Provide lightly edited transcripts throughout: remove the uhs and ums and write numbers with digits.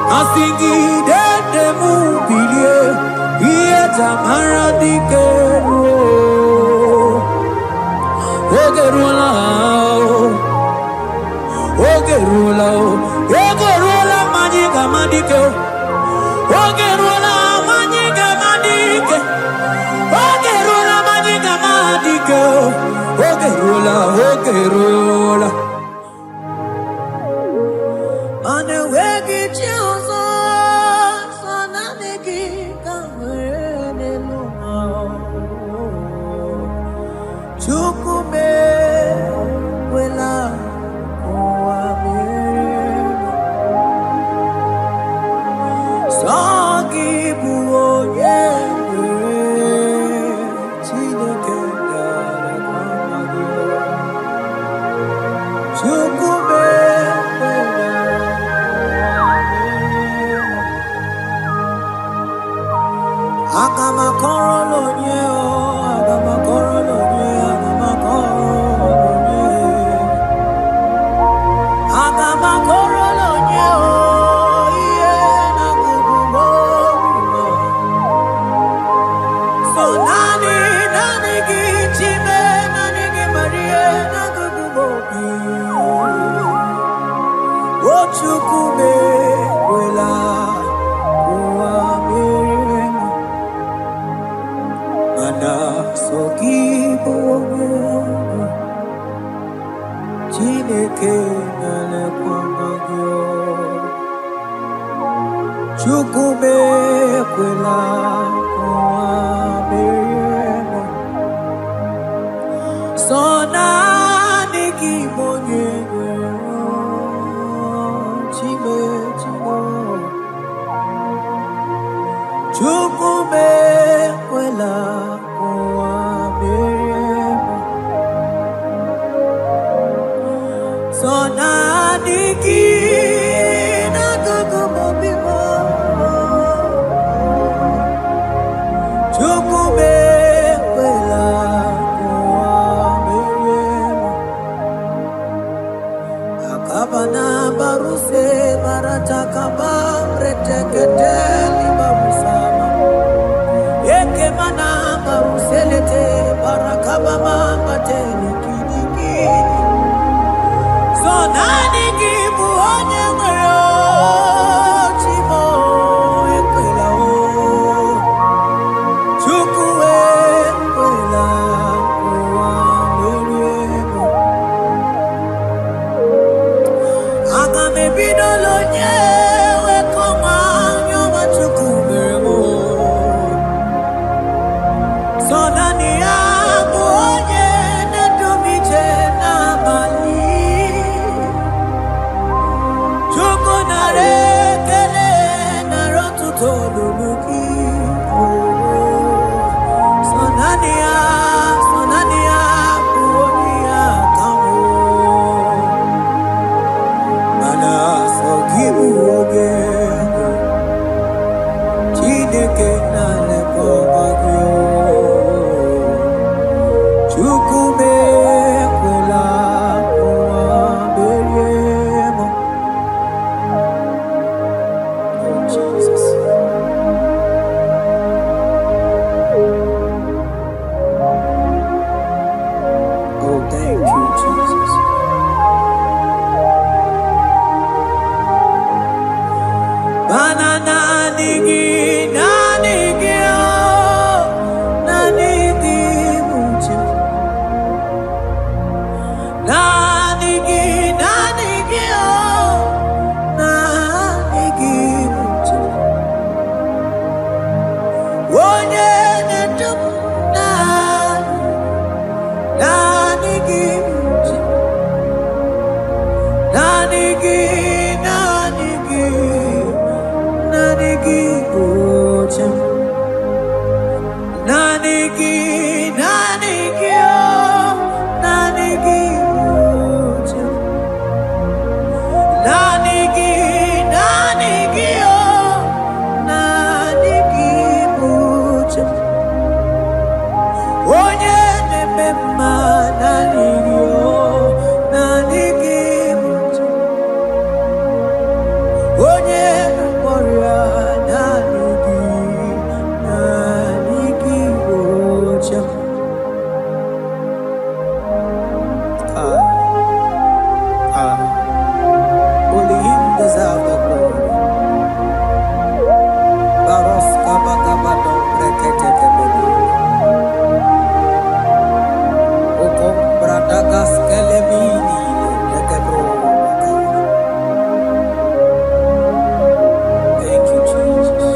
Asingi de mubilie ieta maradikero ogerula ogerula majiga madike ogerula majiga madike ogerula majiga madike ogerula ane wegi chiozo sananegi kamene luma chukume wela kuamere sagi buonye chineke dara kwamadio chukume Agama korolo nye o, agama korolo nye, agama korolo nye. Agama korolo nye o, iye na kubumo. So nani gichime, nani gimarie na kubumo. Ochukume wela kuamere. Mana soki bongo Chineke nale kwamagyo Chukume kwela kwa meriemo Sona niki monye Chime Chukume kwela Sonaniki na kukumobimo Chukume kwela kuameremo Akabana baruse baratakaba reteketeli barusama Eke mana baruselete barakabama mateli kidiki Sonani kibu onye mwero chimo ekwela o Chukwe ekwela kuwa meriemo Agame bidolo nye wekoma nyoma chu Thank you, Jesus.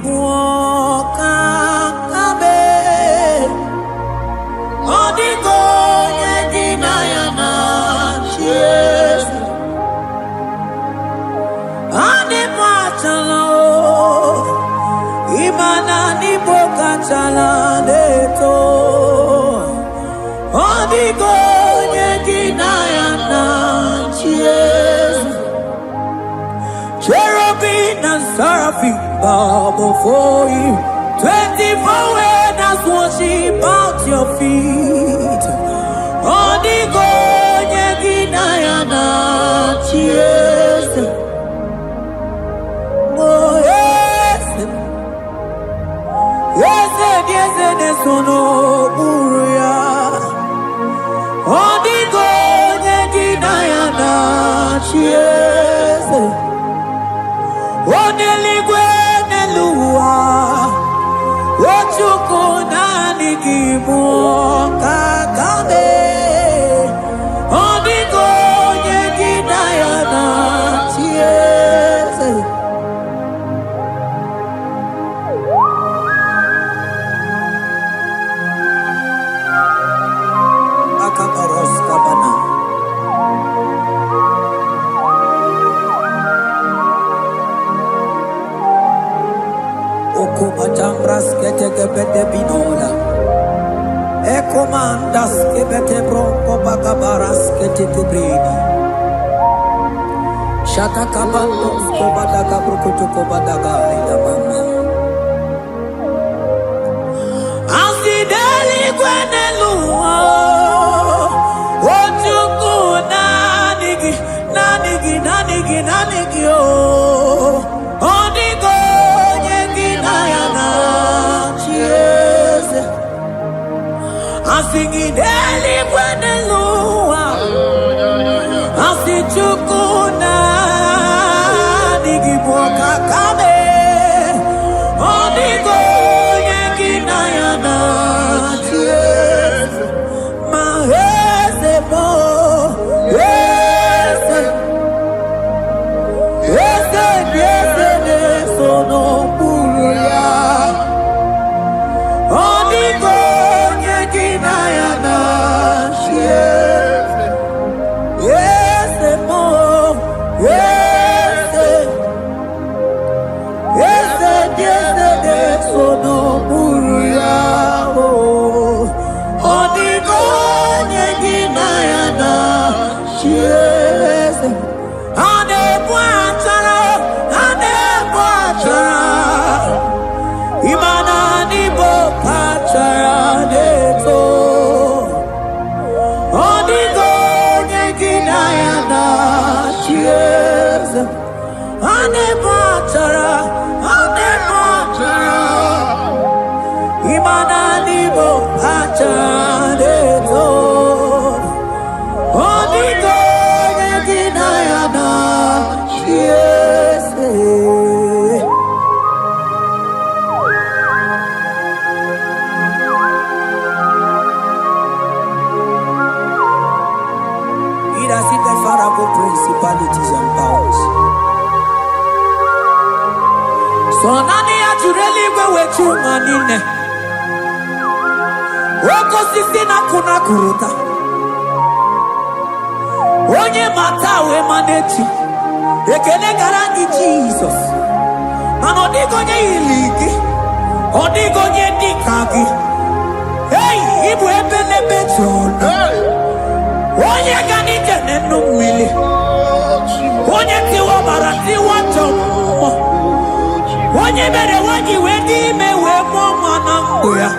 buoka kabe odigo yedina yana cheers ane machala imana ni boka chala deto odigo yedina yana cheers cherubim and seraphim bow before you. 24 elders worship at your feet. Odigo yegina yana cheers. Oh yes, yes, yes, yes, no buria. Odigo yegina yana cheers. Oneligwe neluwa Ochuku nani gimu kakame Odigo yegina yana tiese Akaparos kabana Patambras kete gebete binola Ekomandas kebete bronco bagabaras kete kubrini Shata kabandos kobadaga brukutu kobadaga ila mama Asideli kwenelua Ochuku nanigi nanigi nanigi nanigi oh Odigo singing daily when the Lord I see chukuna nigiboka kame odigo yekina yana ma hese mo hese hese hese sono puria odigo principalities and powers. So nani ajureli wetu manine. Woko sisi na kuna kuruta. Onye matawe manechi. Ekele garangi Jesus. Manodigo nye iligi. Odigo nye dikagi. Hey, ibu ebele bejono. Onye gani jene numili. Onye tiwa barati watomo. Onye bere waji wedi mewe moma nanguya.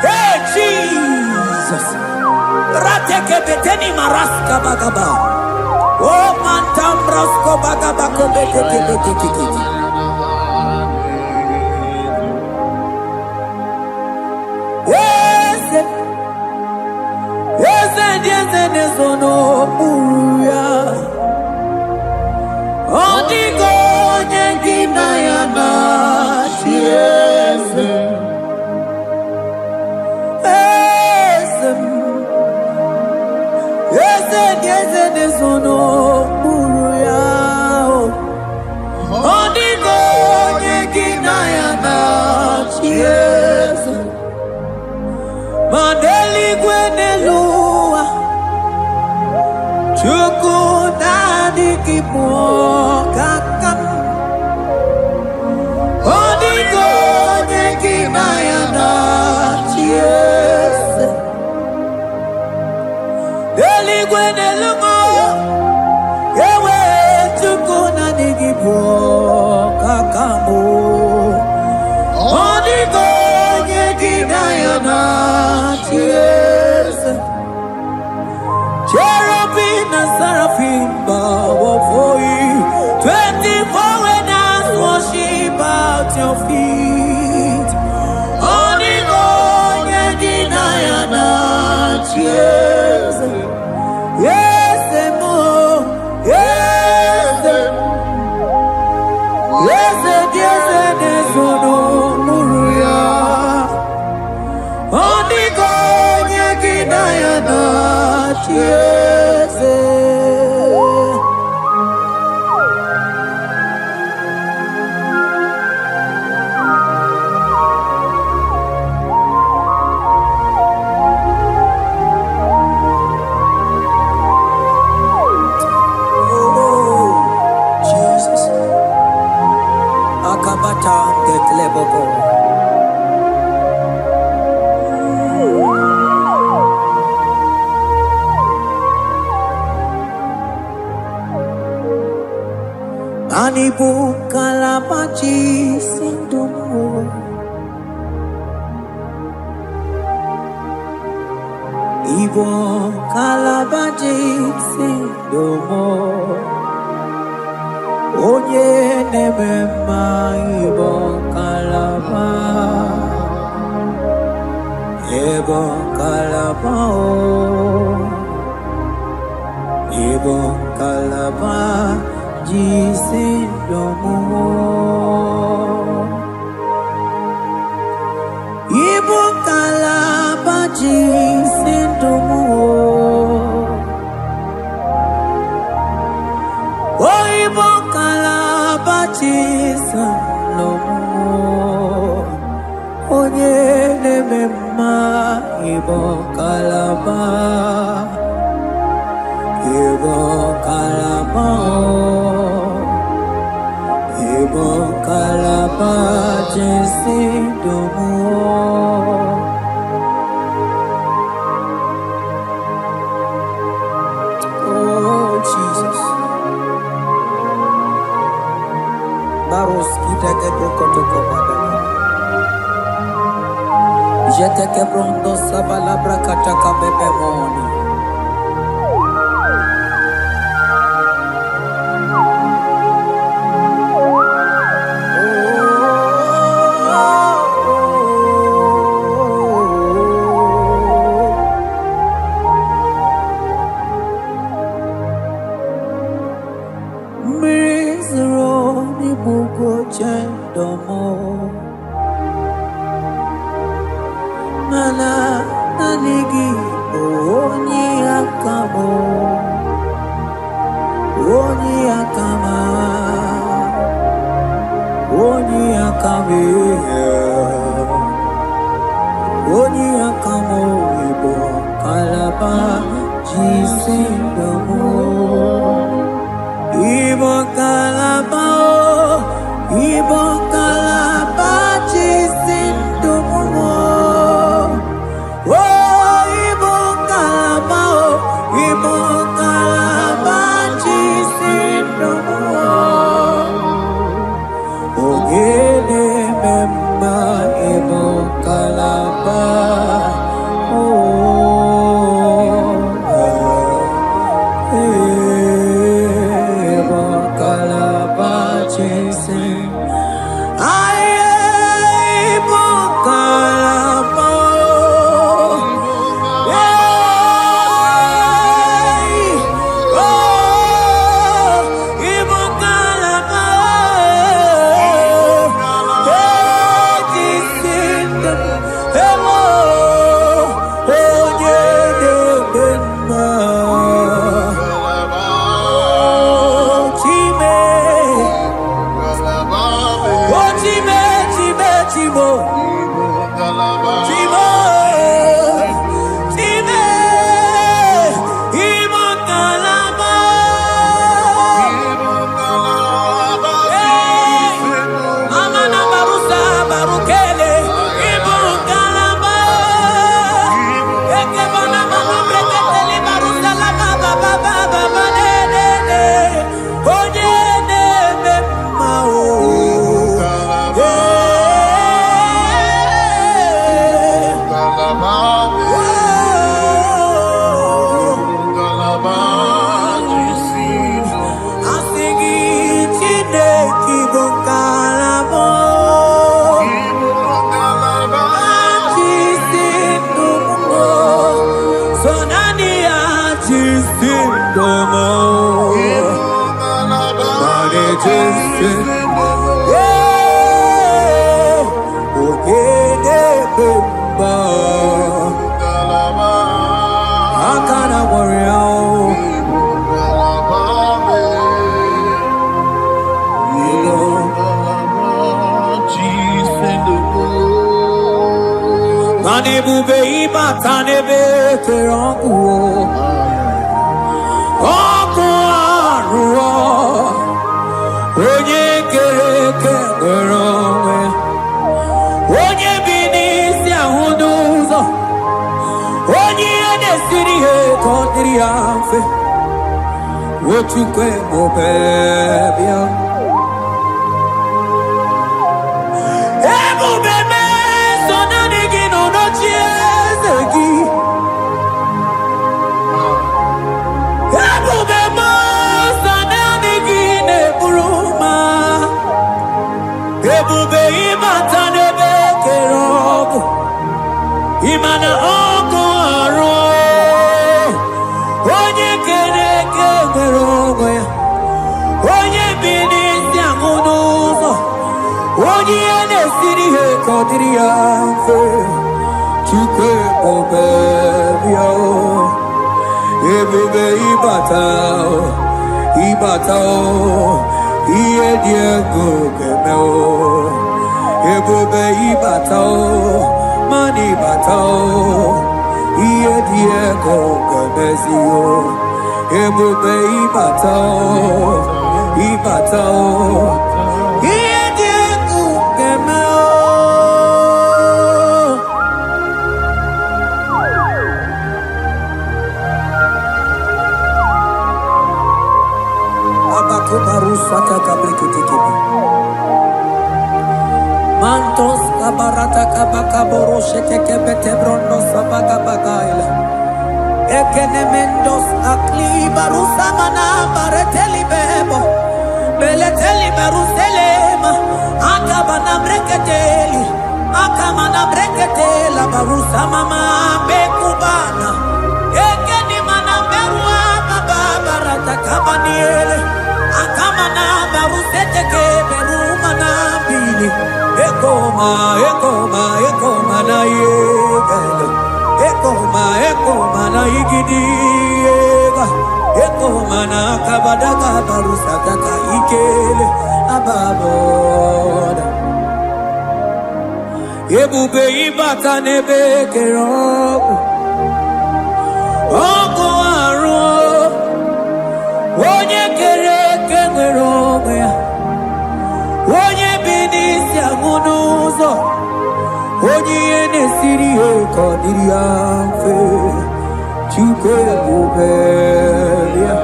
Hey Jesus. Rateke beteni maraska bagaba. Oh mantam rasko bagaba kobete kete. Sono buya odigo nyengina yana shiese ese sono buya odigo nyengina dikipo kakam Odigo nekinayana Yes Eligwe nelungo Ewe tukuna dikipo kakamu Odigo nekinayana Yes Cherubim and seraphim bow for you. 24 elders worship at your feet. Onigo yedinayana yes, yes, mo, yes, yes, yes, yes, no muruya. Onigo yedinayana yes. Akabata Getleboko Anibu Kalabachi Sindumo Ibo Kalabachi Sindumo Onye nemema Ibo Kalaba Ibo Kalaba Ibo Kalaba Jisindomo Ibo Kalaba Jisindomo Oh Ibo Kalaba Jisindomo Onye nemema Ibo Kalaba Ibo Kalaba Ibo Kalaba Jisindomo Oh Jesus Baros kiteke brokoto bada Jeteke brondo sabala brakataka bebe moni Mana nanigi oni akamo oni akama oni akame oni akamo ibo kalaba jisindomo ibo kalaba ibo kalaba jisindomo Kalaba, oh, hey. Mantos kabarata kabakaboro sheteke bete brondo sabaga bagaila. Ekenemendos akli barusa mana bareteli bebo. Beleteli baruselema. Akabana breketeli. Akamana breketela barusa mama bekubana. Ekeni mana berua baba barata kabaniele. Akamana baruseteke berumana bili. Ekoma na yegala. Ekoma na yigidiega. Ekoma na kabadaga barusaka ikele ababoda. Ebube ibata nebe kerobu. Oko aro. Onye kere kenwerobe ya. Onye binisi amunuzo. Onye ene siri eko diri amfe. Chuke bubelia.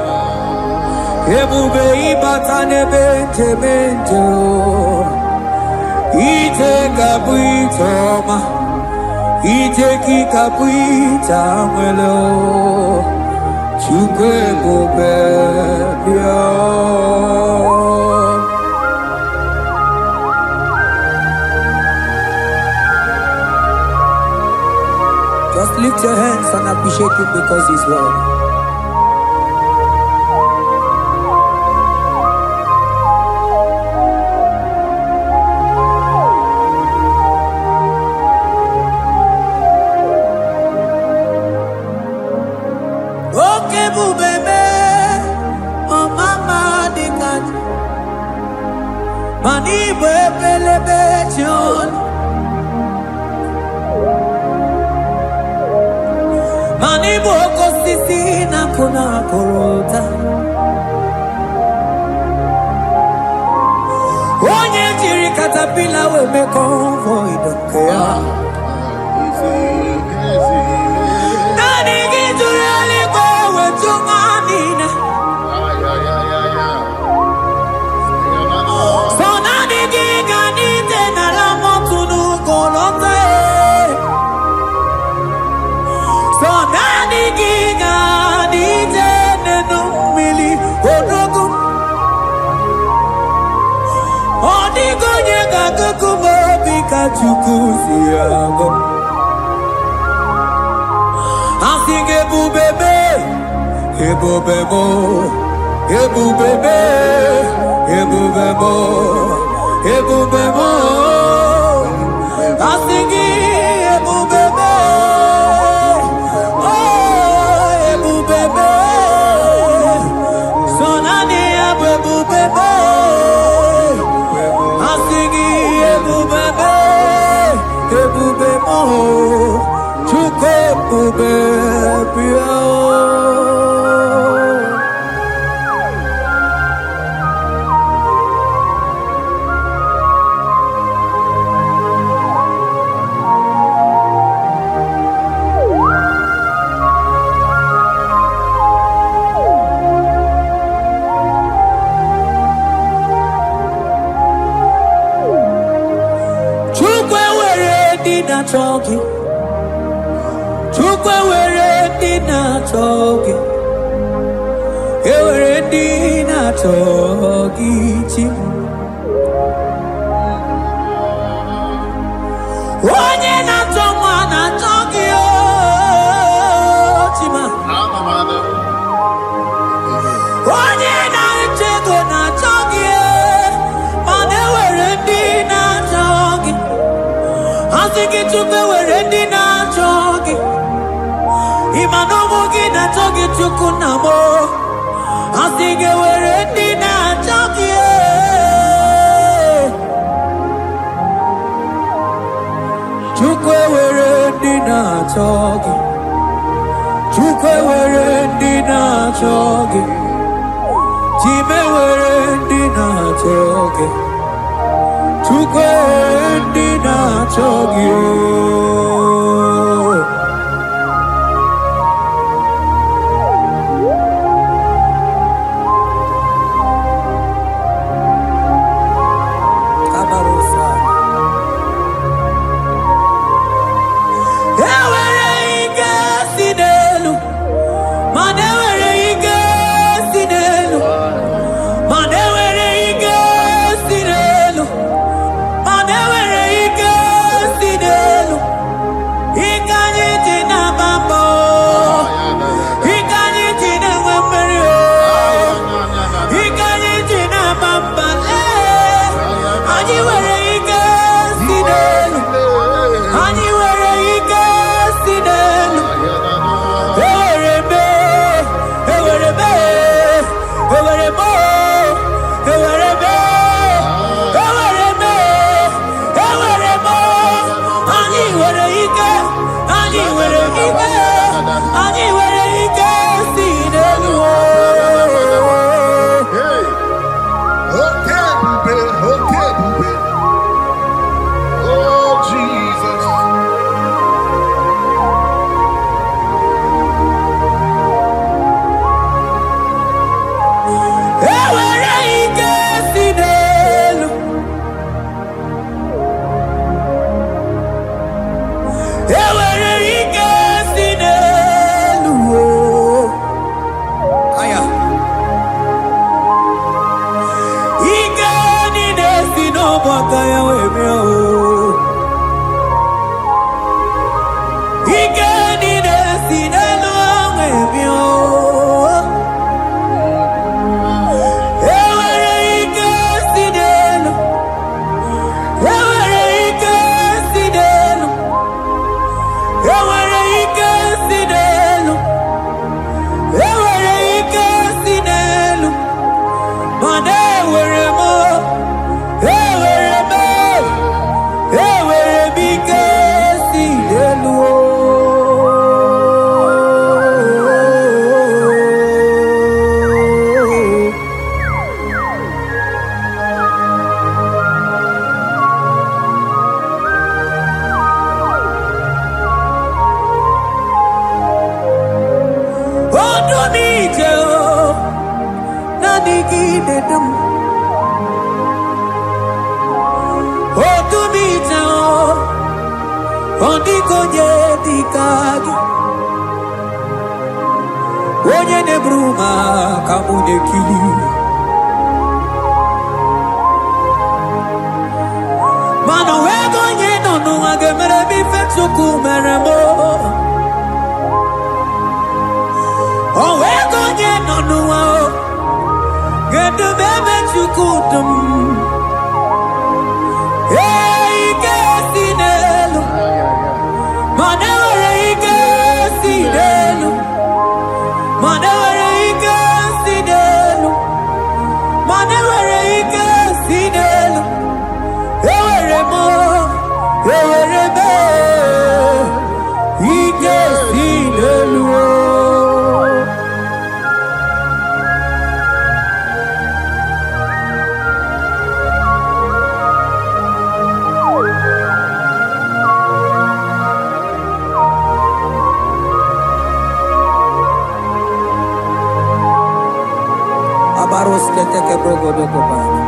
Ebube ibata nebe temento. Ite kabuitoma. Ite kikabuita mwelo. Chuke bubelia. Just lift your hands and appreciate Him because He's worthy. Okay, bubebe, oh mama dikat, mani bebelebe chon. Mani boko sisi na kuna korota. Onye jiri katapila we me convoy dokea. Nani gijuri aliko we tunganina. So nani gigani tena la motunu kolota. Chukusiago Asige bubebe Ebobebo ebubebe, ebubebo, ebubebo. Asingi ebubebe, oh ebubebe. Sonani ebubebe, asingi ebubebe, ebubebo. Chuke ebubebe. Chogi, chukwe were dina chogi, ewere dina chogi chi. Onye na choma na chogi o chima. Onye na chego na chogi, mane were dina chogi. Asiki chukwe were dina chogi, imano mogi na chogi chukunamo. Asiki were dina chogi, chukwe were dina chogi, chukwe were dina chogi, chime were dina chogi. Chukwe dina chogi. Kabarusa. Ewere ike sinelu, manewere ike sinelu, manewere ike sinelu. Onye ne bruma kamude kili. Mano wego nye no no agemere bi fetsuku meremo. O wego nye no no Get the baby to kudum. Hey, Casinello. Manere, Casinello. Manere, Casinello. Manere, Casinello. Eweremo. Ewerebe. Casinello. Abaros keteke brogodo kopana.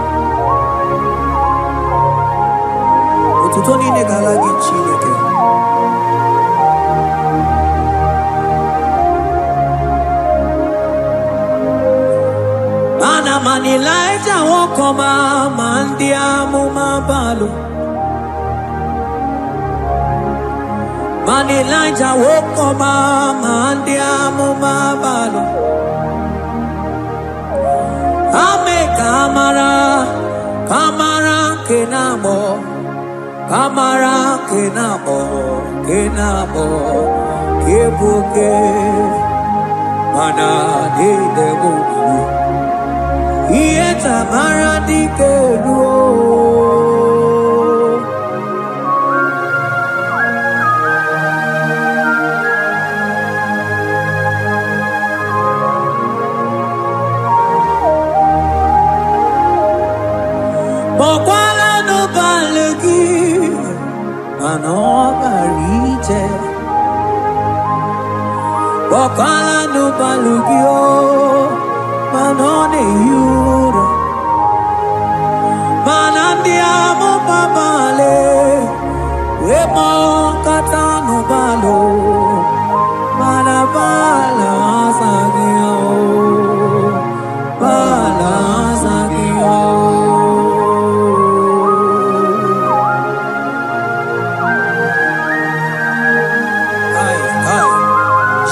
Ututoni negalagi chineke. Ana manilaita wokoma mandiamu mabalu. Manilaita wokoma mandiamu mabalu. Ame kamara, kamara kenamo, kamara kenamo, kenamo, kebuke, mana de debu, ieta mara di keluo. Bokwala no balegi, mano barite. Bokwala no balegi o, mano ne yura. Manandi amo babale, wemo kata no balo, manabala sagio, bala sagio.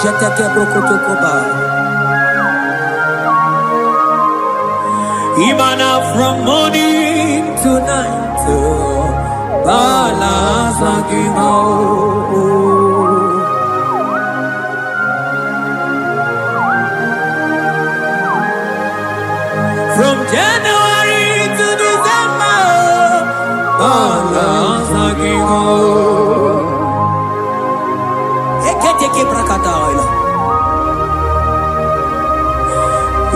Jeteke brokotokoba. Imana from morning to night, bala sagimo. From January to December, bala sagimo. Eketeke brakadaila.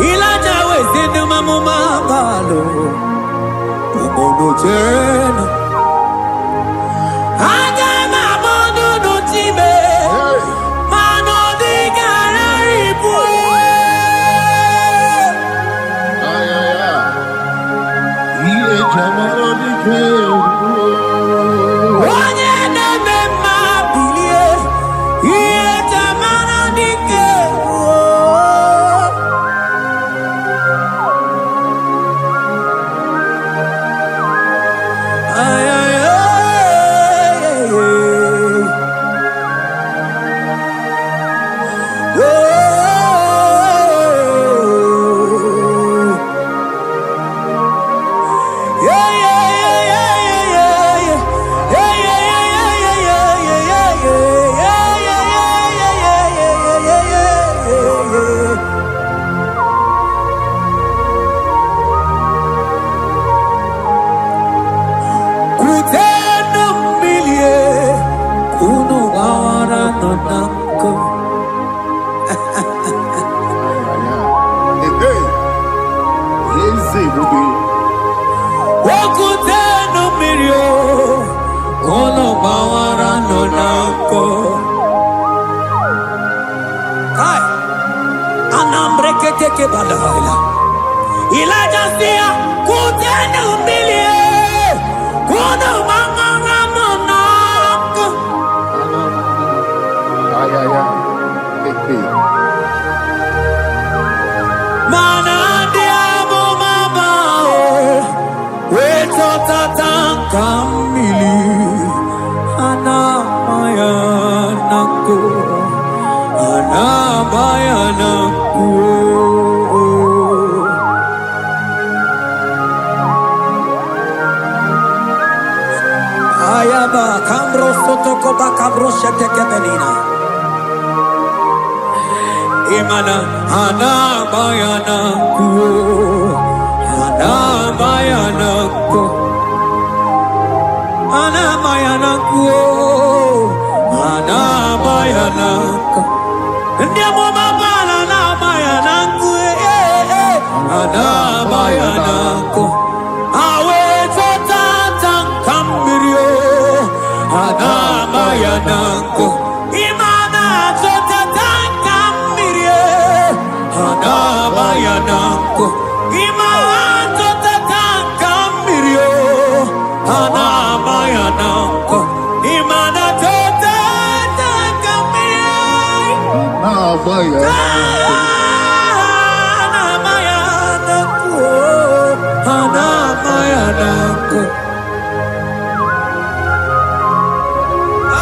Ilaja wezenu mamuma balo. Umono jena. Aga mamono no time. Mano di gararibu. Ay, ay, ay. Ile chamaro di keu. Onye neme mabilie. Iye tamana di keu. Ay, ay, ay, ay, ay. Elijah sia kutena umbilie kuna mama nako. Ay, ay, ay. Mana diamo mabao weto tata kamili ana maya nako ana maya nako. protoko bakabroshe tekebelina. Imana hana bayana ku, hana bayana ku, hana bayana ku, hana bayana ku. Ndiamo mabala na bayana ku, hana bayana ku. Awe tata kambirio, hana bayana ku. Imana tata kambirio, hana bayana ku. Imana tata kambirio, hana bayana ku. Imana tata kambirio, hana bayana ku, hana bayana ku.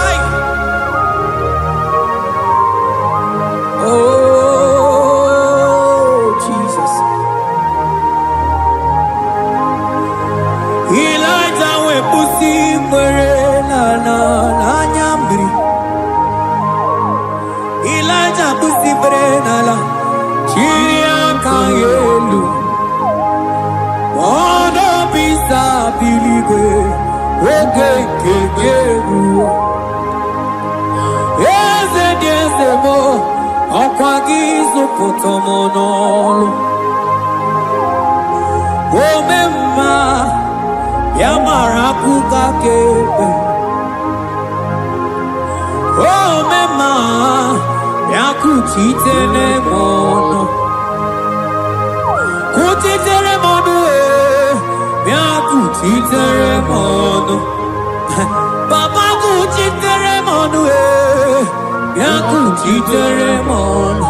Ay. Oh, Jesus. Elijah we pusi mwere na nyambri. Elijah pusi mwere la chiria kayelu. Wano bisa biligwe oge kegeru. Eze diese mo okwagizu potomonolo. Omemma yamara kukakebe. Omemma yakuchitele mono. Kuchitere mono yakuchitere mono. Papa kuchitere mono yakuchitere mono.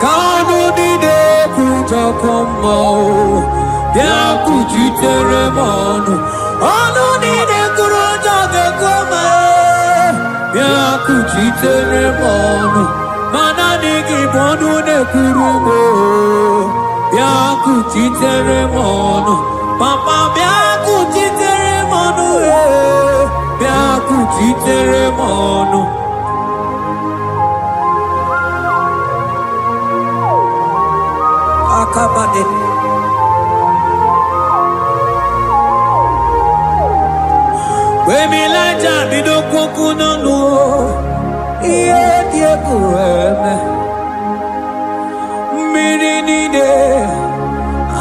Kanu dide kutokomo yakuchitere mono. Anu dide kurojoge koma yakuchitere mono. Mana nigi mono ne kurumo yakuchitere mono. Papa yakuchitere mono yakuchitere mono. Akabade. Wemilaja bidokoku nonu, iye dieku eme. Mirinide,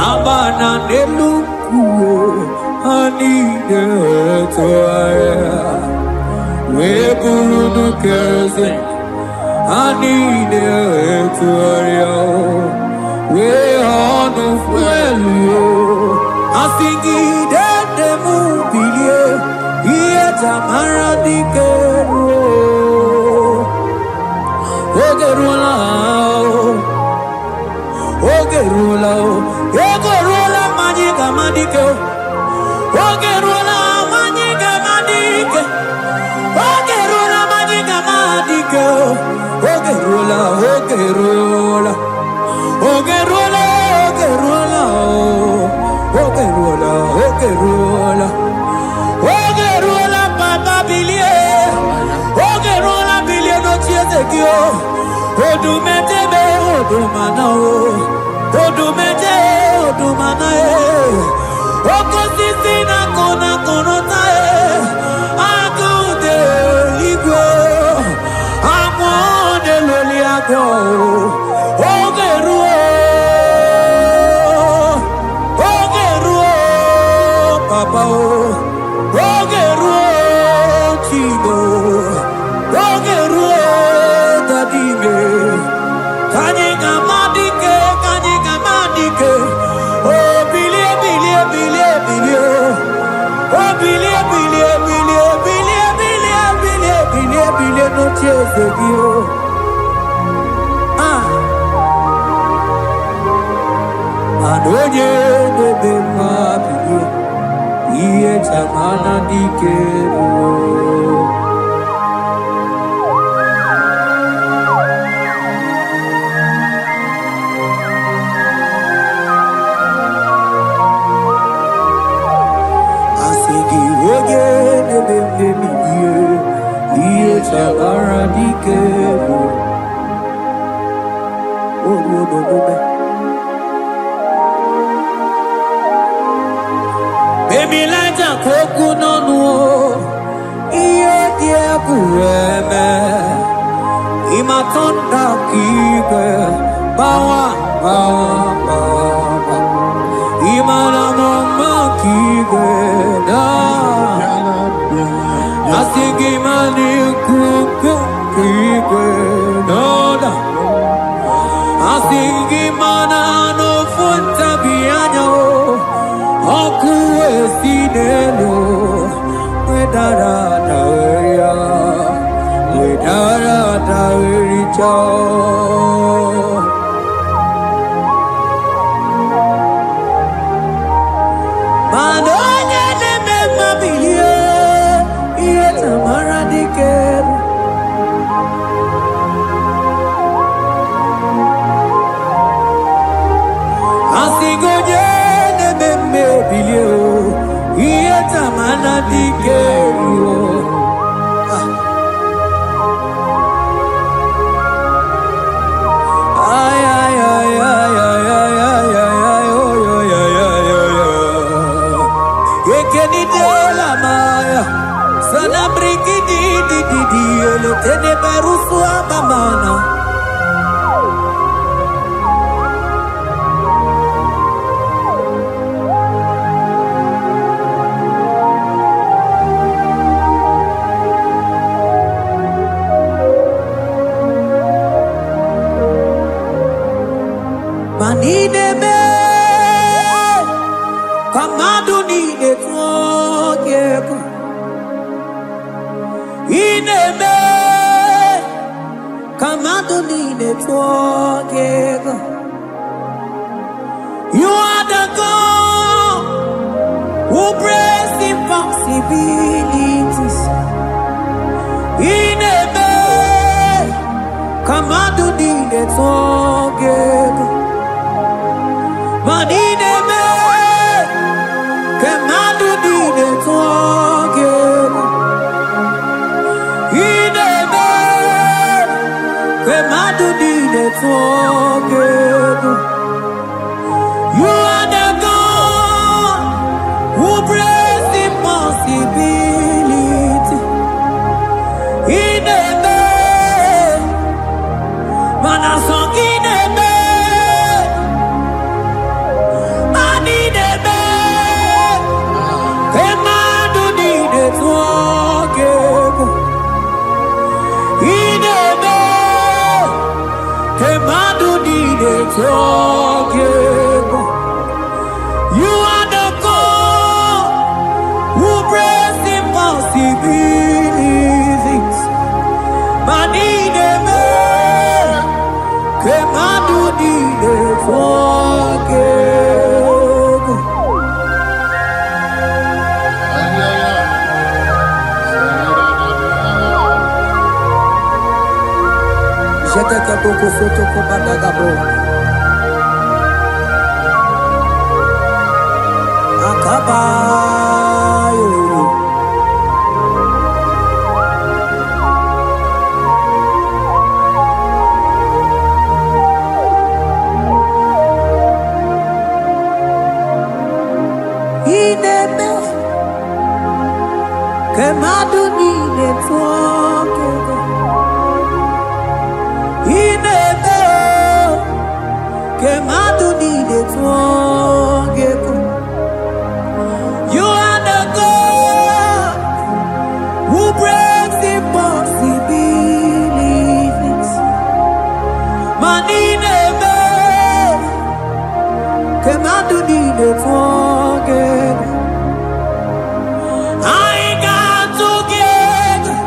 abana neluku, anide toaya. Weburu nukeze, anide toaya. We hanu fuelu, asingi dede mubilie, iye tamara dikeru, ogerula, ogerula, ogerula majiga madike, ogerula majiga madike, ogerula majiga madike, ogerula, ogerula. Ogerola, ogerola, ogerola, ogerola, ogerola, papa bilie, ogerola bilie no chiezekio, odumetebe, odumanao, odumete, odumanae, okosisina kona konotae, akude igwe, amone loliago, ogeruo. Papa, ogeruo chigo, ogeruo dadime, kanyega madike, oh bilie, bilie, bilie, bilie, oh bilie, bilie, bilie, bilie, bilie, bilie, bilie, bilie, no chezegio, anoye bebe ma bilie. Iye tamana dikeru. Asigi oge nebe iye Baby like a coconut no, iye dia kueme, imatonda kike, bawa bawa, imana mama kike na, asigi mani kuku kike na, asigi mana no funta bianyo. Aku esinelo, wedara daweria, wedara dawericha. Manonya neme mabiye, iye tamara dikeru. Asigoje. Bilio, ieta mana dikerio. Ay ay ay ay ay ay ay ay oh yo yo yo yo yo. Ekeni de la maya, sana briki di ele tene berusu abamana. Manideme, kamadu ni netwogeko. Ineme, kamadu ni netwogeko. You are the God who breaks impossibilities. Ineme, kamadu ni netwogeko. Manideme, kemadu dine twogeko. Ineme, kemadu dine twogeko. You are the God who breaks impossibility. Ineme, manasong ineme. You are the God who breaks impossibilities. Manideme, kemadu dide twogeko. Jeteke boko soto kubadagabo. Akabayo. Ineme, kemadu dide twogeko. Ineme, kemadu dide twogeko. You are the God who breaks impossibilities. Manideme, kemadu dide twogeko. I got together.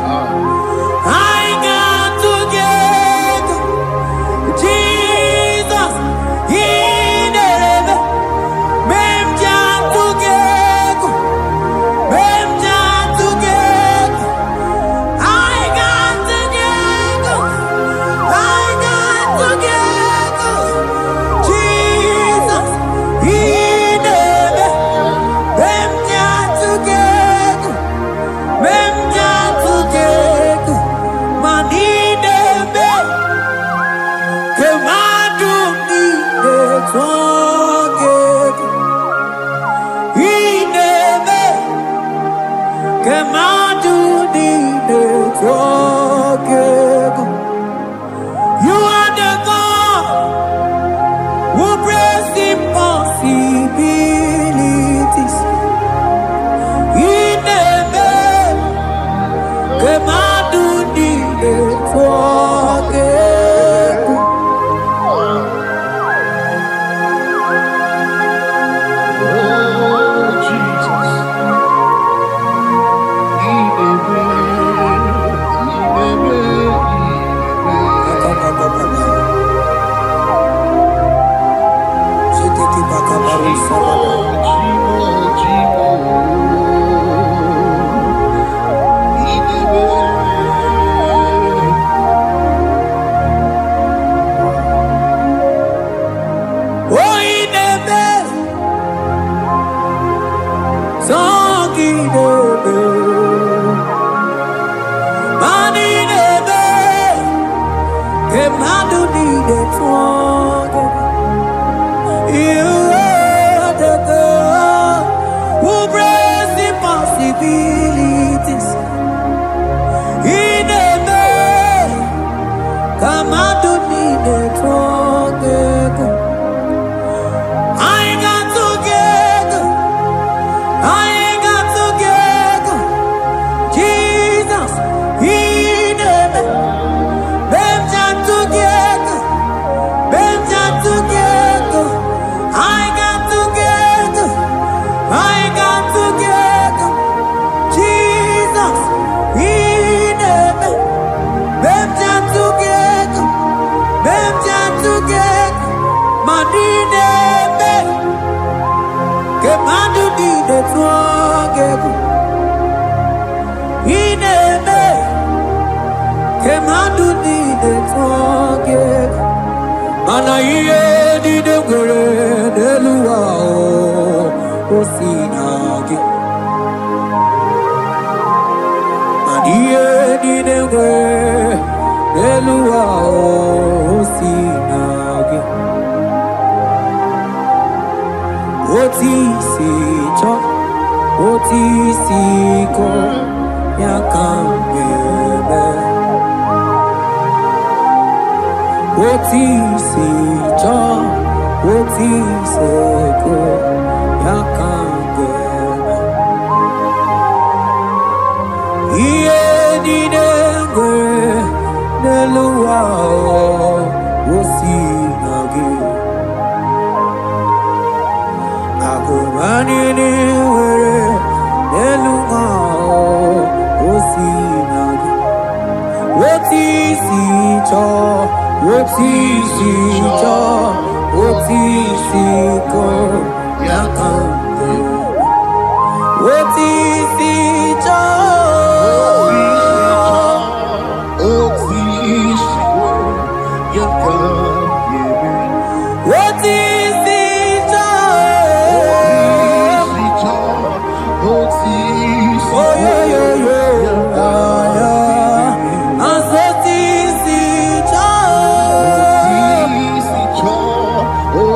twage inebe kemadu dine twage. You are the God who breaks impossibilities. Inebe kemadu dine twage. You are the God who breaks impossibilities. In a day, come out to need it. I ain't got together. I ain't got together. Jesus, in a day, them jam together. Them jam together. I got together. I got together. Jesus, in a day, them jam together. Them jam together. Madine me, que madu di de together. In a day, que madu di de together. Mana iye di de gore de luwa o sinagi. Mana iye di de gore de luwa o sinagi. Oti si cho, oti si ko ya kambebe. Oti si cho, oti se ko ya kambebe. Iye di dengwe neluwa o sinagi. Akumani ni were neluwa o sinagi. Oti si cho, oti si cho, oti si ko ya kambebe. Oti si cho, oti si cho. Oh yeah yeah yeah, yeah. Asoti si cho. Oh,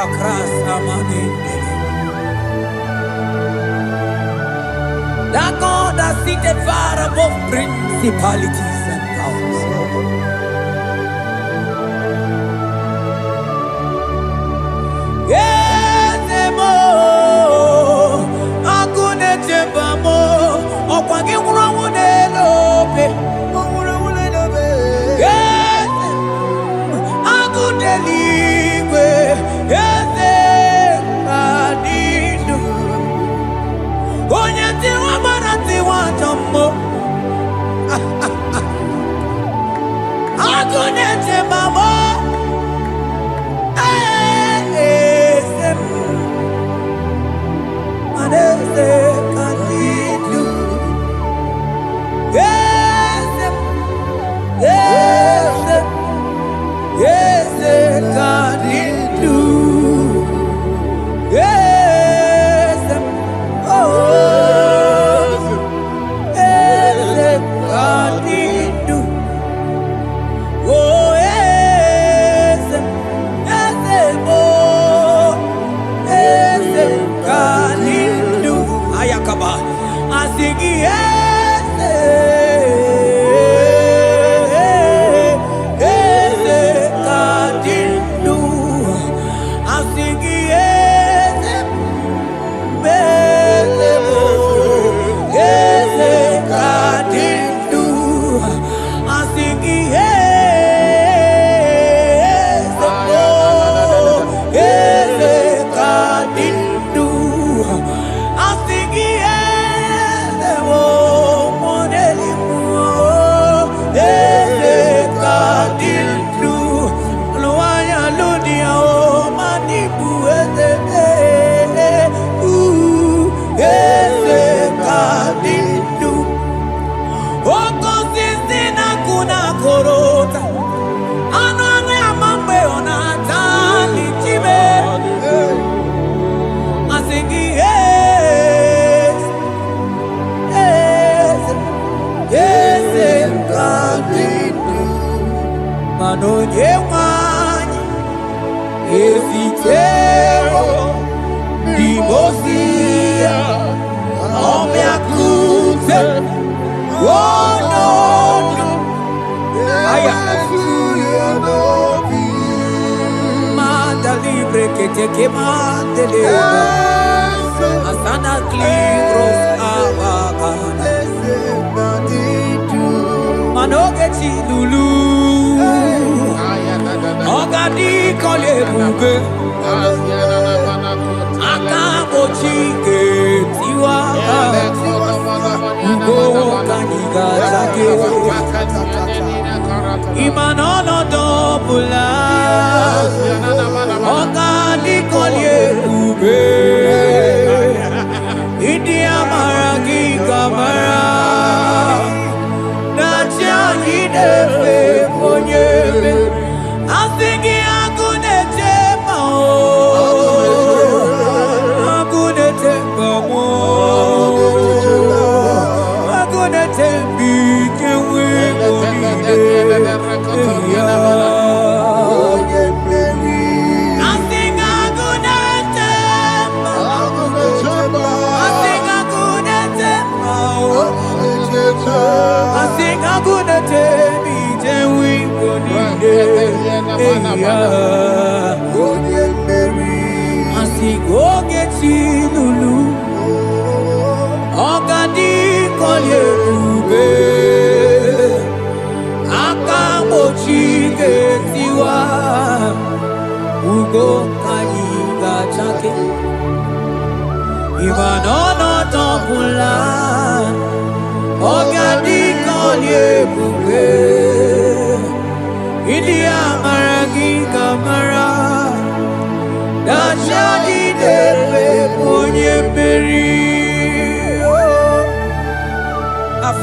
Akras amani. That God that seated far above principalities and powers. Yes, mo. Akune chembamo. Okwangi urawune lope. Yes. Akune ligwe. Yes. Adidu. Onyati wa barati wa jambo. Akune chembamo.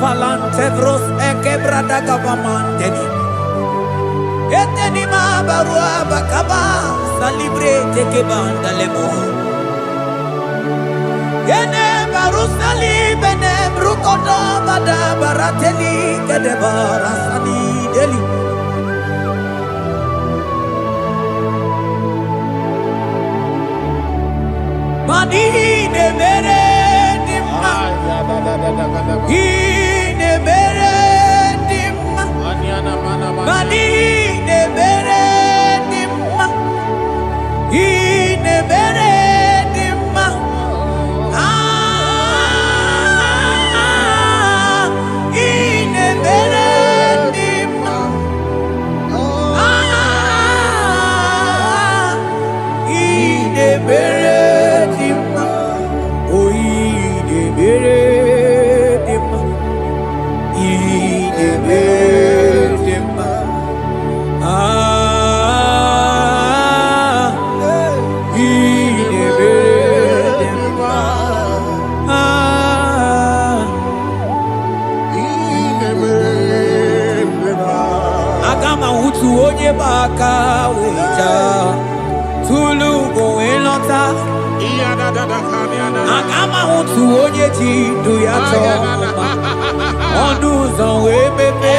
Falantevros ekebrada gavamanteni. Eteni ma barua bakaba salibre teke banda lemo. Yene barusali bene brukodo bada barateli kede barasani deli. utu onye baka weja tulu go elota agama utu onye ji du ya choma onu zo we bebe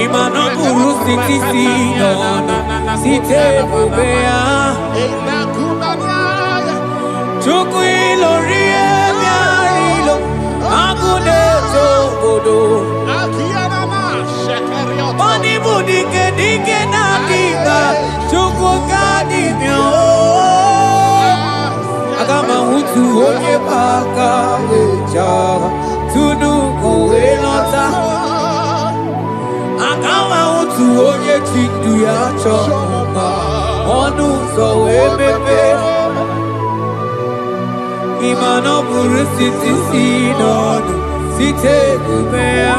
imano buru siti si no site bubea chuku ilori emiarilo agune togodo Bani budike dike na kiba chuku kadi mio agama utu onye baka weja tunu go elota agama utu onye chindu ya choma onu so emepe imano buru siti sinonu site kubea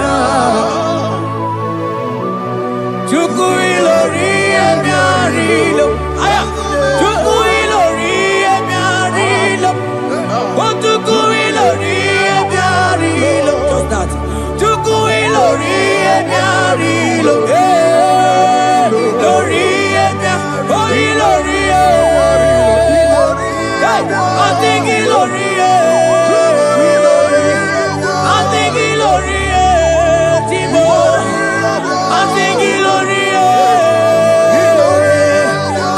chuku ilori emiarilo aya chuku ilori emiarilo chuku ilori emiarilo just that chuku ilori emiarilo lori emiarilo ilori I think ilori I think ilori Timo I think ilori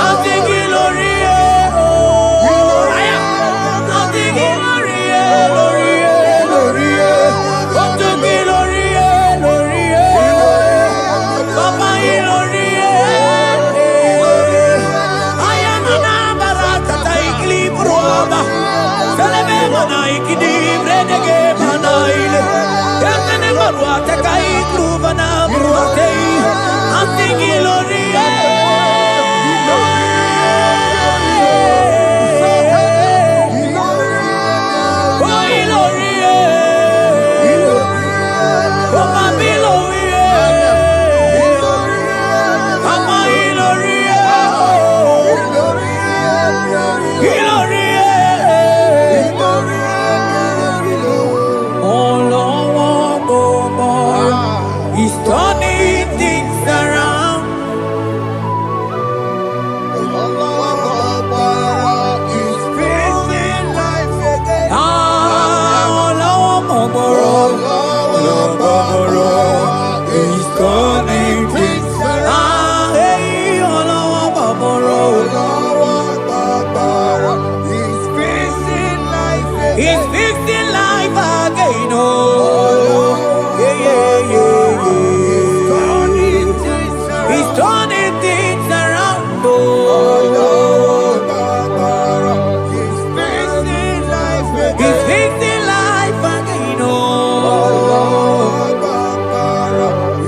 I think ilori I think ilori lori what to ilori lori Papa ilori I am an abarakata ikli proba Selebe mana ikidi brenege mana ile Yakane marwa takai kruva na bruatei Antingi lori He's turning things around. He's fixing life again. He's turning things around. He's fixing life again. He's fixing life again. Oh, yeah, yeah, yeah. He's turning things around, oh. He's fixing life again. He's fixing life again, oh.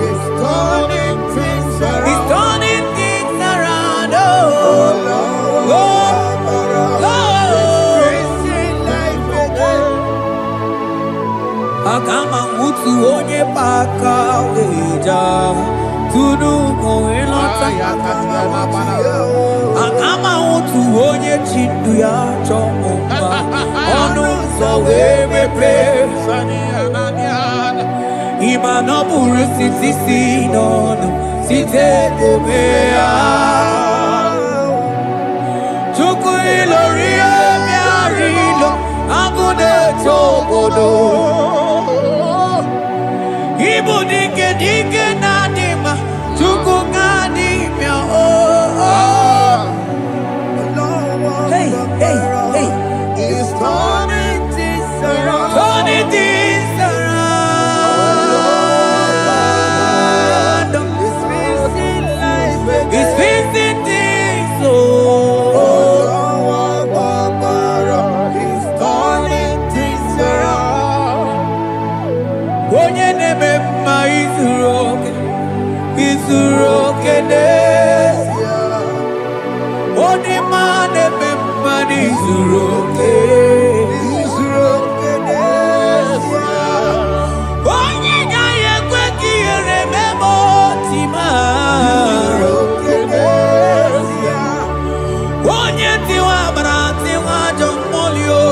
He's turning things around. He's turning things around, oh. He's fixing life again. Agama utu onye baka weja Tunu go elota agama utu onye chindu ya choma onu so wemepe imano buru siti sinonu site kubea chuku ilori emiarilo agune togodo ibu dike dike nadima chuku kadimia Hey, hey, hey. It's turning things around. Turning things around. It's fixing life again. It's fixing things, oh. It's turning things around. Onye neme ma izuroke nesia. Onye ma neme ma izuroke nesia. Onye nyaye kwe kiyere memo tima. Izuroke nesia. Onye tiwa brati wajo molio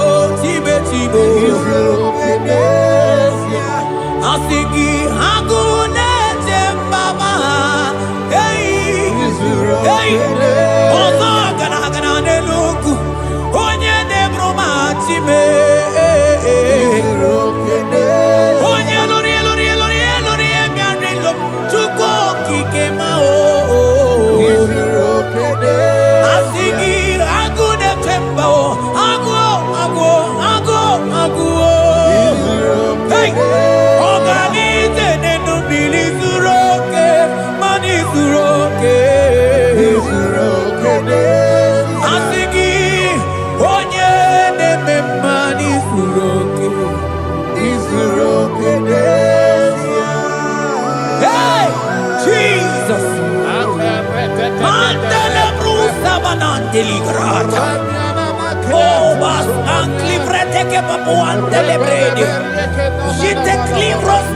tibe tibo. Izuroke nesia. Asigi hagune temba deligrata. Oh, bas anclivrete che papuante le bredi. Jite clivros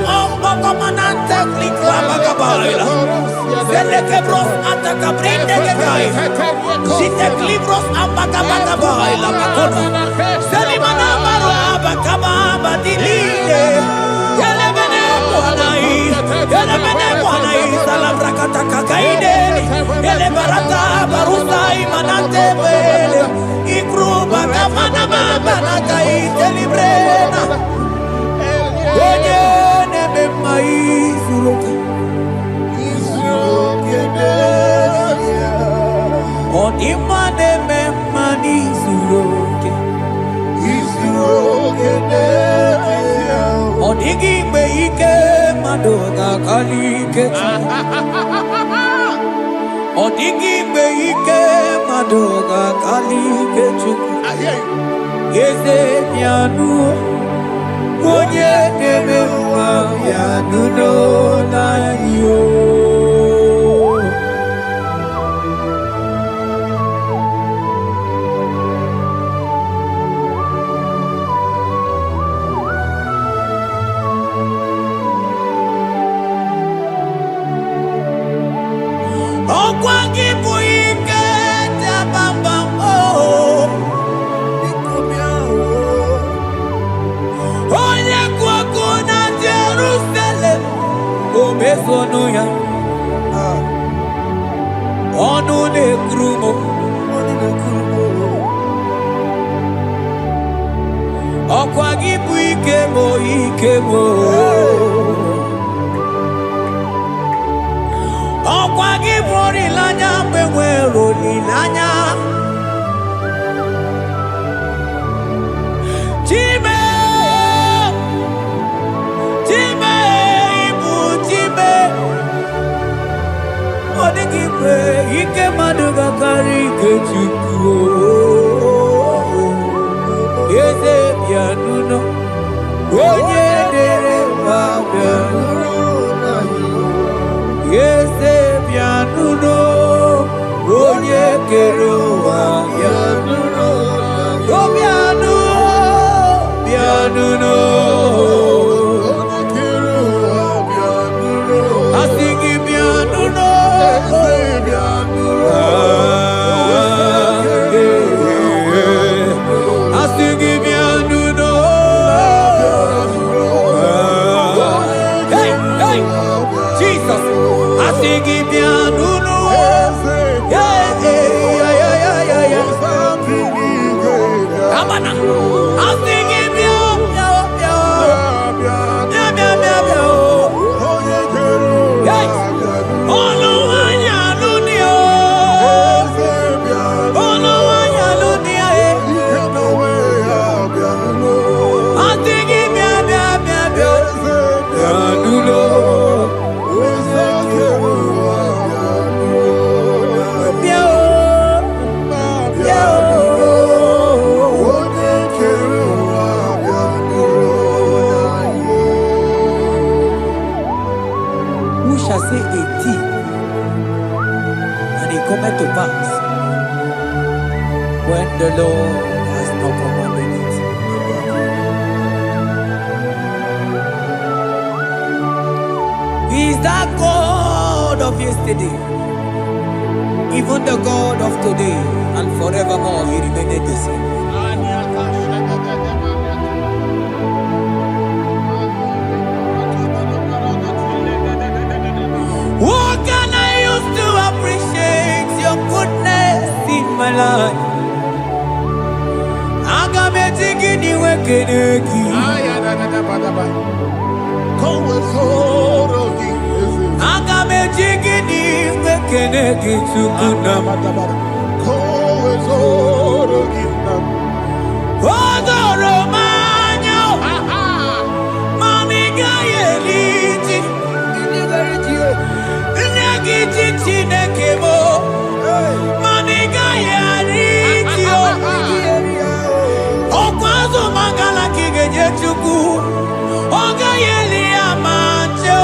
comandante cliclava cabaila. Zelle che bros attacca brinde che gai. Jite clivros ambacabagabaila macono. Selimana maraba cababa di lile. Yele bene buanai salavra kataka kaideni. Yele barata barusai manante bele. Ikruba kafana mabana kaite librena. Oye nebe maizuluka. Odima nebe manizuluke. Odigi beike madoga kalike. Odigi beike madoga kalike chuku. Yeze nyanu onye debe mwa nyanu no na yo. Okwangi buike tabamba oh nikumya oh onye kwako na Jerusalem omezono ya onu ne krumo okwangi buike mo Okwagi bori lanya mbewe roli lanya Chime ibu chime Odigi kwe ike maduga kari ike chuku Yeze bianuno Onye dere wa bianuno Yeze bianuno, onye keruwa bianuno, o bianuno, asigi bianuno, asigi bianuno, hey, Jesus. Asigi bianuno, yeah. Abana, asigi bianuno, yeah. Oluwanya lunia, asigi bianuno. Say a thing, and it cometh to pass when the Lord has not commanded it. He is that God of yesterday, even the God of today, and forevermore He remained the same. What can I use to appreciate your goodness in my life? Agame tigini wekeneki. Agame tigini wekeneki tukuna. Odoro manyo. Mami gayeliti. Chinekemo, maniga ya ritio. Okwazo mangala kigeje chuku, oga yeli amancho.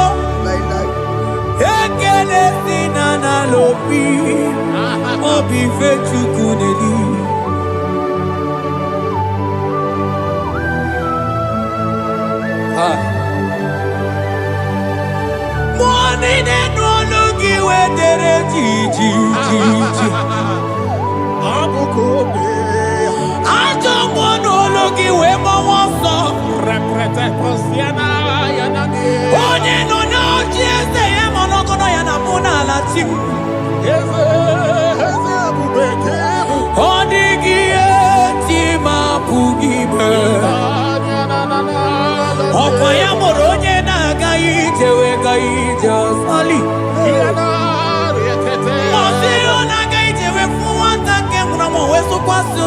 Ekele sina na lopi, obi fe chuku moneli. Money ne no logi we dere ji. Abukobe. Ajo mono logi we mo wonso. Reprete posiana yanani. Onye no no jiese ye mono kono yana muna la tim. Eze abubeke. Odigi eti ma pugibe. Okwa ya moronye na gaite we gaite sali. Mosi ona gaite we fuwanta ke muna we so kwa so.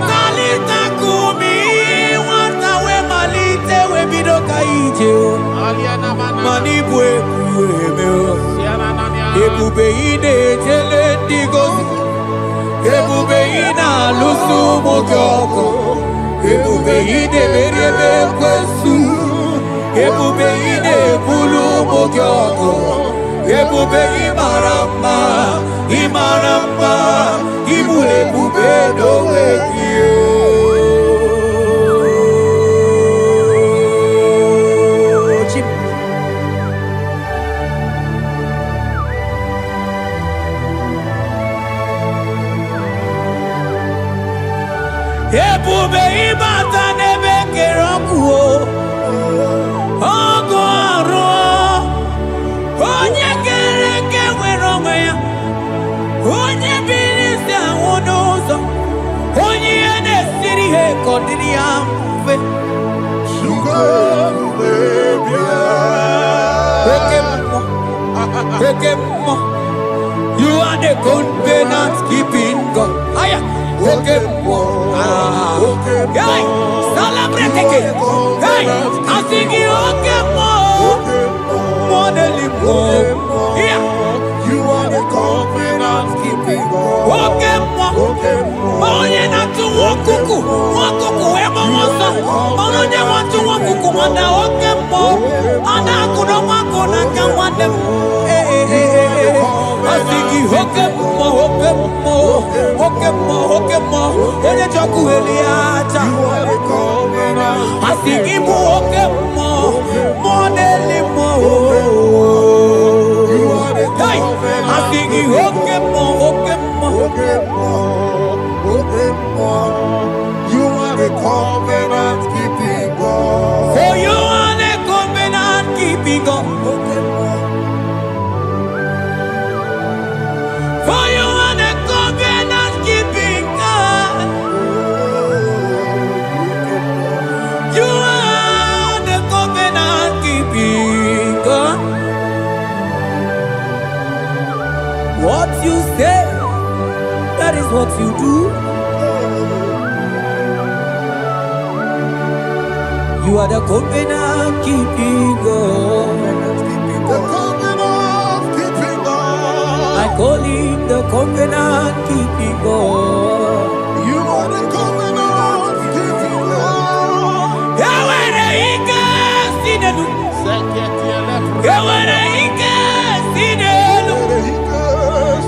Kalita kumi wanta we malite we bido gaite. Mani bwe kueme. Ebube ine jele digozi. Ebube ina lusu mokyoko. Ebube ine merebe kwesu. Ebube ine bulu mokyoko. Ebube imaramba. Ibule bube dowe kiyo. Ebube ibata nebe kerokuo. Ogo aro. Onye kereke weronwe ya. Onye bilisi awonozo. Onye ene siri he kodiri amfe. Ekemo. You are the covenant keeping God. Aya. Ekemo. Hey, celebrate it. Hey, asigi okemo. Modelimo. Yeah. You are the covenant keeping God. Okemo. Onye na tu wokuku. Wokuku emo mosa. Onye wa tu wokuku manda okemo. Ana kuno wako na kamwande. Asigi okemo. Onye joku eliacha. Asigi bu okemo. Modelimo. Hey, asigi okemo. You are the covenant keeping God. For you are the covenant keeping God. For you are the covenant keeping God. You are the covenant keeping God. What you say, that is what you do. You are the covenant keeping God. The covenant keeping God. I call him the covenant keeping God. You are the covenant keeping God. Yawere ike sinelu. Yawere ike sinelu.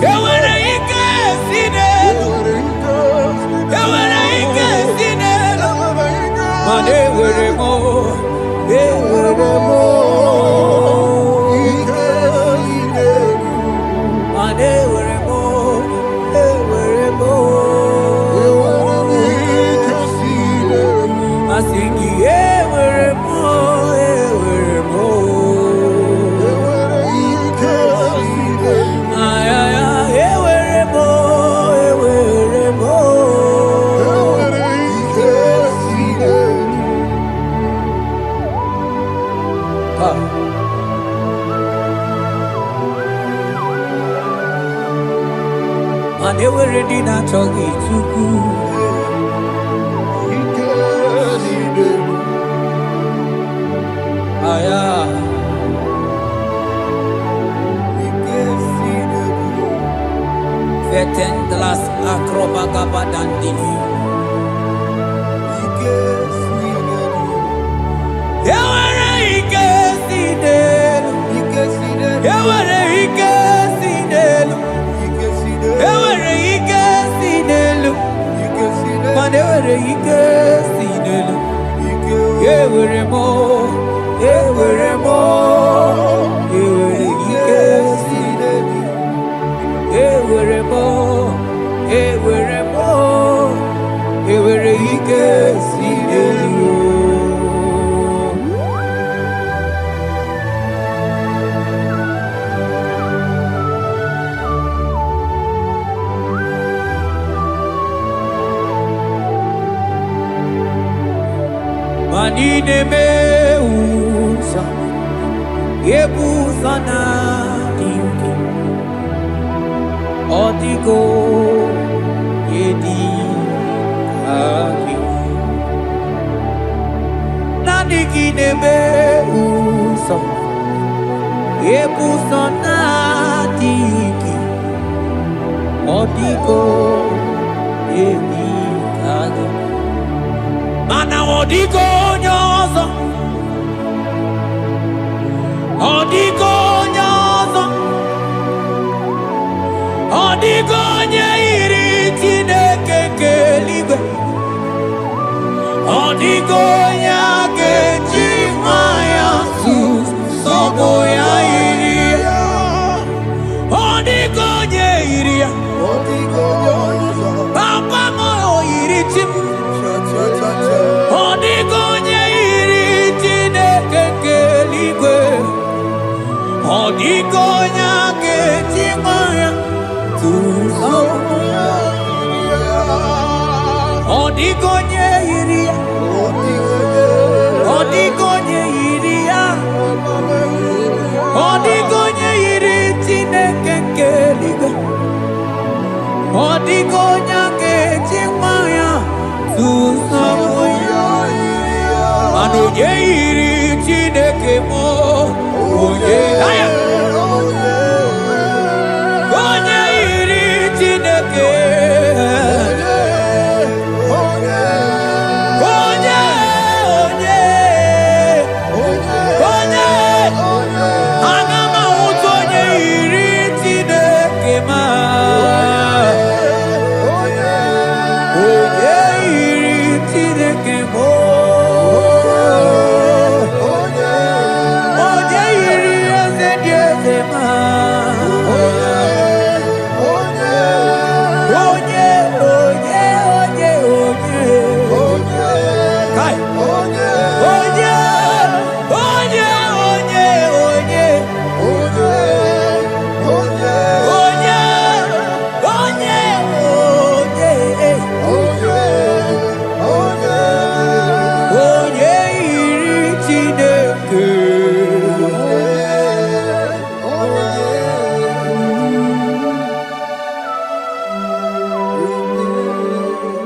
Yawere ike sinelu. Yawere ike sinelu. Mane were mo. Were mo. Mane were mo. Were mo. Asingi were mo. Were mo. And they were ready not to get too good. Vetendlas acrobagabadandini. Ewere ike sinelu. ewere ike si n'elu, ewere mo, ewere mo, ewere ike si n'elu, ewere mo, ewere mo, ewere ike si n'elu. Manine meusa, yebusa na dingi, otiko yedi kaki. Nanikine meusa, yebusa na dingi, otiko yedi kaki. Mana odigo nyozo, odigo nyozo, odigo nyeiri Chineke keligwe, odigo nyake chimaya sobo ya iria, odigo nyeiria, papa mo iri chim. Odigonye iri Chineke keligwe, odigonya kechimaya tuzo. Odigonye iria, odigonye iria, odigonye iri Chineke keligwe, odigonya kechimaya tuzo. Anoye iri Chineke mo, oye aya, oye iri Chineke, oye, oye, oye, agama utonye iri Chineke ma, oye iri Chineke mo.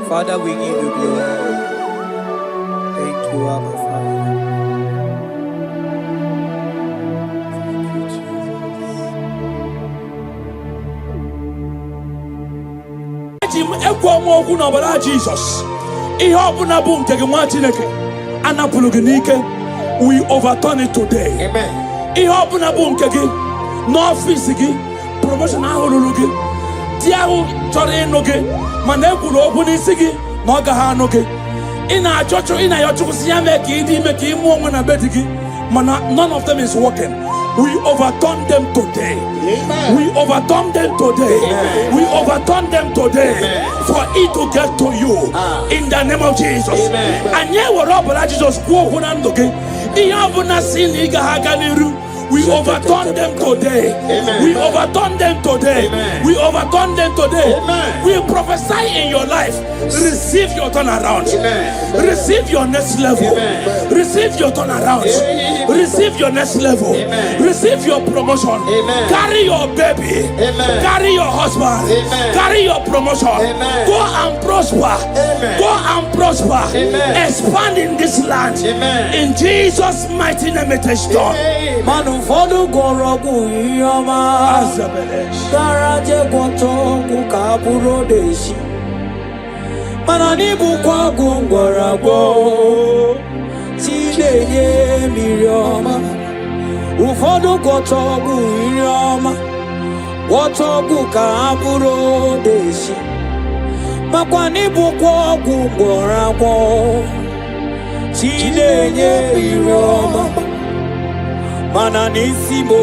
Father, we give you glory. Thank you, Abba Father. Thank you, Jesus. We overturn it today. Amen. No office, promotion, Manekulu open isigi, Nogaha noge. In our church, in our church, none of them is working. We overturn them today. Amen. We overturn them today. Amen. We overturn them today. Amen. For it to get to you. In the name of Jesus. Amen. And yet, we're up with Jesus. We overturn them today. Amen. We overturn them today. Amen. We overturn them today. Amen. We prophesy in your life. Receive your turnaround. Amen. Receive your next level. Amen. Receive your turnaround. Amen. Receive your next level. Amen. Receive your promotion. Amen. Carry your baby. Amen. Carry your husband. Amen. Carry your promotion. Amen. Go and prosper. Amen. Go and prosper. Amen. Expand in this land. Amen. In Jesus' mighty name it is done. Fodu gorogu yoma Garaje gwoto kukaburo deshi Mananibu kwa gungoragwo Chileye mirioma Ufodu gwoto yoma Gwoto kukaburo deshi makwani bukwa gwogoragwo chinenye iroma mana nisimo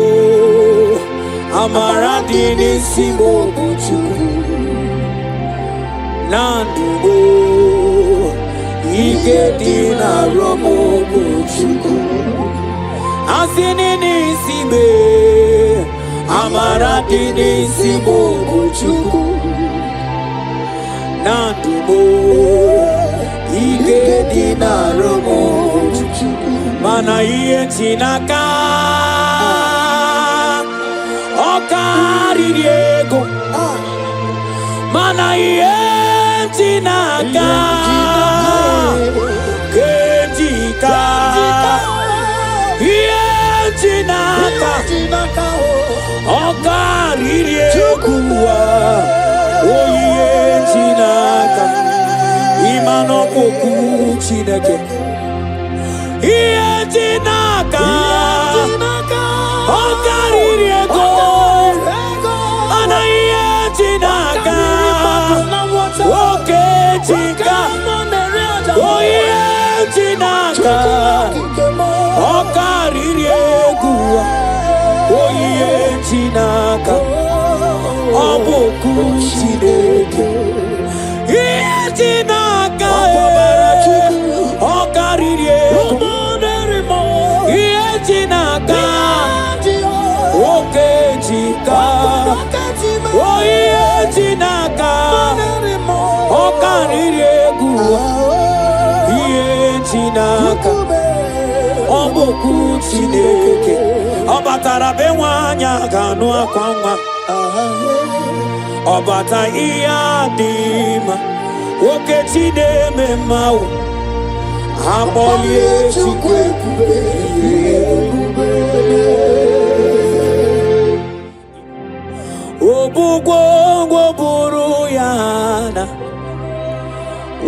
amara di nisimo buchukwu nandugo ike di na romo buchukwu asini nisime amara di nisimo buchukwu nandugo ike di na romo mana iye chinaka okariri ego mana iye chinaka kejika iye chinaka okariri ego oyiye chinaka imano koku chineke iye chinaka okariri ego ana iye chinaka oke chika oyiye chinaka okariri ego oyiye chinaka oboku chineke iye chinaka okariri ego iye chinaka oke chika oyiye chinaka okariri ego iye chinaka oboku chineke obatara be nwanya ganu akwa nwa obata ihe adịma oke chineme mmawo akpọlie chukwu ebube obugwongwo buru ya na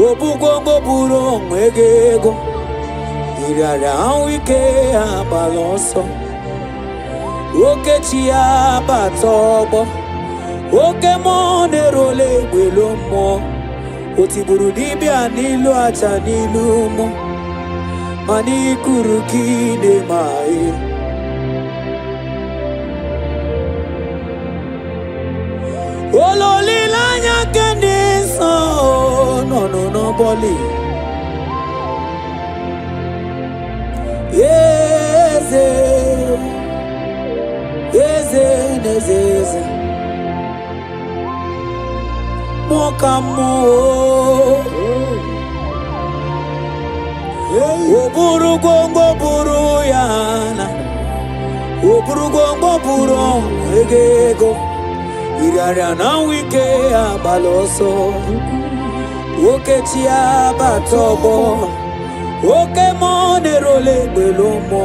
obugwongwo buru onwe gị ego ịrịara ahụ ike agbala ọsọ oke chi ya bata ọgbọ oke mmụọ na-erole egbelo mmụọ o tigburu dibịa n'ilu aja n'ilu ụmụ mana ikuru ka ị na-eme anyị ololileanya nke ndị nsọ nọ n'ọbọli eze eze n'eze eze mokamo oburu gongo buru yana oburu gongo buru egego iraria na wike abaloso oke chi abatobo oke monerole gbelomo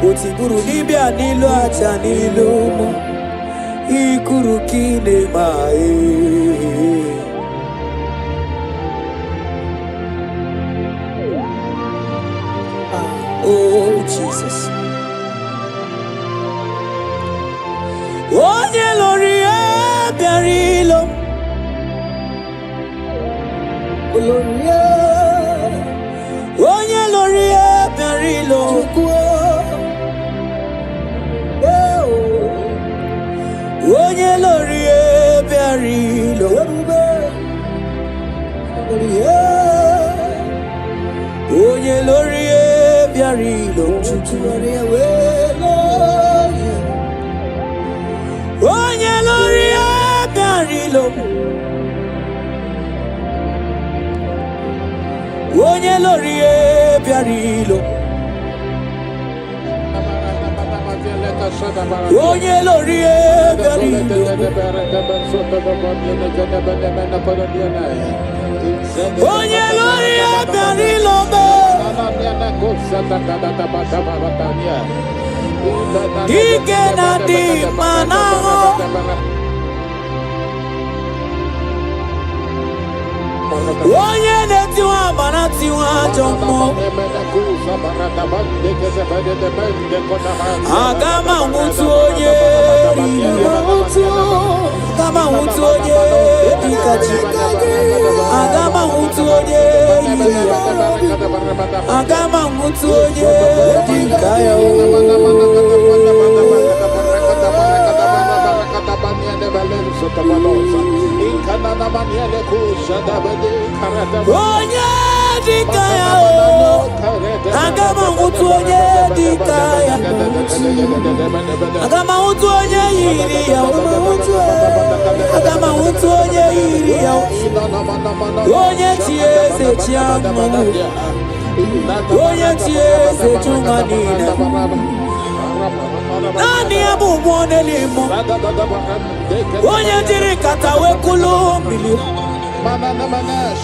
otiburu dibia n'ilu aja n'ilu mo ikuru kine mae oh Jesus onye lori ebiarilo onye lori ebiarilo onye lori ebiarilo onye lori ebiarilo onye lori ebiarilo onye lori ebiarilo onye lori ebiarilo onye lori ebiarilo ike na dị mana onye na-etiwa agbara tiwa ajọ mmụọ aga m anwụtụ onye aga m anwụtụ onye dike kachi. Agama hutu onye iya. Agama hutu onye dikaya o. Onye dikaya o. Agama hutu onye dikaya. Agama hutu onye yiri ya. Agama hutu onye yiri ya. Onye chieze chiamu. Onye chieze chumanina. Nani abu mwone limo. Onye jiri katawe kulumili.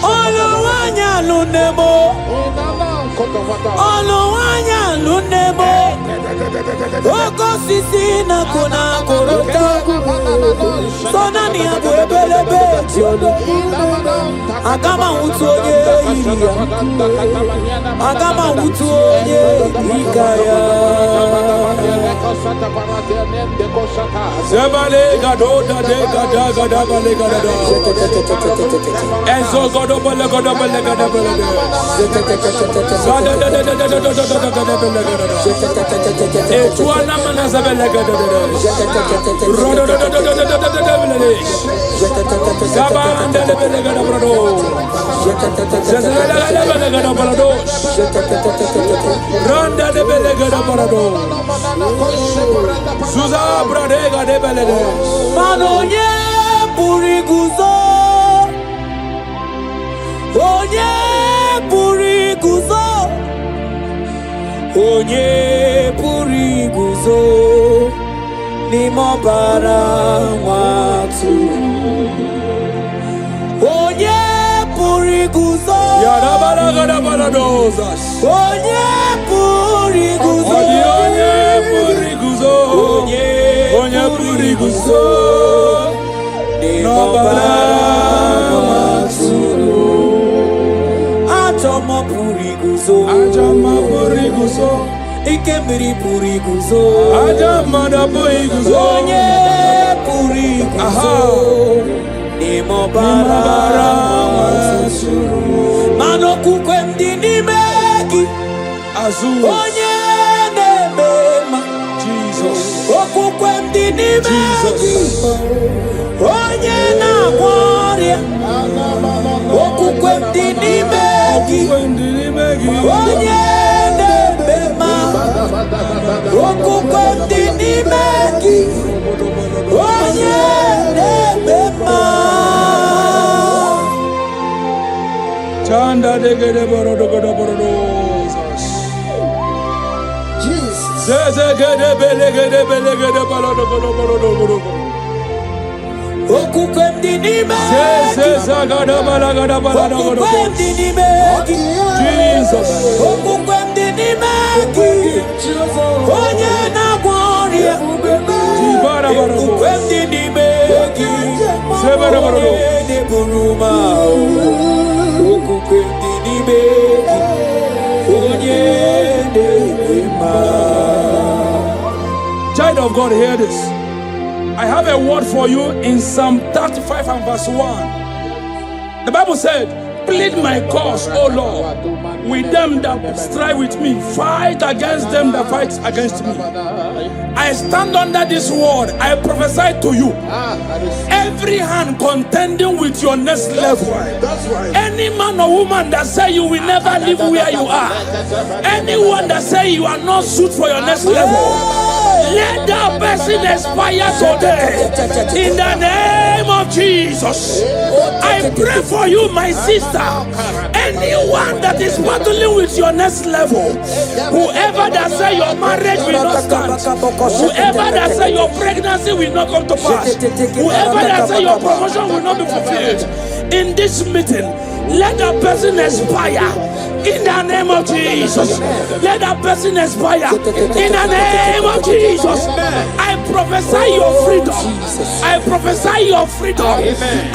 Oluwanya lunemo. Oluwanya lunemo. Oko sisi na kuna korota. Sona ni abu ebelebe tiolo. Agama utu onye iria. Agama utu onye ikaya. Sebale gado da de gada gada bale gada da. Enzo gado bale gada bale gada bale gada. Gada da da da da da da da da gada bale gada da. Etuana mana sebale gada da. Rodo da da da da da da da da bale. Saba ande bale gada brado. Zezela da da bale gada brado. Ronda de bale gada brado. Suza bradega de belede. Manonye puriguzo. Onye puriguzo. Onye puriguzo. Ni mobara watu. Onye puriguzo. Yara balaga da baladozas. Onye puriguzo. Onye puriguzo. Onye puriguzo. No balasuru. Ajama puriguzo. Ajama puriguzo. Ikemiri puriguzo. Ajama da puriguzo. Onye puriguzo. Nimo balasuru. Mano kukwe mdini meki. Azul. Onye nebema. Jesus. Okukwe mdini meki. Onye na gloria. Okukwe mdini meki. Onye nebema. Okukwe mdini meki. Onye nebema. Chanda de gede borodo gede borodo. Zeze gede bele gede balodo gede borodo. Okukwe mdini meki. Zeze zagada balagada balado gede. Okukwe mdini meki. Jesus. Okukwe mdini meki. Onye na gloria. Jibara borodo. Okukwe mdini meki. Zebara borodo. Onye buruma. Okukwe mdini meki. Onye buruma. Child of God, hear this. I have a word for you in Psalm 35 and verse 1. The Bible said, plead my cause, O Lord, with them that strive with me. Fight against them that fight against me. I stand under this word. I prophesy to you. Every hand contending with your next level. Any man or woman that say you will never live where you are. Anyone that say you are not suited for your next level. Let that person expire today. In the name of Jesus. I pray for you, my sister. Anyone that is battling with your next level. Whoever that say your marriage will not stand. Whoever that say your pregnancy will not come to pass. Whoever that say your promotion will not be fulfilled. In this meeting, let that person expire. In the name of Jesus. Let that person expire. In the name of Jesus. I prophesy your freedom. I prophesy your freedom.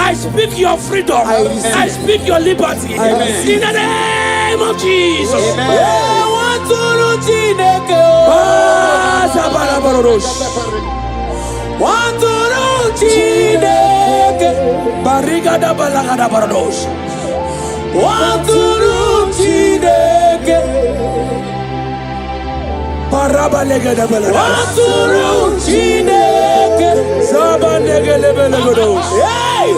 I speak your freedom. I speak your liberty. In the name of Jesus. Arigada balagada barados. Waturu Chineke. Parabalegada balados. Waturu Chineke. Sabanegele balados. Hey!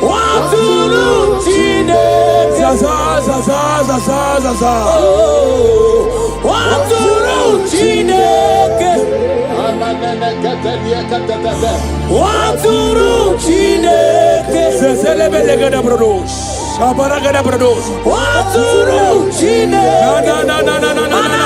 Waturu Chineke. Zaza zaza zaza zaza. Waturu Chineke. Waturu Chineke. Zezelebelagada barados. Sabaragada barados. Waturu Chineke. Na na na na na na na na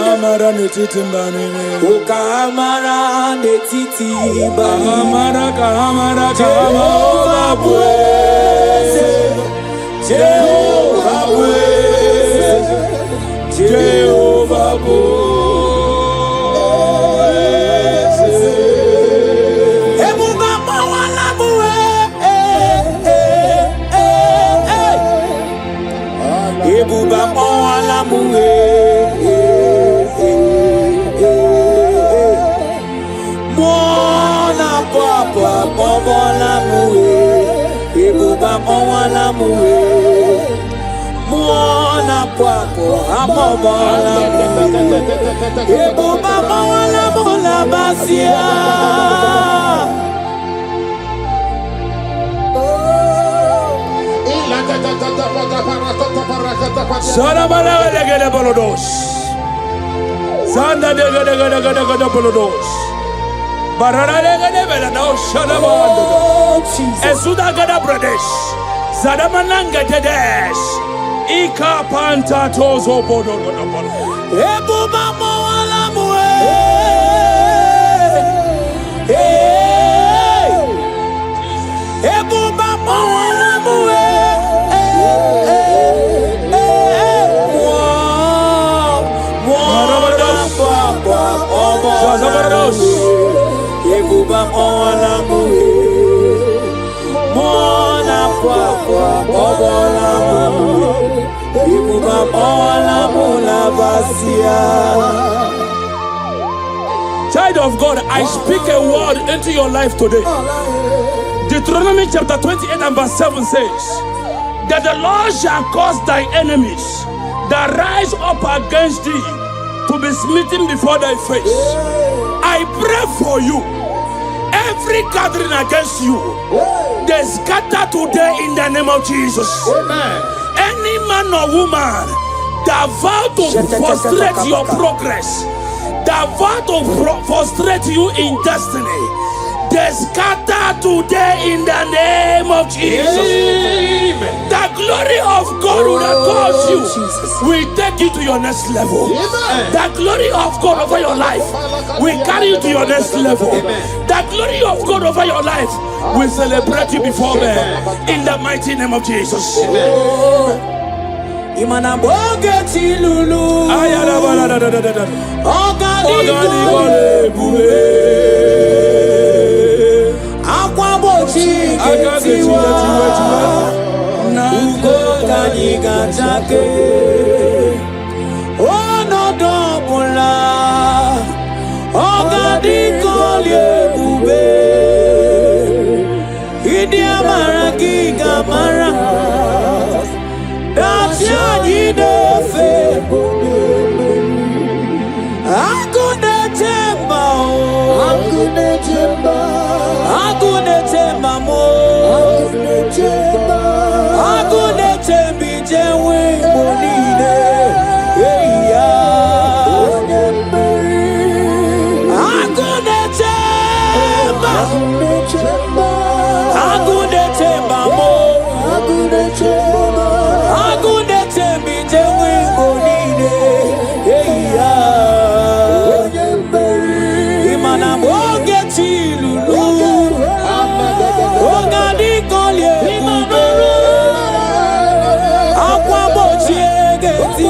Kamara netiti mbani. O kamara netiti mbani. Kamara kamara Jehovah praise. Jehovah praise. Jehovah praise. Ebuba mawala muwe. Ebuba mawala muwe. Mwana muwe, ebuba mwana muwe, mwana kwako amobala muwe, ebuba mwana mula basia. Sana bala gede bolodos. Sanda gede bolodos. Bararale bela no shalabando. Esuda gada Pradesh. Zadamananga dedesh. Ika panta tozo bodo. Ebuba mawala muwe. Ebuba mawala muwe. Ebuba mwana muwe, mwana kwa obola muwe, ebuba mwana mula basia. Child of God, I speak a word into your life today. Deuteronomy chapter 28 and verse 7 says that the Lord shall cause thy enemies that rise up against thee to be smitten before thy face. I pray for you. Every gathering against you, they scatter today in the name of Jesus. Amen. Any man or woman that vow to frustrate your progress, that vow to frustrate you in destiny, they scatter today in the name of Jesus. Amen. The glory of God will cause you, will take you to your next level. Amen. The glory of God over your life will carry you to your next level. Amen. The glory of God over your life will celebrate you before men in the mighty name of Jesus. Imana bogeti lulu. Ogani bule. Akwabochi ketiwa. Ugo kani gachake. Ono dobula. Ogani kolye bube. Idi amara giga mara. Dacia jidefe. Akune temba. Agunete bijewe monine. Agunete ba. Agunete bamo. Agunete bijewe monine. Imana mogeti lulu. Ogani kolye ube. Akwa bochiegeti.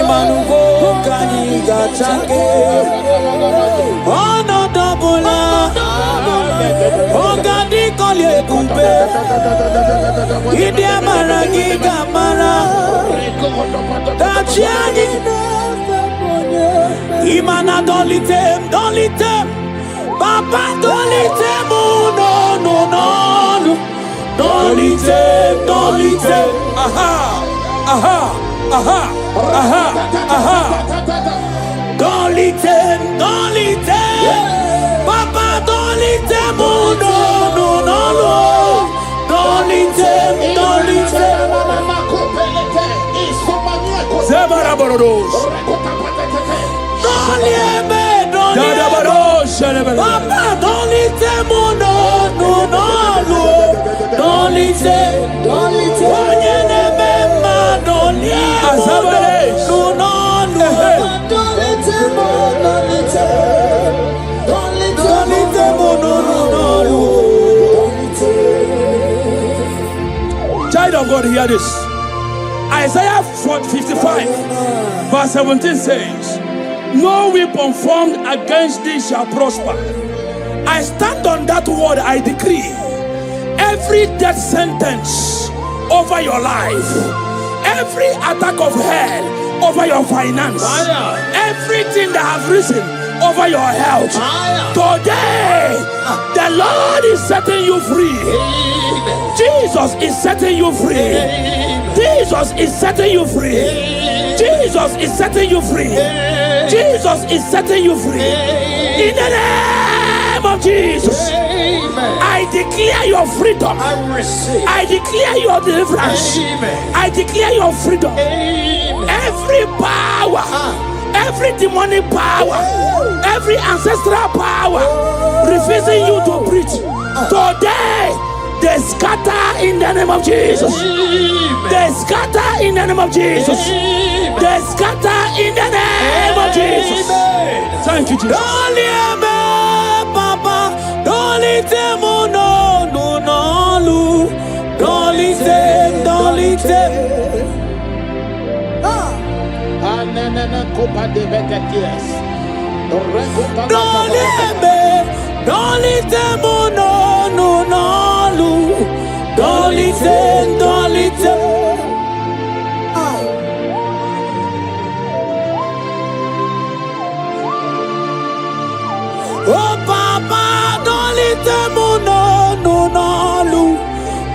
Imanu kani gachange. Ono dobola. Ogani kolye ube. Idi amara giga mara. Dachiani. Imana dolitem, dolitem. Papa dolitem, no, no, no, no. Dolitem, dolitem. Aha, aha, aha, aha, aha. Dolitem, dolitem. Papa dolitem, no, no, no, no. Dolitem, dolitem. Zebaraborodos. Dolieme, dolieme. Papa dolitem, no, no, no. Dolitem, dolitem. Onyeneme ma dolieme, no, no, no. Dolitem, no, no, no. Child of God, hear this. Isaiah 55, verse 17 says, no weapon formed against thee shall prosper. I stand on that word, I decree, every death sentence over your life, every attack of hell over your finance, everything that has risen over your health, today, the Lord is setting you free. Jesus is setting you free. Jesus is setting you free. Jesus is setting you free. Jesus is setting you free. In the name of Jesus, I declare your freedom. I declare your deliverance. I declare your freedom. Every power, every demonic power, every ancestral power refusing you to breathe, today they scatter in the name of Jesus. They scatter in the name of Jesus. They scatter in the name of Jesus. Thank you, Jesus. Papa, don't let them, no, no, no, don't let them, don't let them. Don't let them, no, no, no, don't let them, don't let them. Oh Papa, don't let them, no, no, no,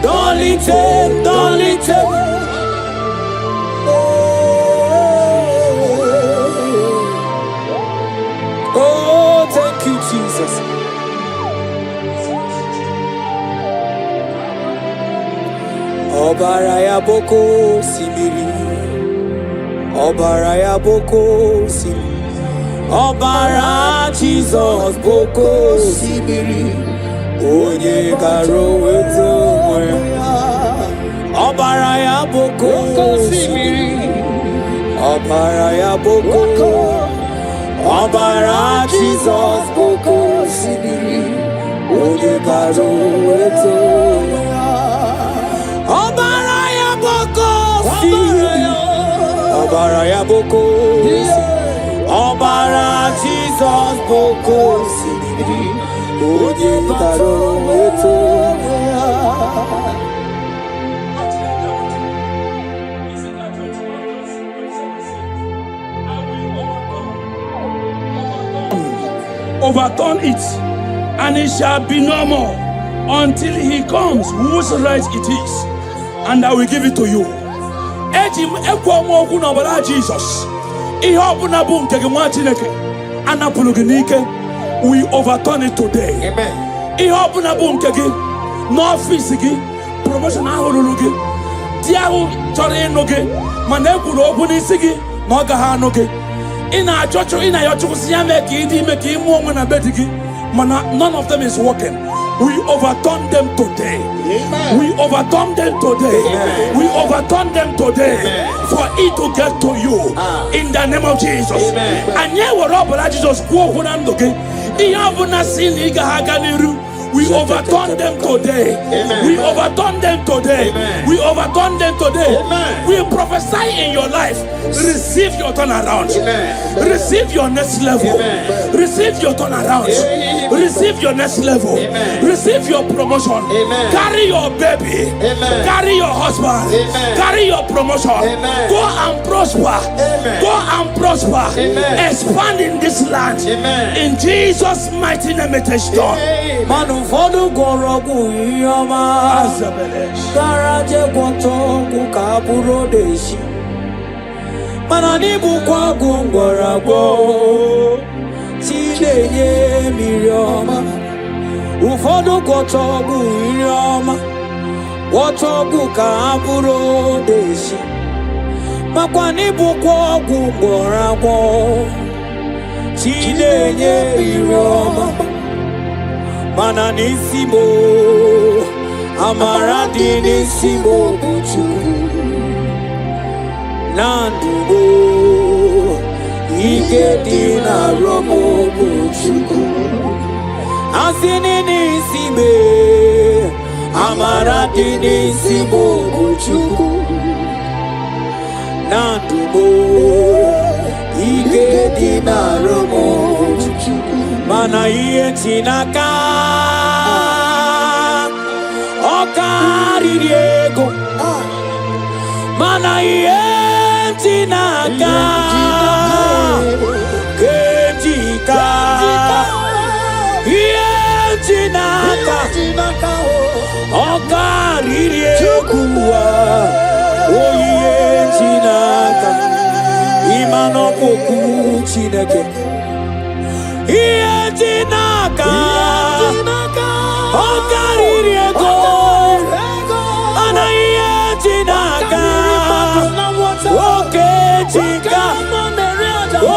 don't let them, don't let them. Oh, thank you, Jesus. Obaraya boko simiri, Obaraya boko simiri. Obara Jesus boko simiri, Onye karo weto mwe. Obaraya boko simiri, Obaraya boko. Obara Jesus boko simiri, Onye karo weto. Obaraya boko simiri, Obaraya boko. Obara Jesus boko simiri, Onye karo weto. Overturn it, and it shall be no more until he comes, whose right it is, and I will give it to you. Jesus, we overturn it today. Amen. n'ọfịs gị promotion ahụ ruru gị di ahụ chọrọ ịnụ gị mana ekwuru okwu n'isi gị na ọ gaghị anụ gị ị na-ayọ Chukwu si ya mee ka ị dị ime ka ị mụọ nwa na be di gị mana none of them is working. We overturn them today. Amen. We overturn them today. Amen. We overturn them today. Amen. For it to get to you in the name of Jesus. And yeah, we're up, but Jesus go we overturn them today. Amen. We overturn them today. Amen. We overturn them today. Amen. We prophesy in your life. Receive your turnaround. Amen. Receive your next level. Amen. Receive your turnaround. Amen. Receive your next level. Amen. Receive your promotion. Amen. Carry your baby. Amen. Carry your husband. Amen. Carry your promotion. Amen. Go and prosper. Amen. Go and prosper. Amen. Expand in this land. Amen. In Jesus' mighty name it is done. Amen. Manu fodu gorogu yama Garaje kwoto kukaburo deshi Manani bukwa gungoragwo Chileye mirioma Ufodu kwoto gu yama Kwoto kukaburo deshi Makwani bukwa gungoragwo Chileye mirioma Mana nisimo amara di nisimo buchuku nandugo ike di na romo buchuku asini nisime amara di nisimo buchuku nandugo ike di na romo buchuku mana iye chinaka okari diego mana iye chinaka kejika iye chinaka okari diego oye chinaka imano poku chineke iye chinaka okari diego ana iye chinaka oke chika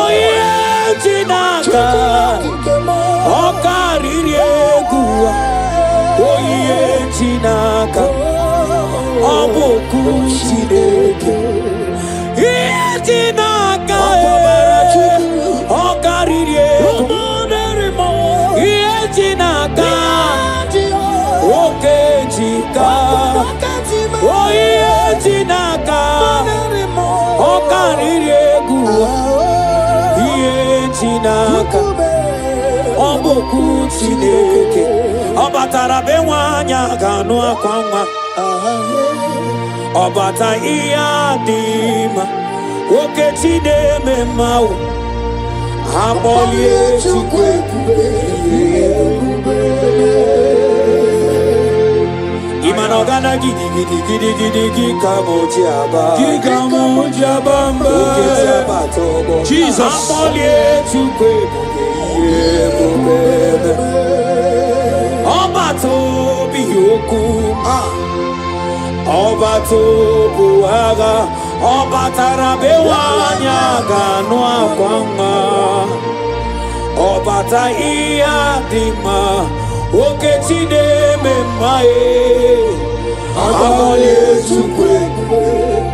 oye chinaka okari diego oye chinaka oboku chineke iye chinaka okari diego iye chinaka oke chika oye chinaka okari diego iye chinaka oboku chineke obatara be nwanya ganu akwa nwa obata ihe adịma oke chineme mmawo akpọlie Chukwu ebube imana ọgana gidi ka moji aba mba oke ti abata ọgbọ Jesus akpọlie Chukwu ebube ọbata obi okwu ọbata obu agha ọbatara be nwanyị ga-anụ akwa nwa ọbata ihe dị mma oke Chineme mma akpọlie Chukwu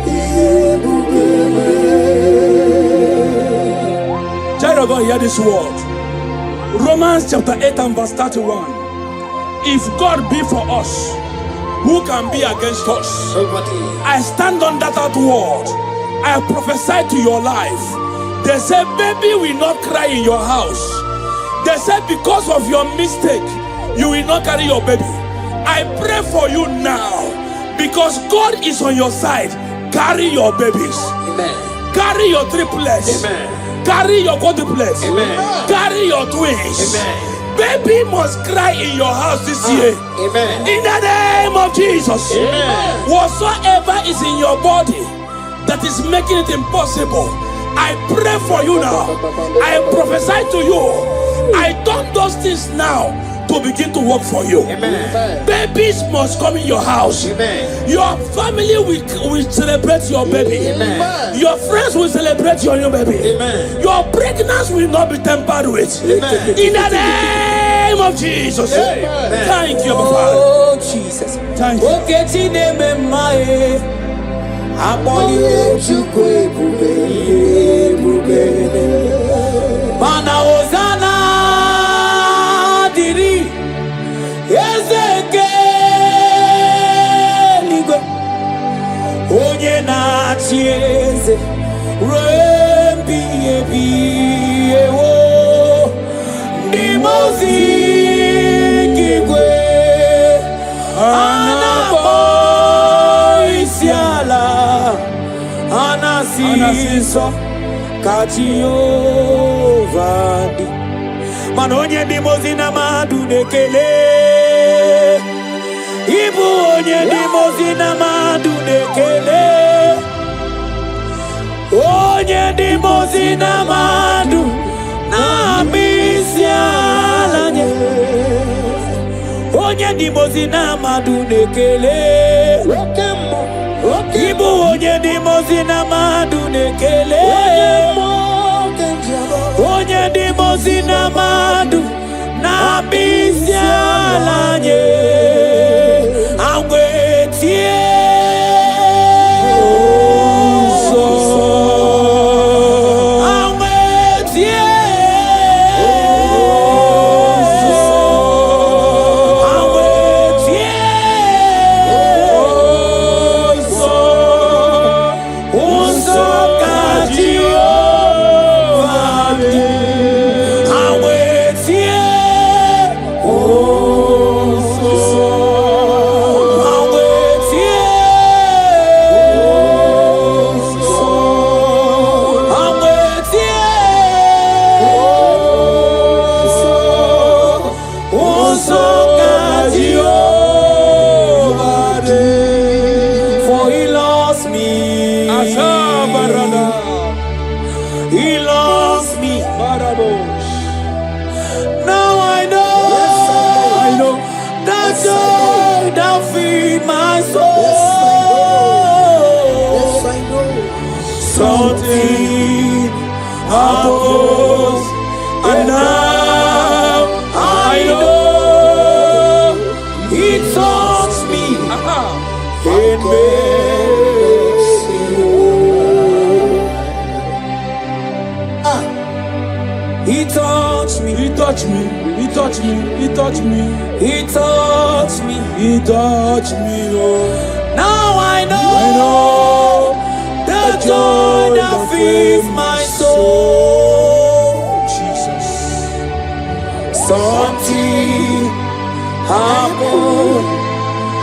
ihe ebube. Child of God, hear this word. Romans chapter 8 and verse 31. If God be for us, who can be against us? I stand on that word. I prophesy to your life. They say, baby will not cry in your house. They say, because of your mistake, you will not carry your baby. I pray for you now. Because God is on your side. Carry your babies. Amen. Carry your triplets. Amen. Carry your quadruplets. Amen. Carry your twins. Amen. Baby must cry in your house this year. Amen. In the name of Jesus. Amen. Whatsoever is in your body that is making it impossible, I pray for you now. I prophesy to you. I turn those things now to to begin to work for you. Amen. Babies must come in your house. Amen. Your family will celebrate your baby. Amen. Your friends will celebrate your new baby. Amen. Your pregnancy will not be tampered with. Amen. In the name of Jesus. Amen. Thank you, Father. Oh, Jesus. Thank you. Okay, Tineme Mae. Aboli Chukwe Bube. Mana Ozana Diri. Ezeke Ligwe. Onye na chieze. Rembi ebi ewo. Nimozi Kigwe. Anaboisiala. Anasiso. Kachiovadi. Manonye Nimozi na madunekele. Ibu onye Nimozi na madunekele. Onye Nimozi na madu na misialanye. Onye Nimozi na madu nekele. Ibu onye Nimozi na madu nekele. Onye Nimozi na madu na misialanye. Angwetie. He loves me. Now I know that joy that feed my soul. Something happens, and now I know He touched me and makes me whole. He touched me. He touched me. He touched me. He touched me. He touched me. He touched me. Oh. Now I know the joy that fills my soul. Jesus. Something happened,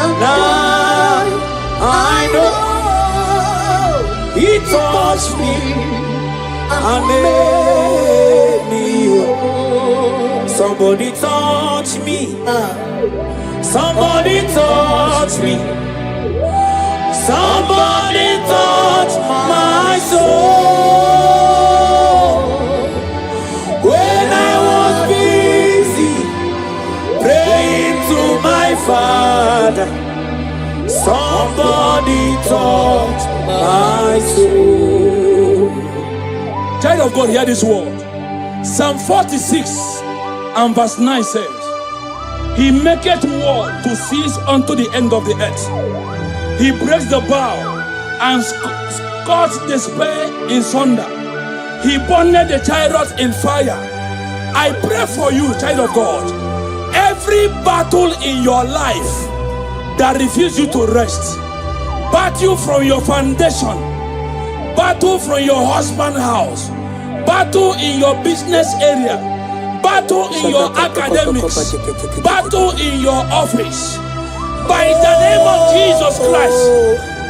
and now I know He touched me and made me whole. Somebody touch me. Somebody touch me. Somebody touch my soul. When I was busy praying to my Father, somebody touch my soul. Child of God, hear this word. Psalm 46 and verse 9 says, He maketh war to cease unto the end of the earth. He breaks the bow and cuts the spear in sunder. He burned the chariot in fire. I pray for you, child of God. Every battle in your life that refuses you to rest, battle from your foundation, battle from your husband's house, battle in your business area, battle in your academics, battle in your office. By the name of Jesus Christ,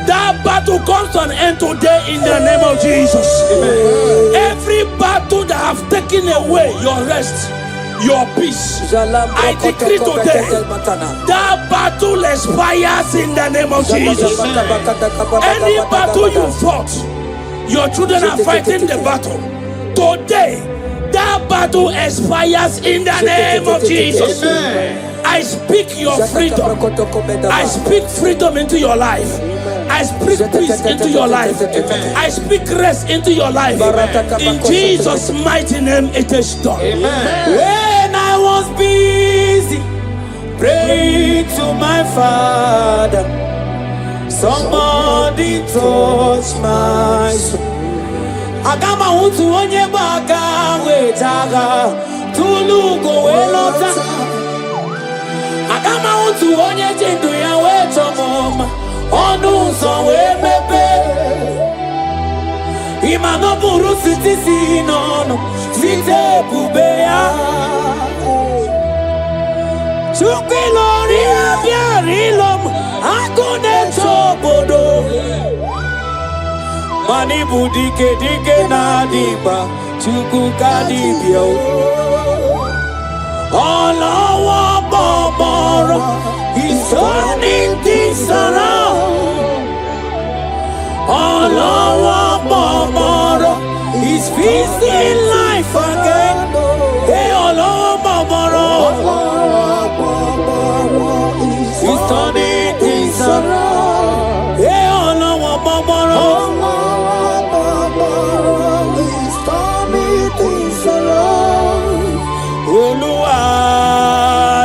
that battle comes to an end today in the name of Jesus. Amen. Every battle that have taken away your rest, your peace, I decree today that battle expires in the name of Jesus. Any battle you fought, your children are fighting the battle. Today, that battle expires in the name of Jesus. I speak your freedom. I speak freedom into your life. I speak peace into your life. I speak rest into your life. In Jesus' mighty name, it is done. When I was busy praying to my Father, somebody touched my soul. Agama utu onye baka wetaga tulugo welota. Agama utu onye jindu ya weto moma onu so wemepe. Imano buru siti sinono site pubeya. Chukilori abiarilom akune chobodo. Mani budike dike na diba chuku kadibio. Olawa babara is turning things around. Olawa babara is feasting life again. Hey, Olawa babara is turning things around. Hey, Olawa babara. Olúwa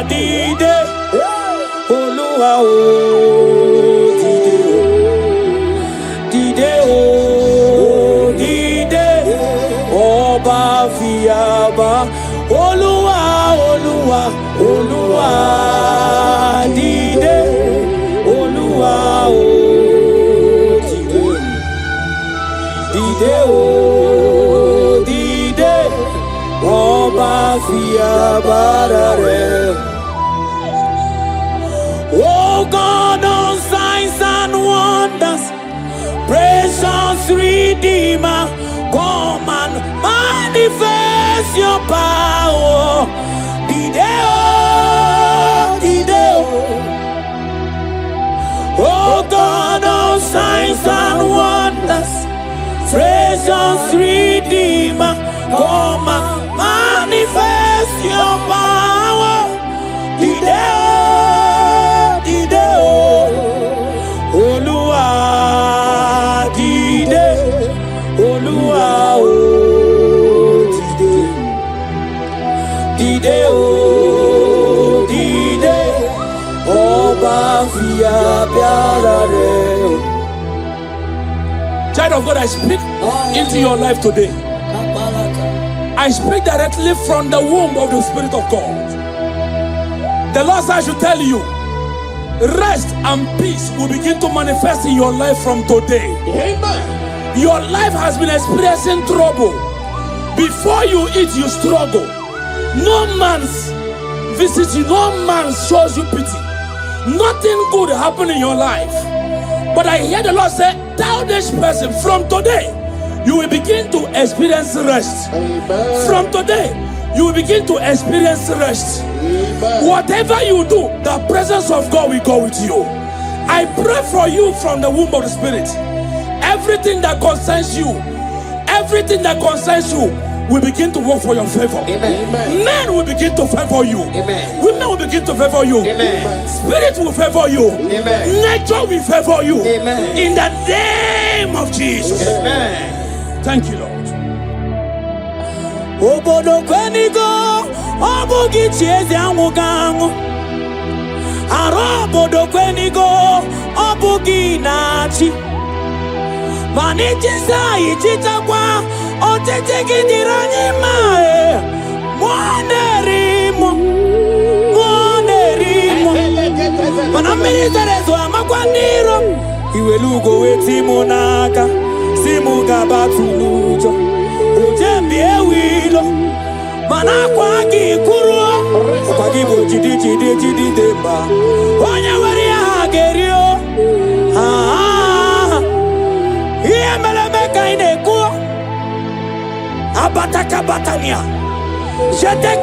dìde, Olúwa o dìde, dìde o dìde, ọba fìyàbá. Olúwa, Olúwa, Olúwa dìde, Olúwa o dìde, dìde o. Oh God of signs and wonders, precious Redeemer, come and manifest your power. Dideo. Oh God of signs and wonders, precious Redeemer, come and manifest your power. Dideo. Olúwa dìde, Olúwa o dìde, dìde o dìde, ọba fi agbára rẹ̀. Child of God, I speak into your life today. I speak directly from the womb of the Spirit of God. The Lord said I should tell you, rest and peace will begin to manifest in your life from today. Amen. Your life has been experiencing trouble. Before you eat, you struggle. No man's visits you, no man shows you pity. Nothing good happened in your life. But I hear the Lord say, tell this person, from today, you will begin to experience rest. Amen. From today, you will begin to experience rest. Amen. Whatever you do, the presence of God will go with you. I pray for you from the womb of the Spirit. Everything that concerns you, will begin to work for your favor. Amen. Men will begin to favor you. Amen. Women will begin to favor you. Amen. Spirit will favor you. Amen. Nature will favor you. Amen. In the name of Jesus. Amen. Thank you, Lord. Obodo kwenigo, obugi chiezi anwugangu. Aro obodo kwenigo, obugi nachi. Manichisa ichitakwa, otetekidirani mae. Mwanerimo. Manamiliterezo amakwaniro. Iwelugo wetimonaka. Simuga batulujo ujembi ewilo manakwagi kuro kwagi jidi demba onye wari agerio iye melebeka ineku abataka batania jete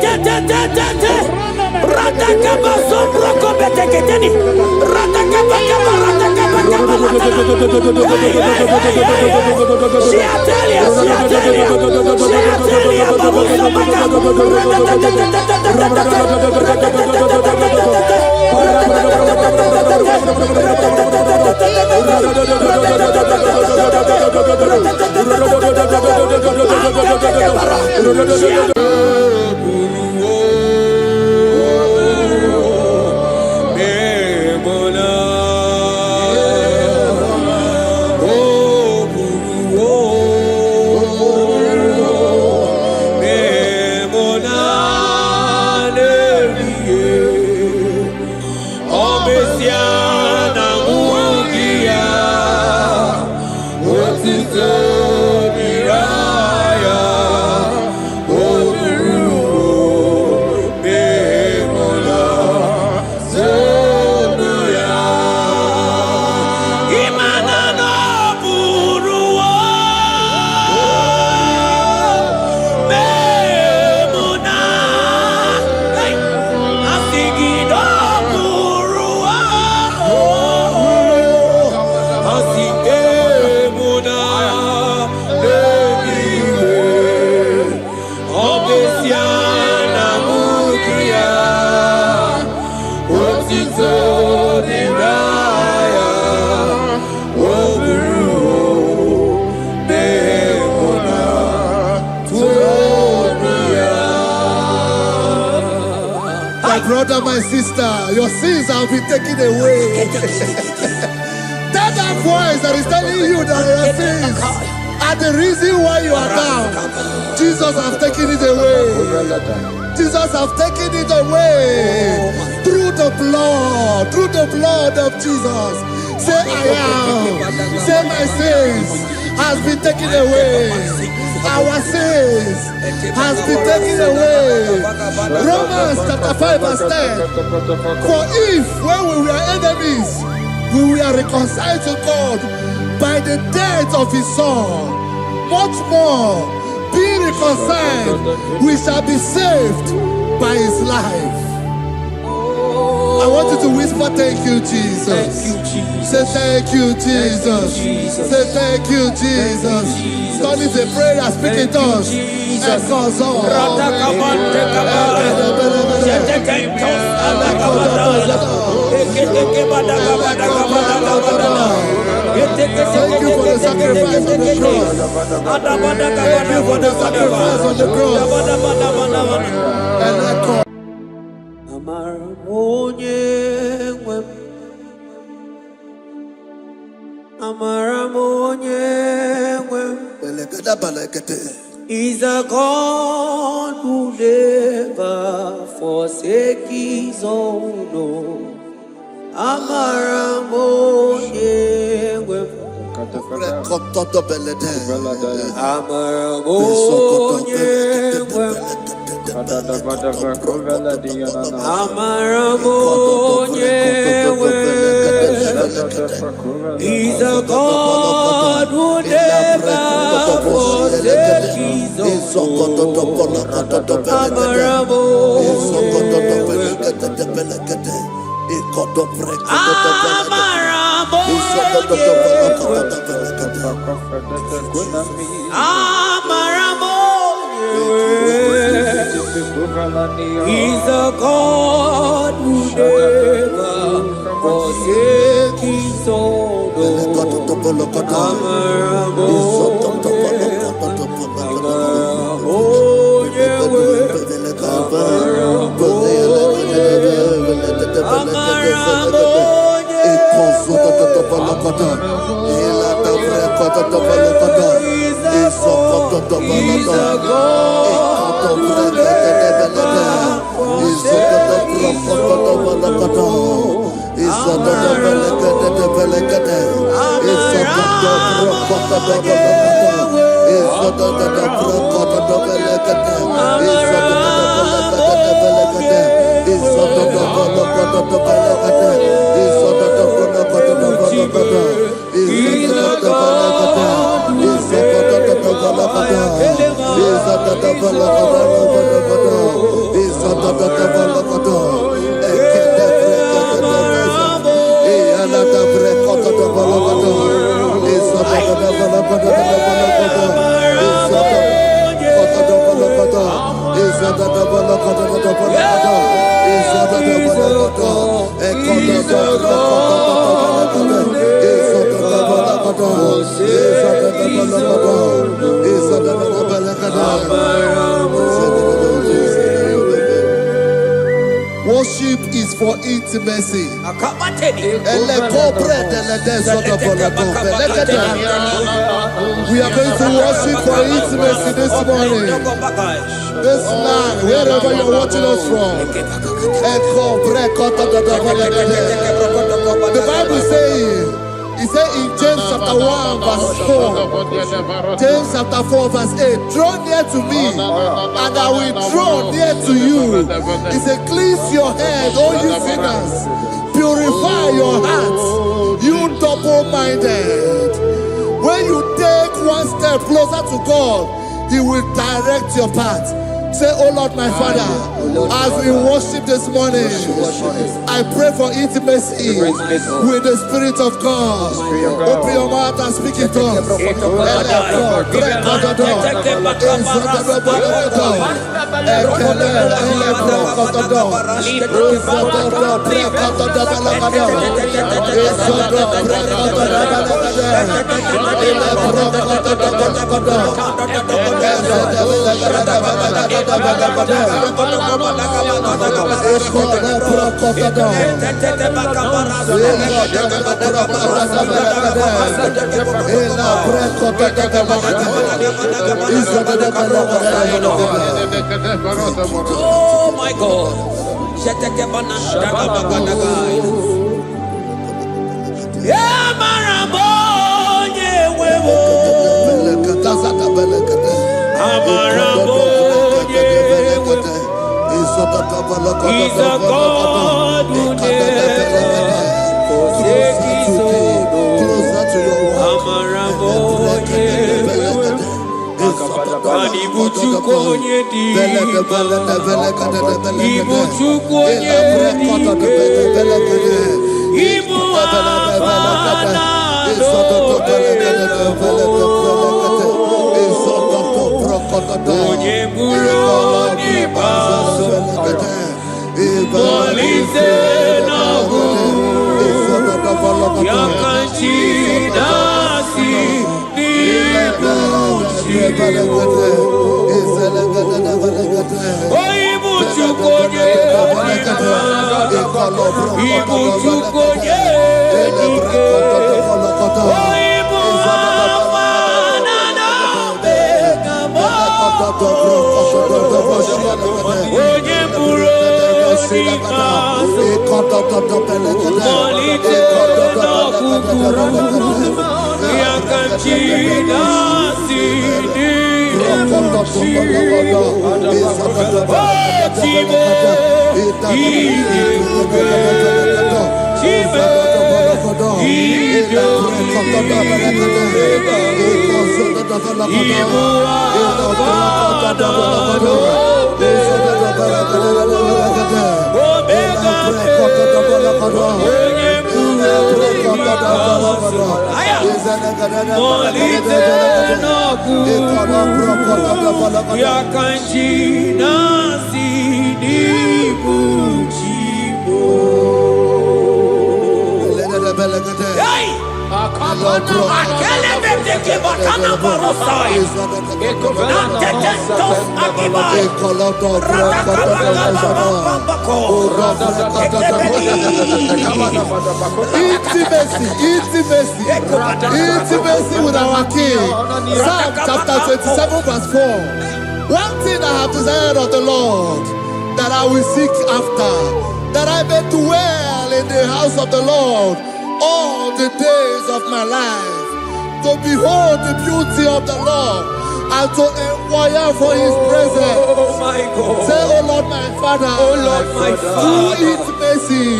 Ratakaba sombroko beteketeni. Ratakaba kaba ratakaba kaba latana. Shiatelia, shiatelia, shiatelia, babuso baka. Brother, my sister, your sins have been taken away. That voice that is telling you that your sins are the reason why you are down. Jesus has taken it away. Jesus has taken it away through the blood of Jesus. Say I am. Say my sins has been taken away. Our sins has been taken away. Romans chapter 5 verse 10. For if when we were enemies, we were reconciled to God by the death of his son, much more, being reconciled, we shall be saved by his life. I want you to whisper, thank you, Jesus. Thank you, Jesus. Say thank you, Jesus. Say thank you, Jesus. God is a prayer, speak in tongues. Thank you for the sacrifice on the cross. Thank you for the sacrifice on the cross. And I call. Is a God who never forsake his own. He's a God who never forsake his own. He's a God who never forsake his own. Worship is for intimacy. We are going to worship for intimacy this morning. This land, wherever you're watching us from. The Bible says, he said in James chapter 1 verse 4, James chapter 4 verse 8, draw near to me and I will draw near to you. He said, cleanse your head, all you sinners, purify your hearts, you double-minded. When you take one step closer to God, He will direct your path. Say, oh Lord, my Father, as we worship this morning, I pray for intimacy with the Spirit of God. Open your mouth and speak in tongues. Oh my God. Yeah, Marabo, yeah, wewo. Amarabo, yeah, wewo. He's a God who never takes his own. Amarabo, yeah, wewo. Ibuchukonye diba, Ibuchukonye diba, Ibu afana onye buru diba, Molize na yakanchi nasi Ibuchukonye Ibuchukonye onye buru diba, Molize na yakanchi nasi Intimacy with our King. Psalm chapter 27 verse 4. One thing I have desired of the Lord, that I will seek after, that I may dwell in the house of the Lord all the days of my life, to behold the beauty of the Lord and to inquire for His presence. Oh my God. Say, oh Lord, my Father, Oh Lord, my Father, intimacy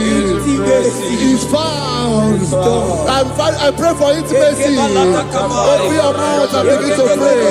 is found. I pray for intimacy. Open your mouth and begin to pray.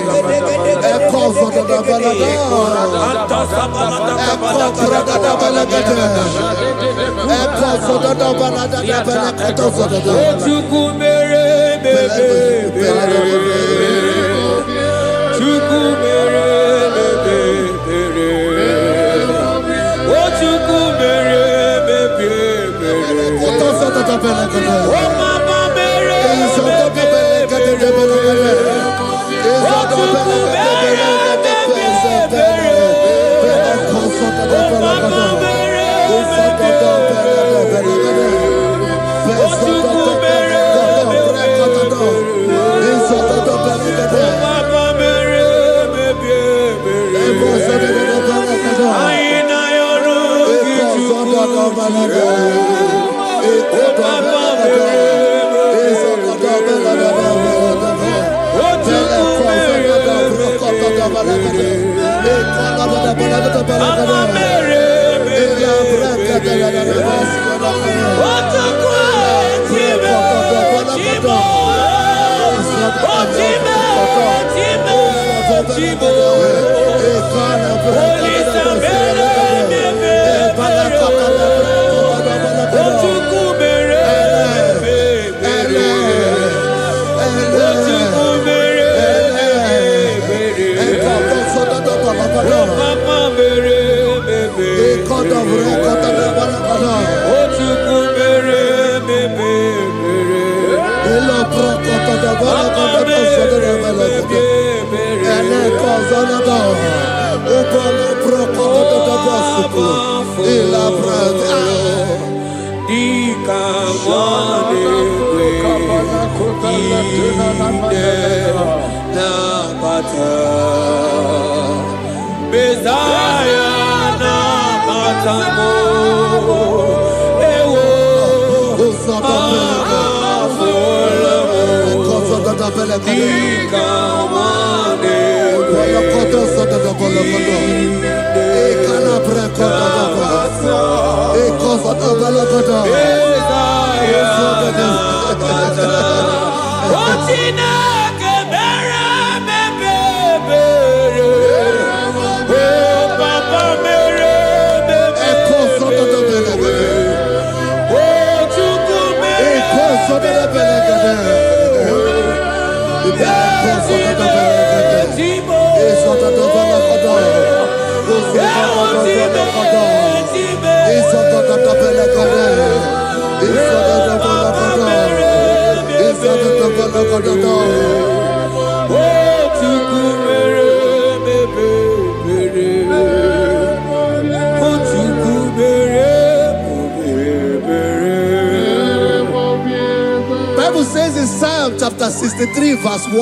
Bible says in Psalm chapter 63 verse 1,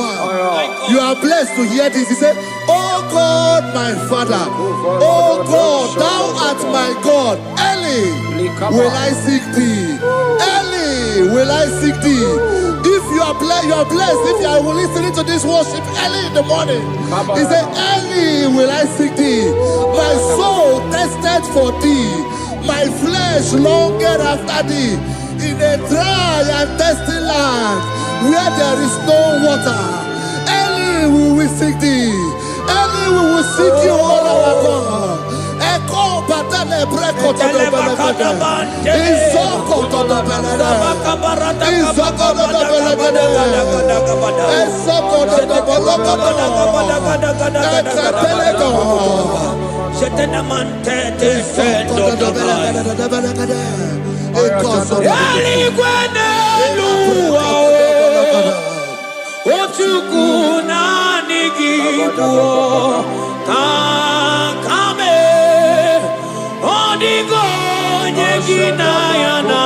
you are blessed to hear this. He said, "Oh God, my Father, oh God, thou art my God. Early will I seek thee. Early will I seek thee." If you are blessed if you are listening to this worship early in the morning. He said, "Early will I seek thee. My soul tested for thee. My flesh longed after thee. In a dry and thirsty land where there is no water. Early will we seek thee. Early we will seek you, all our God." Echo batale breko to the belekade. Izoko to the belekade. Izoko to the belekade. Izoko to the belekade. Ekapelego. Shetenamante te fendo belekade. Eligwene luwa otuku na nigibu kakame odigo nyegina yana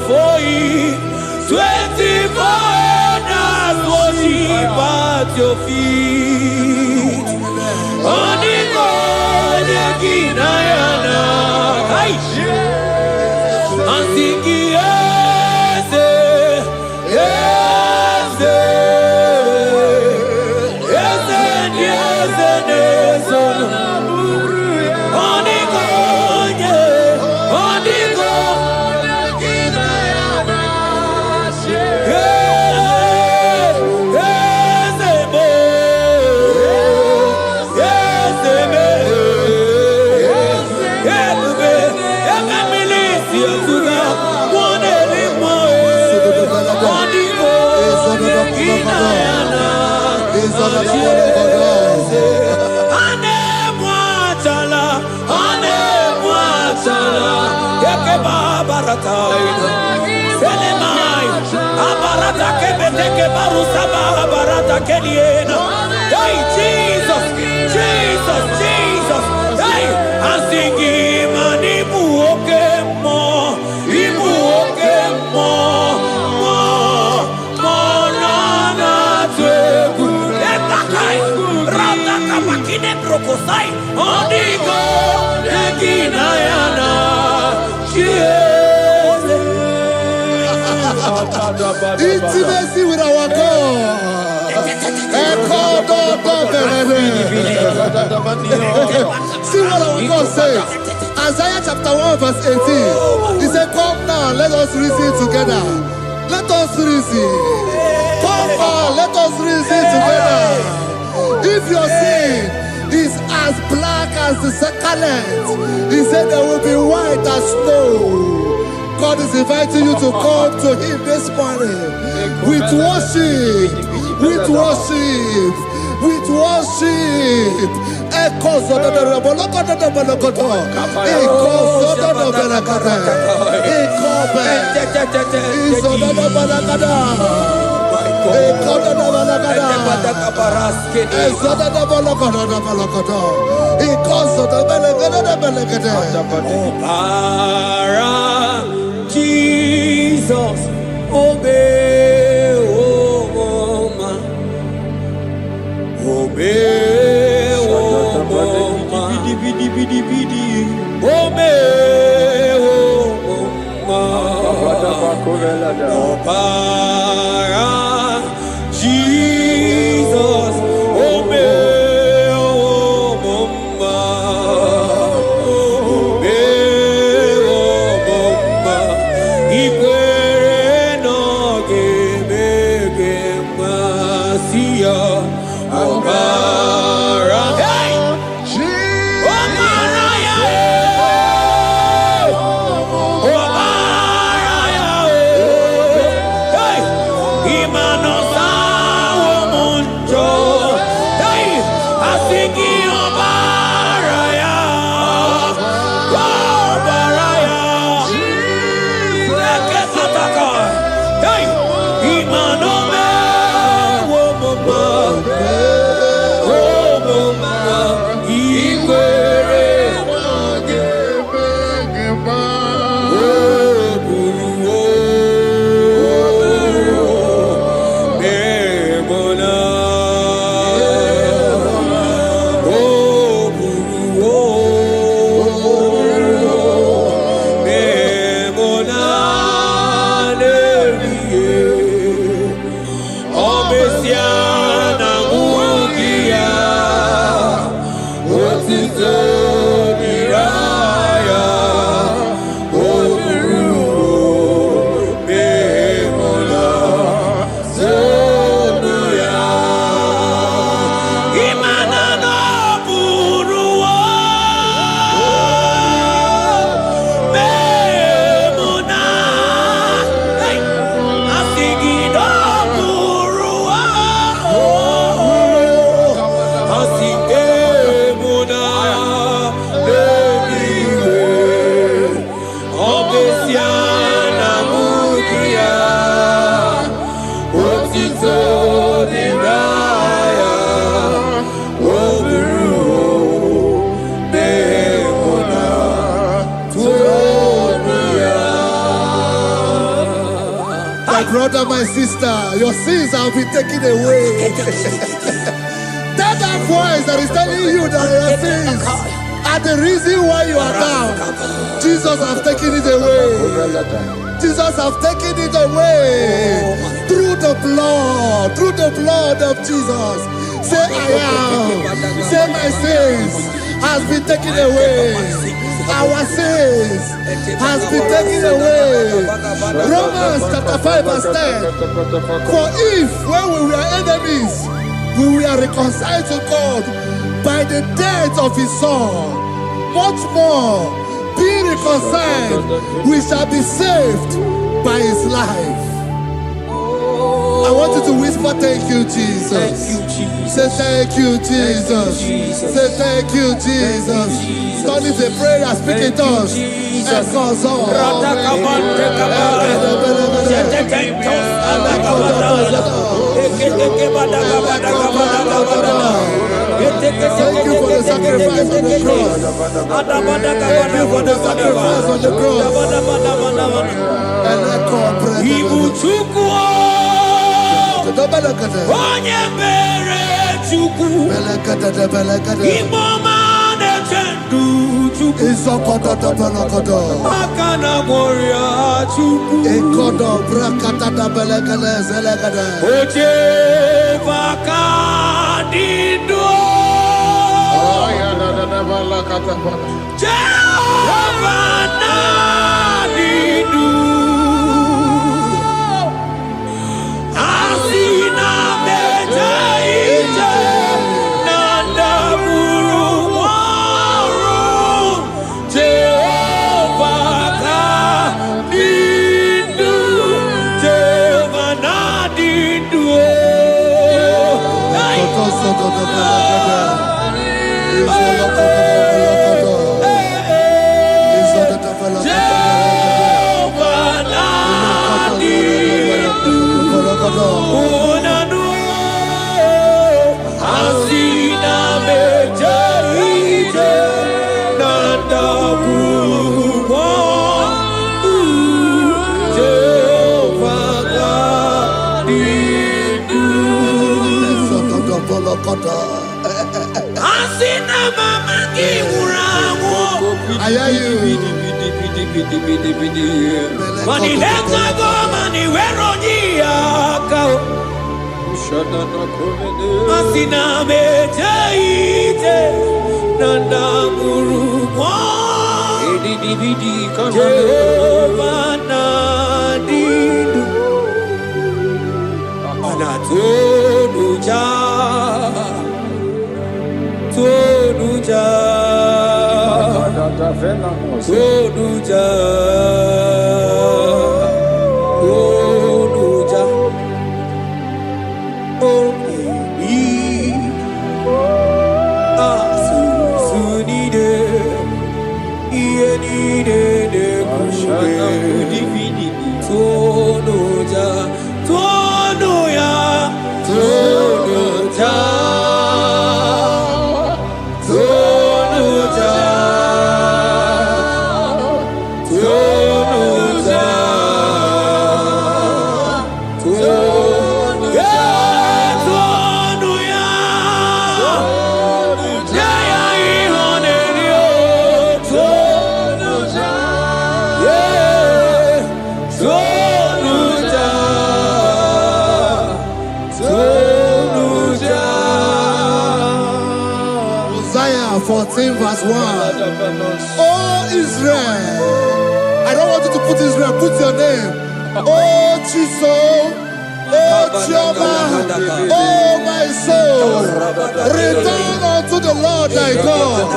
for you, 24 elders worship at your feet. Onigo Yeginayana, and sing Hey, Jesus, Jesus, Jesus. Hey, I'm singing, man, Ibu oke mo, na na teku. Etakai, rata kapakine brokosai, onigo, nekina yana, Intimacy with our God. See what our God says. Isaiah chapter 1 verse 18. He said, come now, let us reason together. Let us reason. Come now, let us reason together. If your sin is as black as the scarlet, he said there will be white as snow. God is inviting you to come to him this morning with worship, with worship, with worship. Echoes of the Jesus, obey, oh man, obey, oh man, obey, oh man, Jesus, obey, oh man, obey, oh man, ikwere no gebe masia, obara, hey, obara ya, obara ya, hey, imano sawo munjo, hey, asiki obara ya, obara ya, leke sataka, hey, imano me, wo mama. My brother, my sister, your sins have been taken away. Tell that voice that is telling you that your sins are the reason why you are down. Jesus has taken it away. Jesus has taken it away. Through the blood of Jesus. Say I am. Say my sins has been taken away. Our sins has been taken away. Romans chapter 5 verse 10. For if when we were enemies, we were reconciled to God by the death of his son, much more, being reconciled, we shall be saved by his life. I want you to whisper, thank you, Jesus. Thank you, Jesus. Say thank you, Jesus. Say thank you, Jesus. Don't need a prayer, speak in tongues. Thank you for the sacrifice on the cross. Thank you for the sacrifice on the cross. Isaiah 14 verse 1. Oh Israel, I don't want you to put Israel, put your name. Oh Chiso, oh Chioma, oh my soul, return unto the Lord thy God,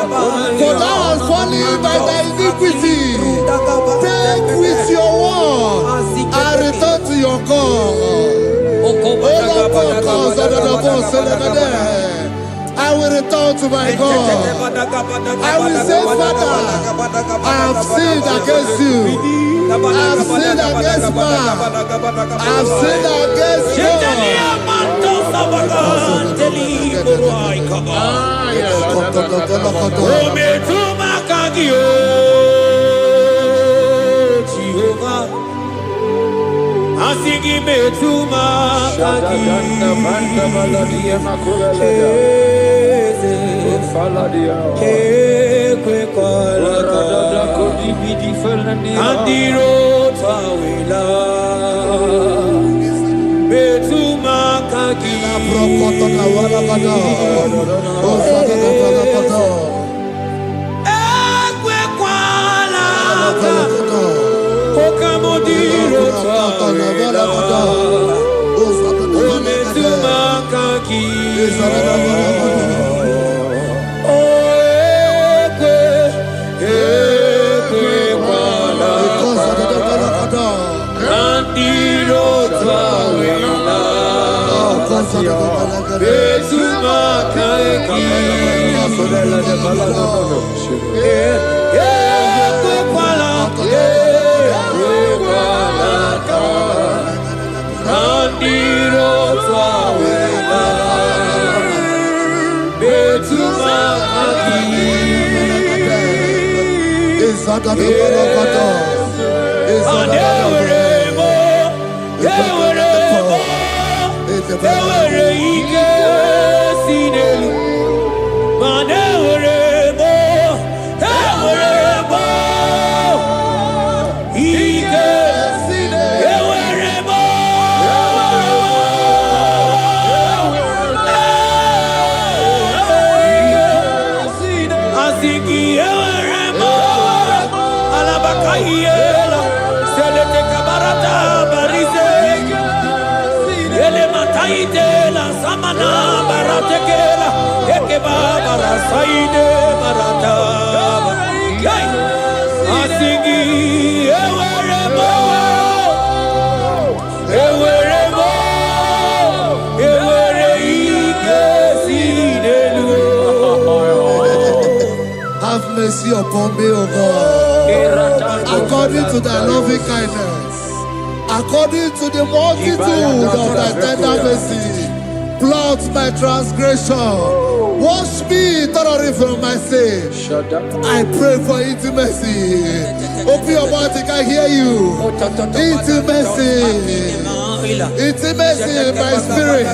for thou hast fallen by thy iniquity. Take with your word and return to your God. I will return to my God. I will say, Father, I have sinned against you. I have sinned against man. I have sinned against God. Asigi betuma kaki kwe kwalaka andiro tawila betuma kaki kwe kwalaka Okamodiro tawila Ometuma kaki Ekwe kwalaka Andiro tawila Have mercy upon me, O God, according to thy loving kindness, according to the multitude of thy tender mercy. Blot my transgression, wash me thoroughly from my sin. I pray for intimacy. Open your mouth, I can hear you. Intimacy. Intimacy in my spirit,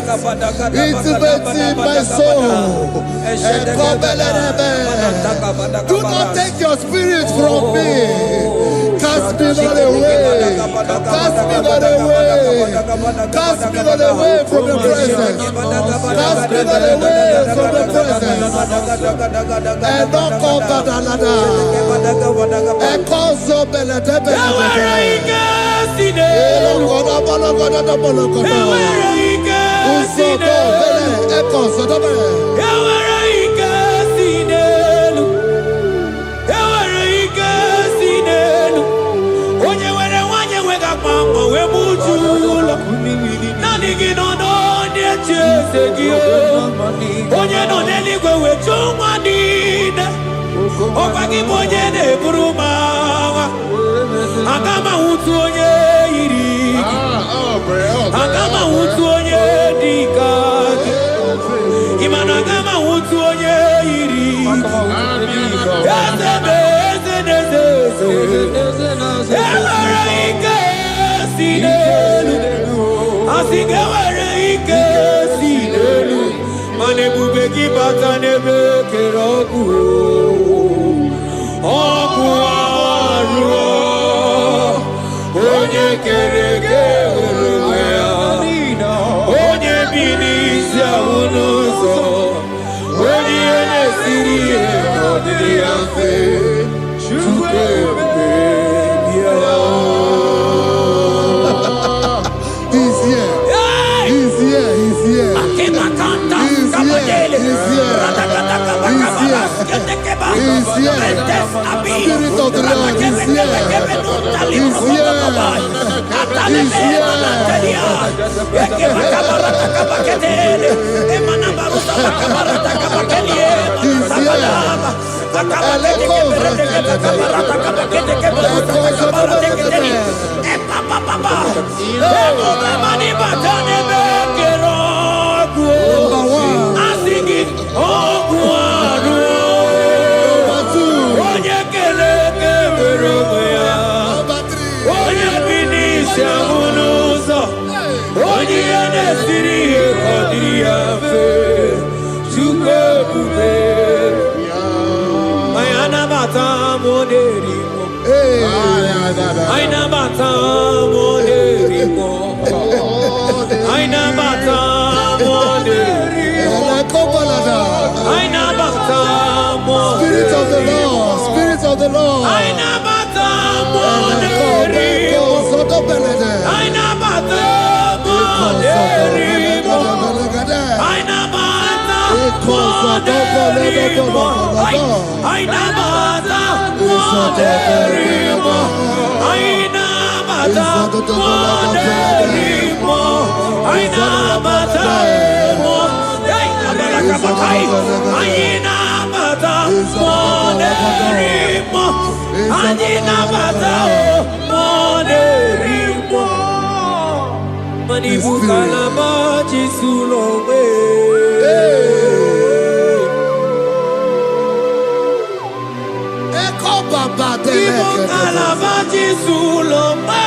intimacy in my soul. Do not take your spirit from me. Cast me not away. Cast me not away. Cast me not away from the presence. Cast me not away from the presence. And not come back another. And call so bella. Spirit of the Lord is here. He's here. He's here. Spirit of the Lord, Spirit of the Lord. Kalavaji Sulombe.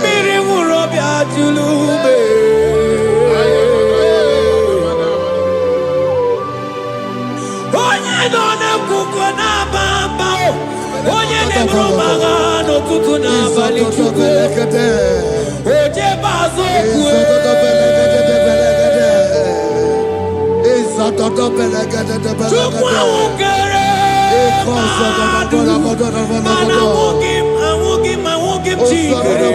Miri Murobia Julube. Onye done kuko na bamba. Onye nebro magano tutu na bali chuko. Oje bazo kwe. Chukwa ukere. Manawugim chikere.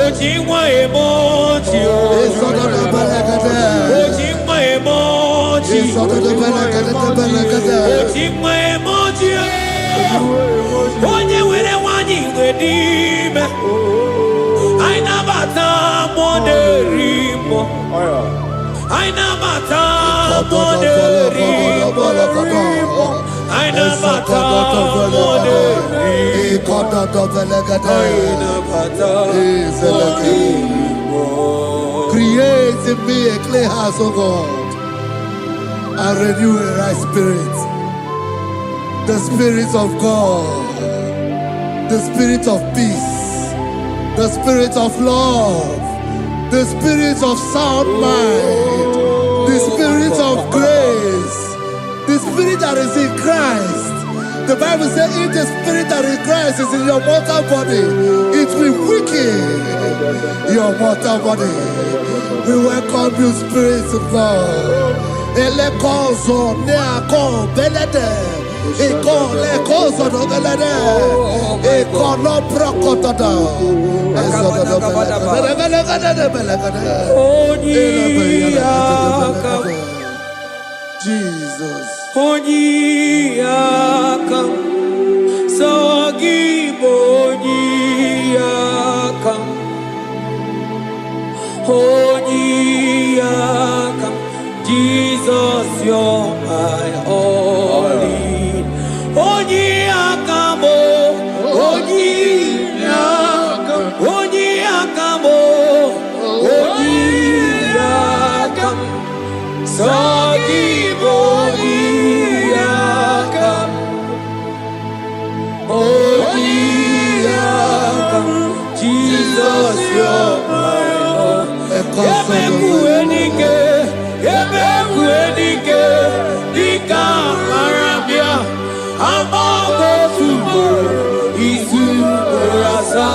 Ojingwa emoji. Ojingwa emoji. Ojingwa emoji. Onye were wanyi wedime. Aina bata moderimo. Aina bata moderimo. Aina bata moderimo. Aina bata moderimo. Create in me a clean house, O God, and renew a right spirit. The spirit of God, the spirit of peace, the spirit of love, the spirit of sound mind, the spirit of grace, the spirit that is in Christ. The Bible says, if the spirit that is in Christ is in your mortal body, it will weaken your mortal body. We welcome you, Spirit of God. Elekozo neako belede, elekozo no belede, ekono prokotada. Jesus. Onyiyakam, Sogibonyiyakam, Onyiyakam, Jesus, you're my all in. Onyiyakam, Onyiyakam, Onyiyakam, Onyiyakam, Sogibonyiyakam, Onyiyakam, Jesus, you're my all. Ebekuenike, Dika Arabia, Amago Tubo, Isu Rasa,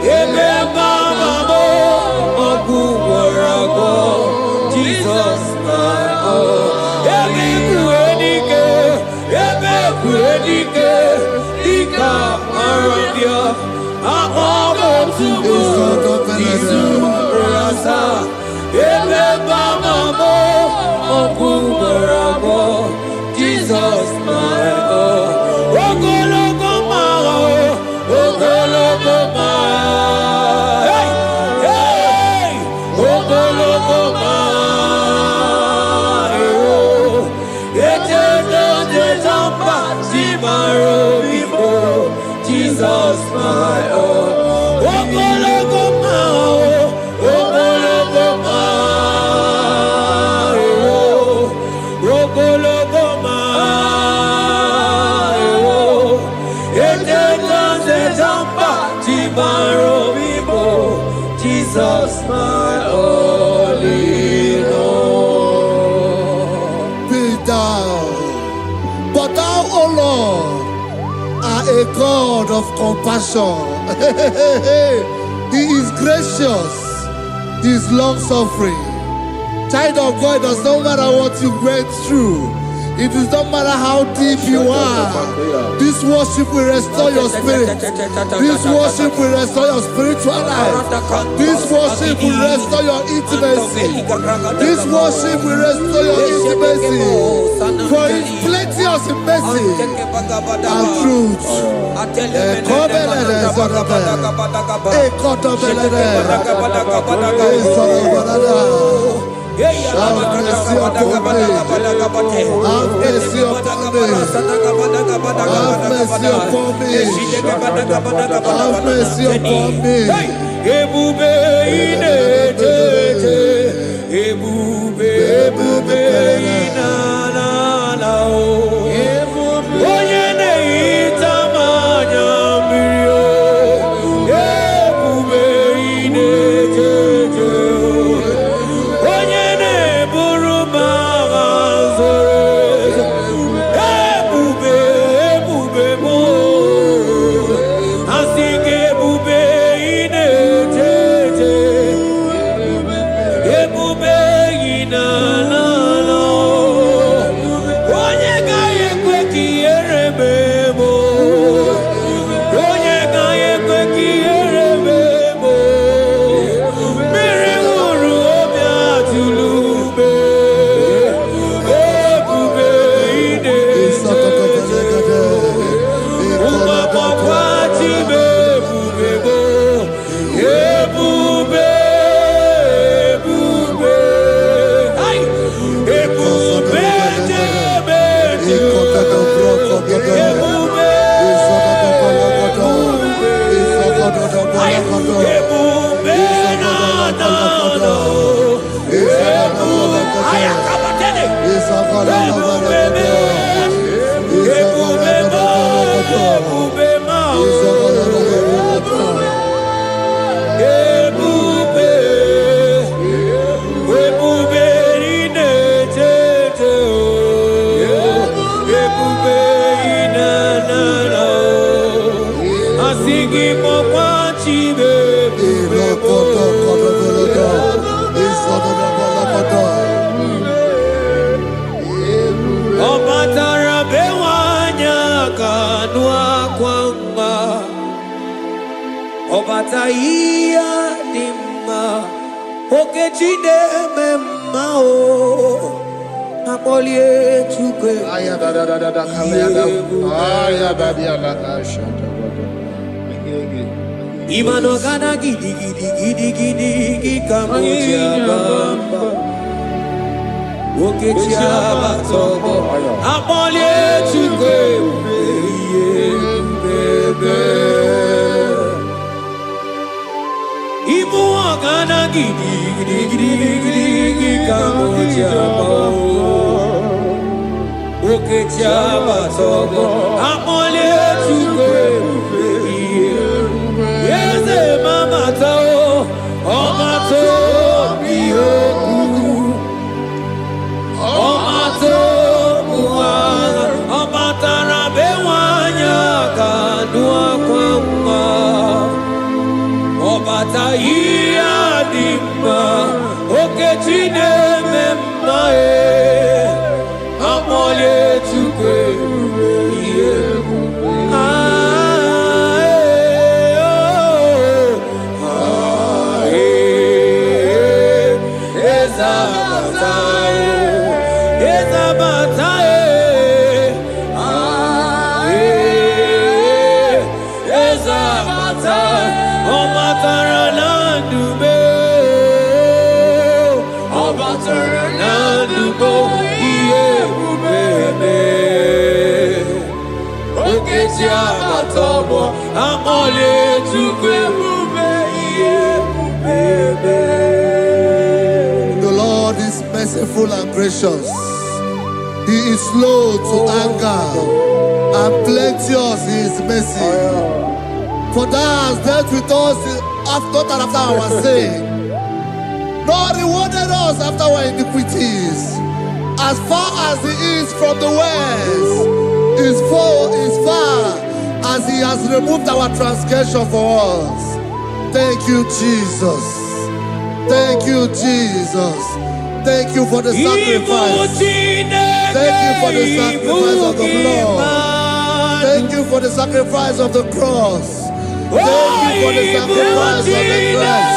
Ebebamo, Oguwarago, Jesus, my all. Ebekuenike, Dika Arabia, Amago Tubo, Isu Rasa, Ebebamo, Oguwarago, Jesus, my all. Ogologo maro, ogologo maro, hey, hey, ogologo maro. Eternal desamba, simaro vivo, Jesus, my all. Ogologo maro, ogologo maro, ogologo maro. Eternal desamba, simaro vivo, Jesus, my all in all. Be thou, but thou, O Lord, are a God of compassion. He is gracious, He is long suffering. Child of God, it does not matter what you went through. It does not matter how deep you are. This worship will restore your spirit. This worship will restore your spiritual life. This worship will restore your intimacy. This worship will restore your intimacy. For His plenty of mercy and truth. Have mercy upon me. Have mercy upon me. Have mercy upon me. Have mercy upon me. Ebube ine tete, ebube ebube inala o onye na-ehita mmanya mmiri o ebube inejeje onye na-eburu m agha zoro ebube ebube mo asị gị ebube inejeje ebube inala onye gaghị ekwe ka ihere mee m onye gaghị ekwe ka ihere mee m mmiri ṅụrụ obi atụrụ ume ebube inejeje ụmụagbọghọ chibe ebube mo ebube ebube ai ebube jebe ebube ai ebube na ebube ai akabatene ebube ebube ma ebube ebube inejeje ebube inanana asị gị mọkwa chibe ọ batara be nwanyị aka nụ akwa mma ọ bata ihe dị mma okechi na-eme mma o akpọlie Chukwu Imano gana gidi gidi gidi gidi gidi kamoja bamba okechi abatobo akpọlie Chukwu bebe ibu gana gidi gidi gidi gidi gidi kamoja bamba okechi abatobo akpọlie Chukwu Yeze mama to, oma to biyoku, oma to muana, oma tarabe wanya kadua kwamba, oma tahiya dimba, okechine memae, amole Chukwu The Lord is merciful and gracious. He is slow to anger and plenteous in his mercy. For thou hast dealt with us not after our sin, nor rewarded us after our iniquities. As far as the east from the west is far as he has removed our transgression for us. Thank you, Jesus. Thank you, Jesus. Thank you for the sacrifice. Thank you for the sacrifice of the blood. Thank you for the sacrifice of the cross. Thank you for the sacrifice of the cross.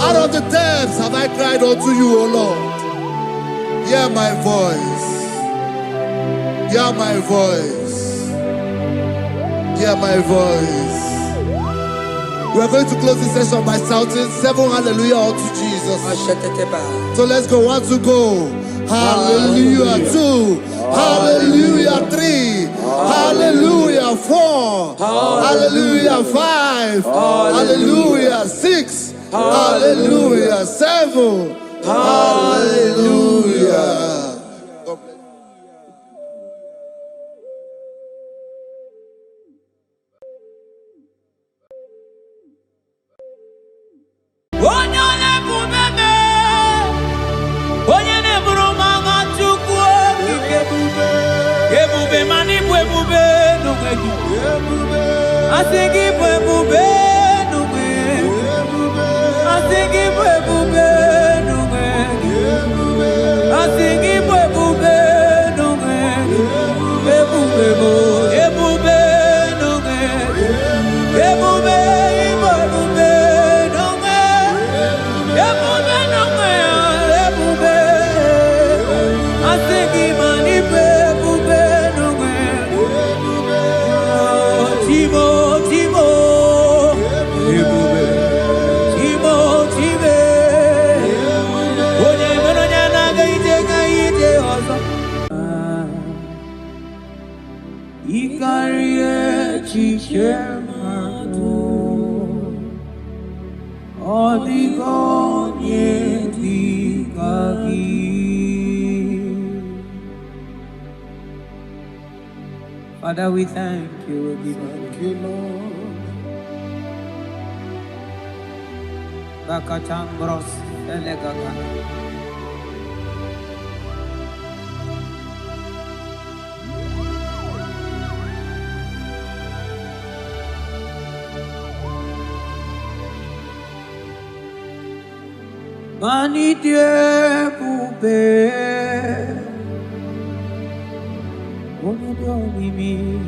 Out of the depths have I cried unto you, O Lord. Hear my voice. Hear my voice. Hear my voice. We are going to close this session by shouting 7 hallelujah unto Jesus. So let's go. 1, 2, go. Hallelujah. 2. Hallelujah. 3. Hallelujah. 4. Hallelujah. 5. Hallelujah. 6. Hallelujah. 7. Hallelujah. Father, we thank you. We thank you, Lord. Bakachambros elegagana. Mani die bube. Onodonimi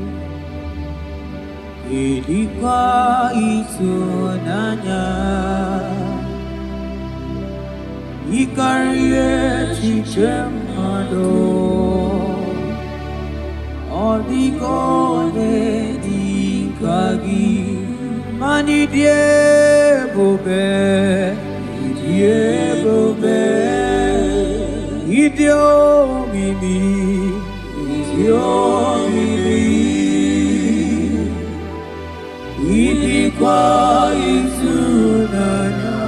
ilikuwa itunanya ikarie chichemado Oligone dikagi mani diebobe idiomimi idikwa izunanya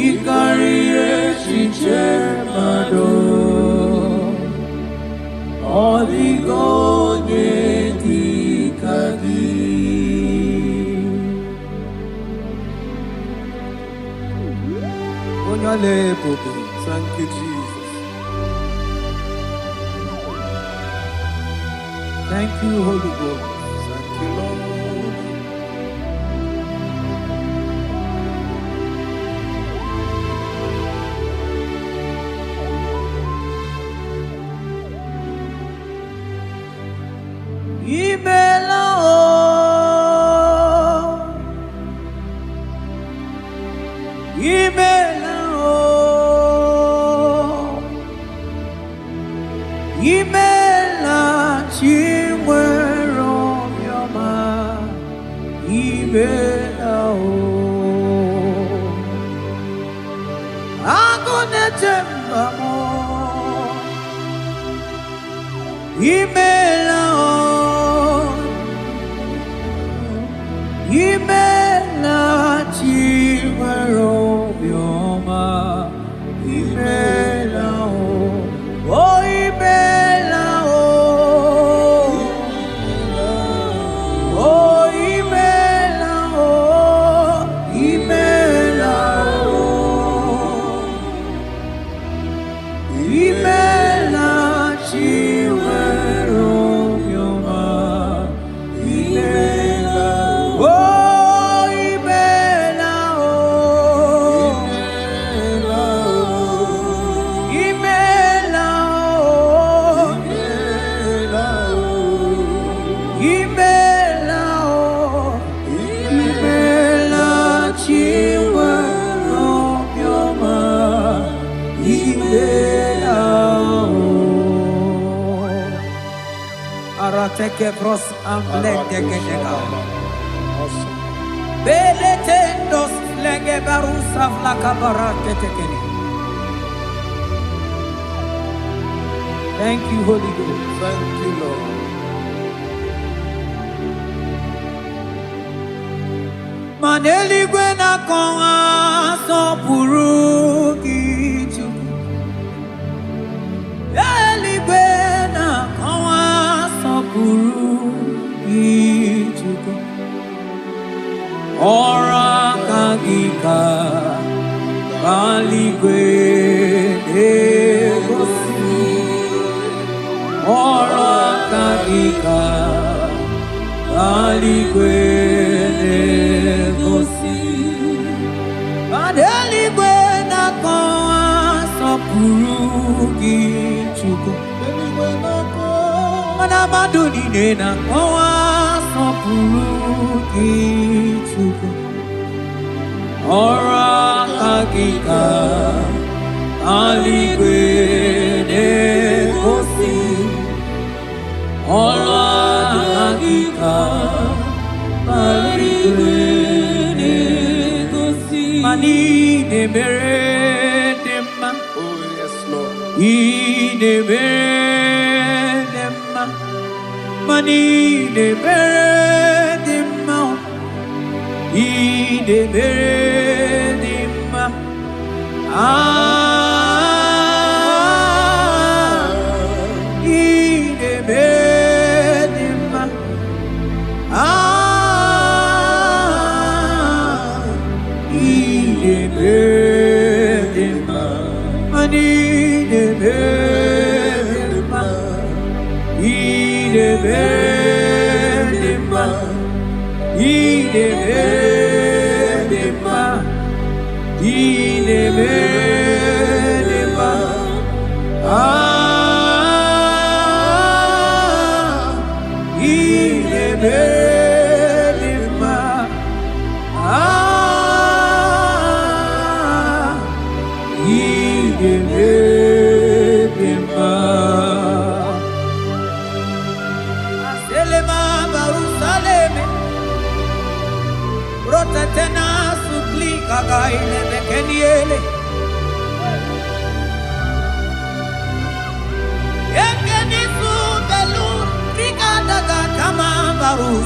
ikarire chichemado Oligone dikagi. Thank you, Jesus. Thank you, Holy Ghost. Thank you, Lord. Imela chimwero yoma imela agone tembamo imela chimwero yoma imela oh imela Arateke bros amblende genega. Beletendos lenge barusa vlaka barate tekeni. Thank you, Holy Ghost. Thank you, Lord. Maneli gwena konga so purugi chuku. Eli gwena konga so purugi chuku. Ora kagika bali gwene gosi. Ora kagika bali gwene gosi. Adeli gwena konga so purugi chuku. Mana maduni nena konga so purugi chuku. Ora kagika bali gwene gosi. Ora kagika bali gwene gosi. Mani ne mere dema. Oh, yes, Lord. Ne mere dema. Mani ne mere dema. Ne mere dema.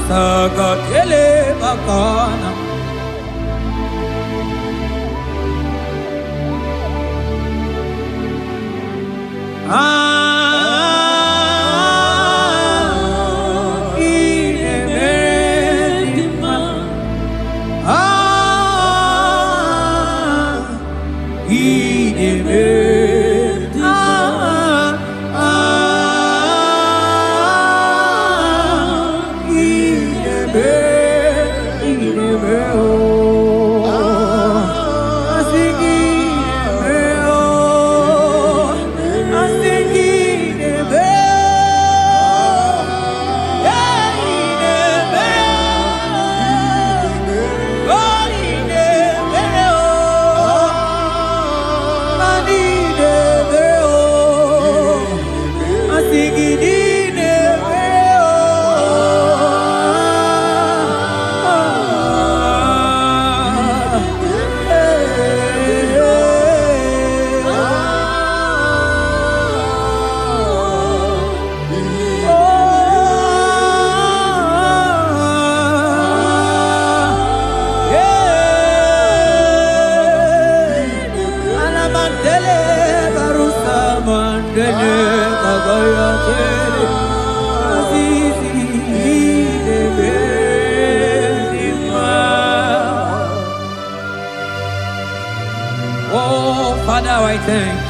sagatele bakana. Oh, Father, I thank you.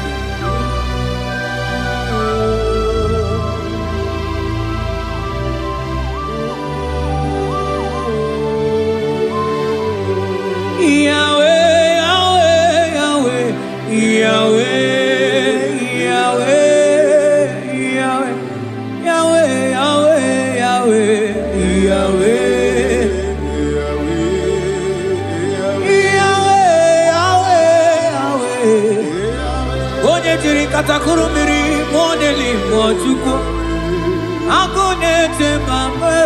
Yahweh, Yahweh, Yahweh, Yahweh, Yahweh, Yahweh, Yahweh, Katakuru miri moneli mochuko akone temame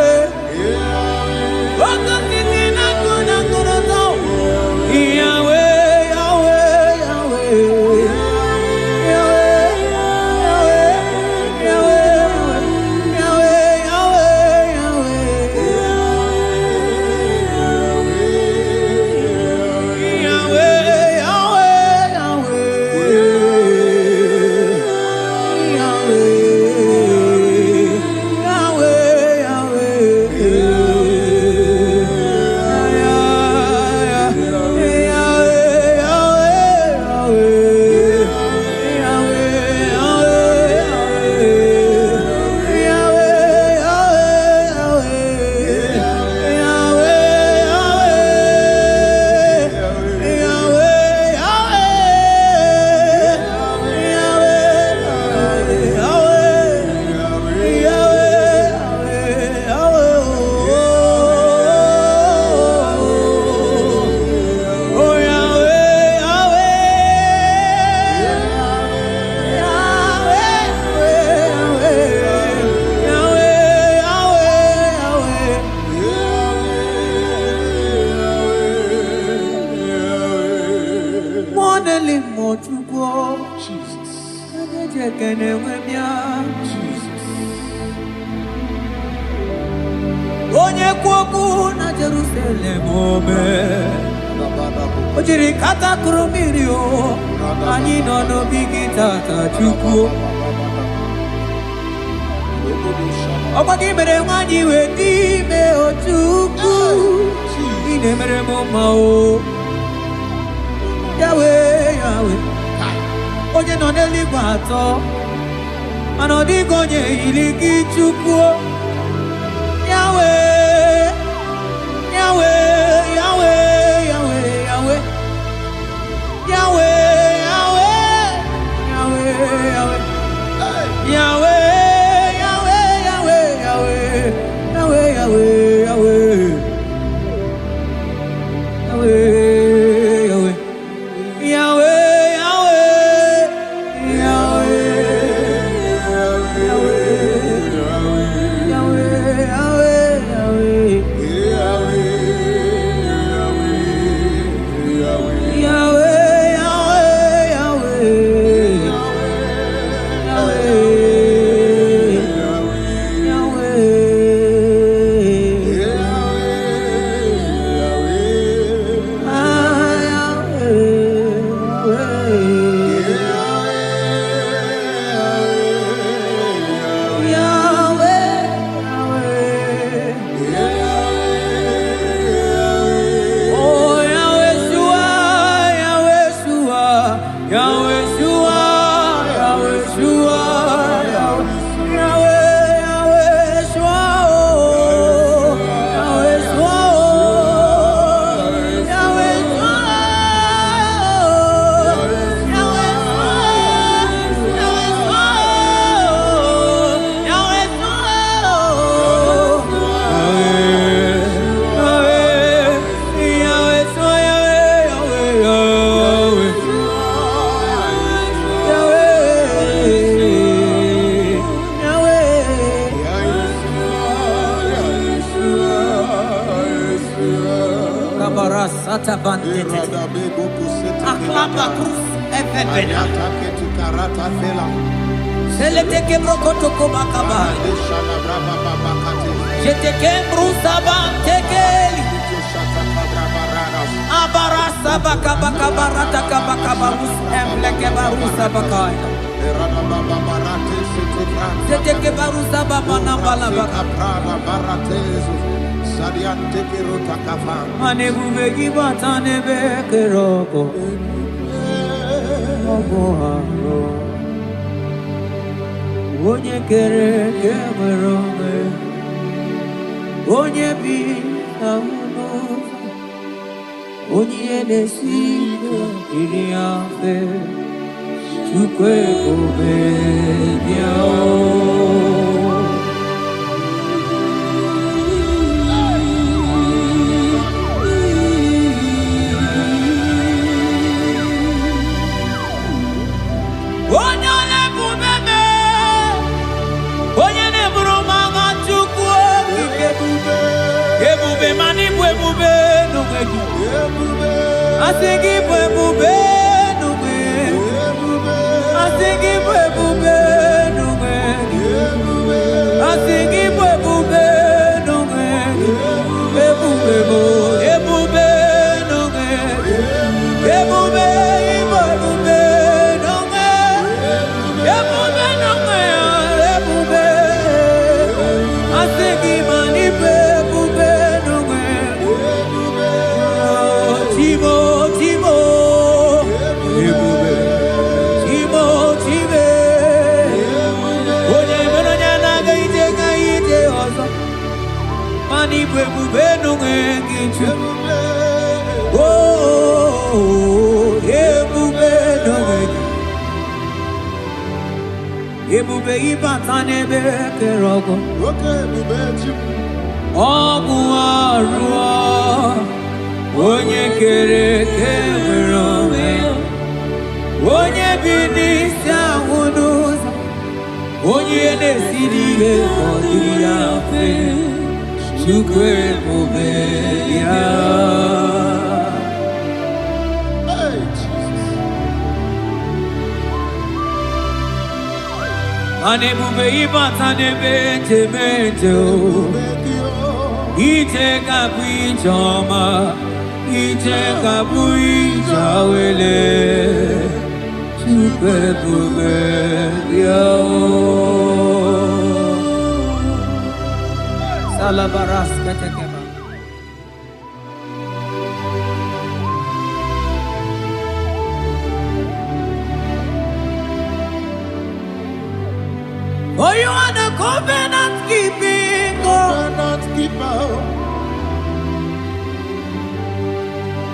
wakati na kuna kuroto Yahweh Yahweh Yahweh Onye kwoku na Jerusalem ome Ojiri kata kurumiri o Anyị nọ n'obi gị tata Chukwu Ọkwa gị mere nwanyị wee n'ime o Chukwu Ị na-emere m mma o Yahweh Yahweh Onye nọ n'eluigwe atọ Mana ọ dịghị onye yiri gị Chukwu Yahweh, Yahweh, Yahweh, Yahweh, Yahweh, Yahweh, Yahweh, Yahweh, Yahweh, Yahweh, Yahweh, Yahweh, Yahweh, Yahweh, Yahweh Shua, Yahweh Shua, Yahweh Shua, Yahweh Shua, Yahweh Shua, Sata bandete aklapa krus efebena selete ke brokoto ko bakaba jete ke brusa bantekeli abarasa bakaba barata kabakaba us emleke barusa bakai jete ke barusa babana balaba Mane bubegi batane bekeroko Oboharo Onye kere kemerome Onye bi amuno Onye nesiko iriafe Chukwe kobe biao Asigi bwe nume Asigi bwe nume Asigi bwe nume Ebube nume Ebube nume Ebube Asigi mani bwe nume Timo Mani bwe nungengichu Oh, ebube nungengichu Ebube ibatane bekerogo Ogu arua Onye kere kemerome Onye binisa unuza Onye nesiriye kodiriafe Chukwe mubeya Hey Jesus Ane mube ibatane bete Ite kapi choma Ite kapi chawele Chukwe mubeya Salabaras katekema For you are the covenant keeping God.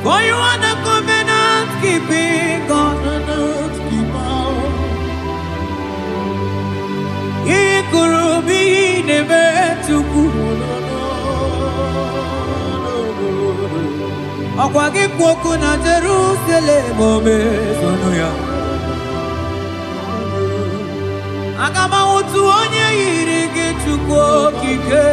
For you are the covenant keeping God. Ikurubi nebetuku. Akwagi kwoku na Jerusalem omezonuya. Agama utu onye yiri gị Chukwu okike.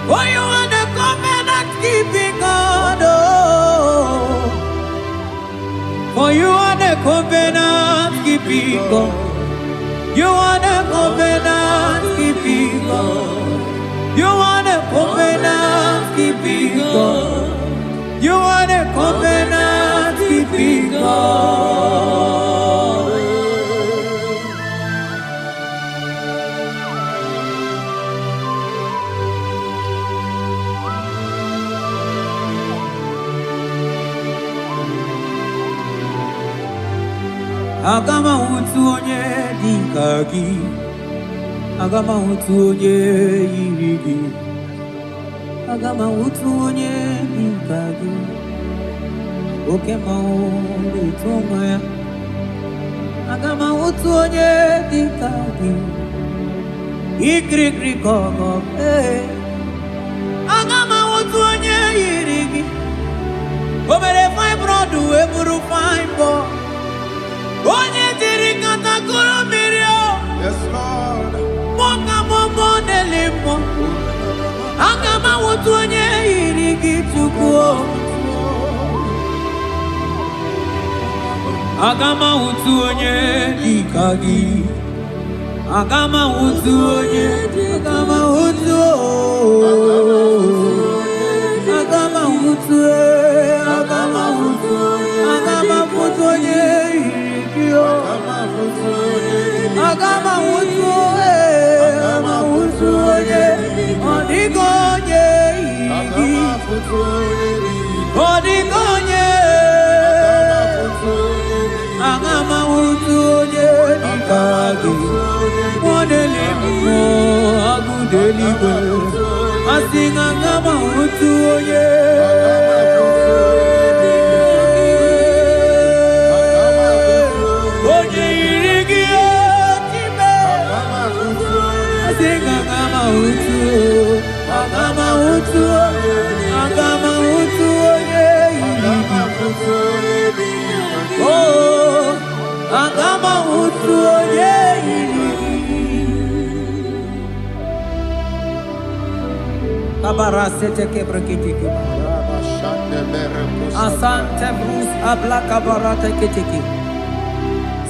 For you are the covenant keeping God. For you are the covenant keeping God. You are the covenant keeping God. You are the covenant keeping God. You are the covenant keeping God. Agama utu onye dika gi, agama utu onye yiri gi, agama utu onye dika gi. Oke maoru tumaya, agama utu onye dika gi. Ikri koko, agama utu onye yiri gi. Obere fine brodu eburu fine boy. Onye diri katakuru mirio. Yes, Lord. Moka momo delimo. Agama utu onye yiri gi tukuo. Agama utu onye dika gi. Agama utu onye, agama utu, agama utu, agama utu, agama utu onye irikio, agama utu, agama utu onye, odigo onye iriki, odigo onye, agama utu onye dikagi. Modelimo agudelibe asinga ngama utu oye oye irigi otime asinga ngama utu agama utu oye irigi oh agama utu oye irigi. Kabarasete kebrekitiki. Asante brus abla kabarate kitiki.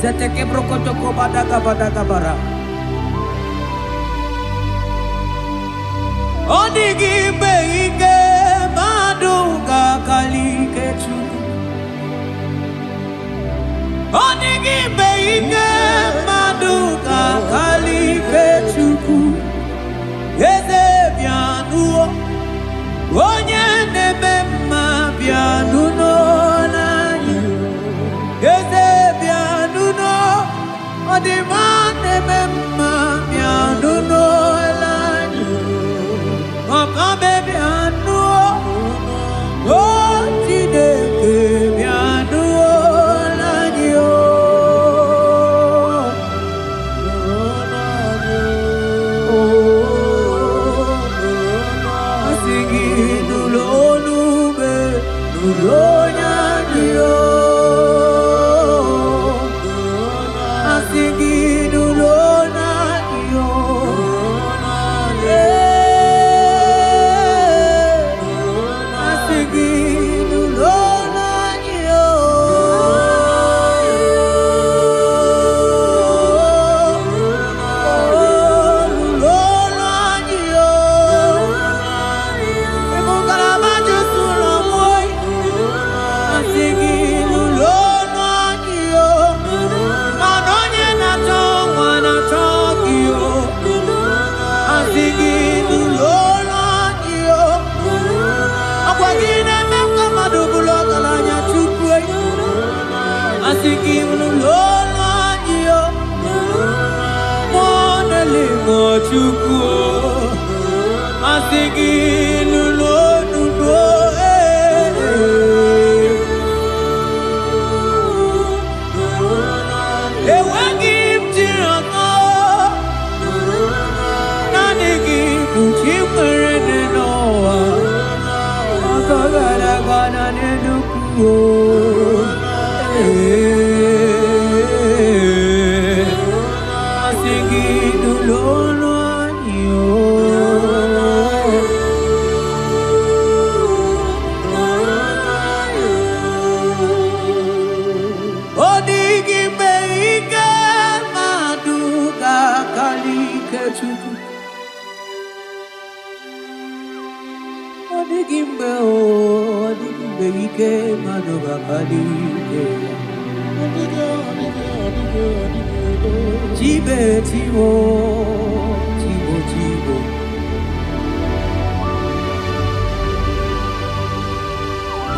Zete kebrokotoko badaga bara. Odigi beige maduga kalikechu. Odigi beige maduga kalikechu. Eze bianuo, onye nebe mma bianuno nanyi. Eze bianuno, odima nebe mma bianuno nanyi. Okabe bianuo, otideke bianuo nanyi o.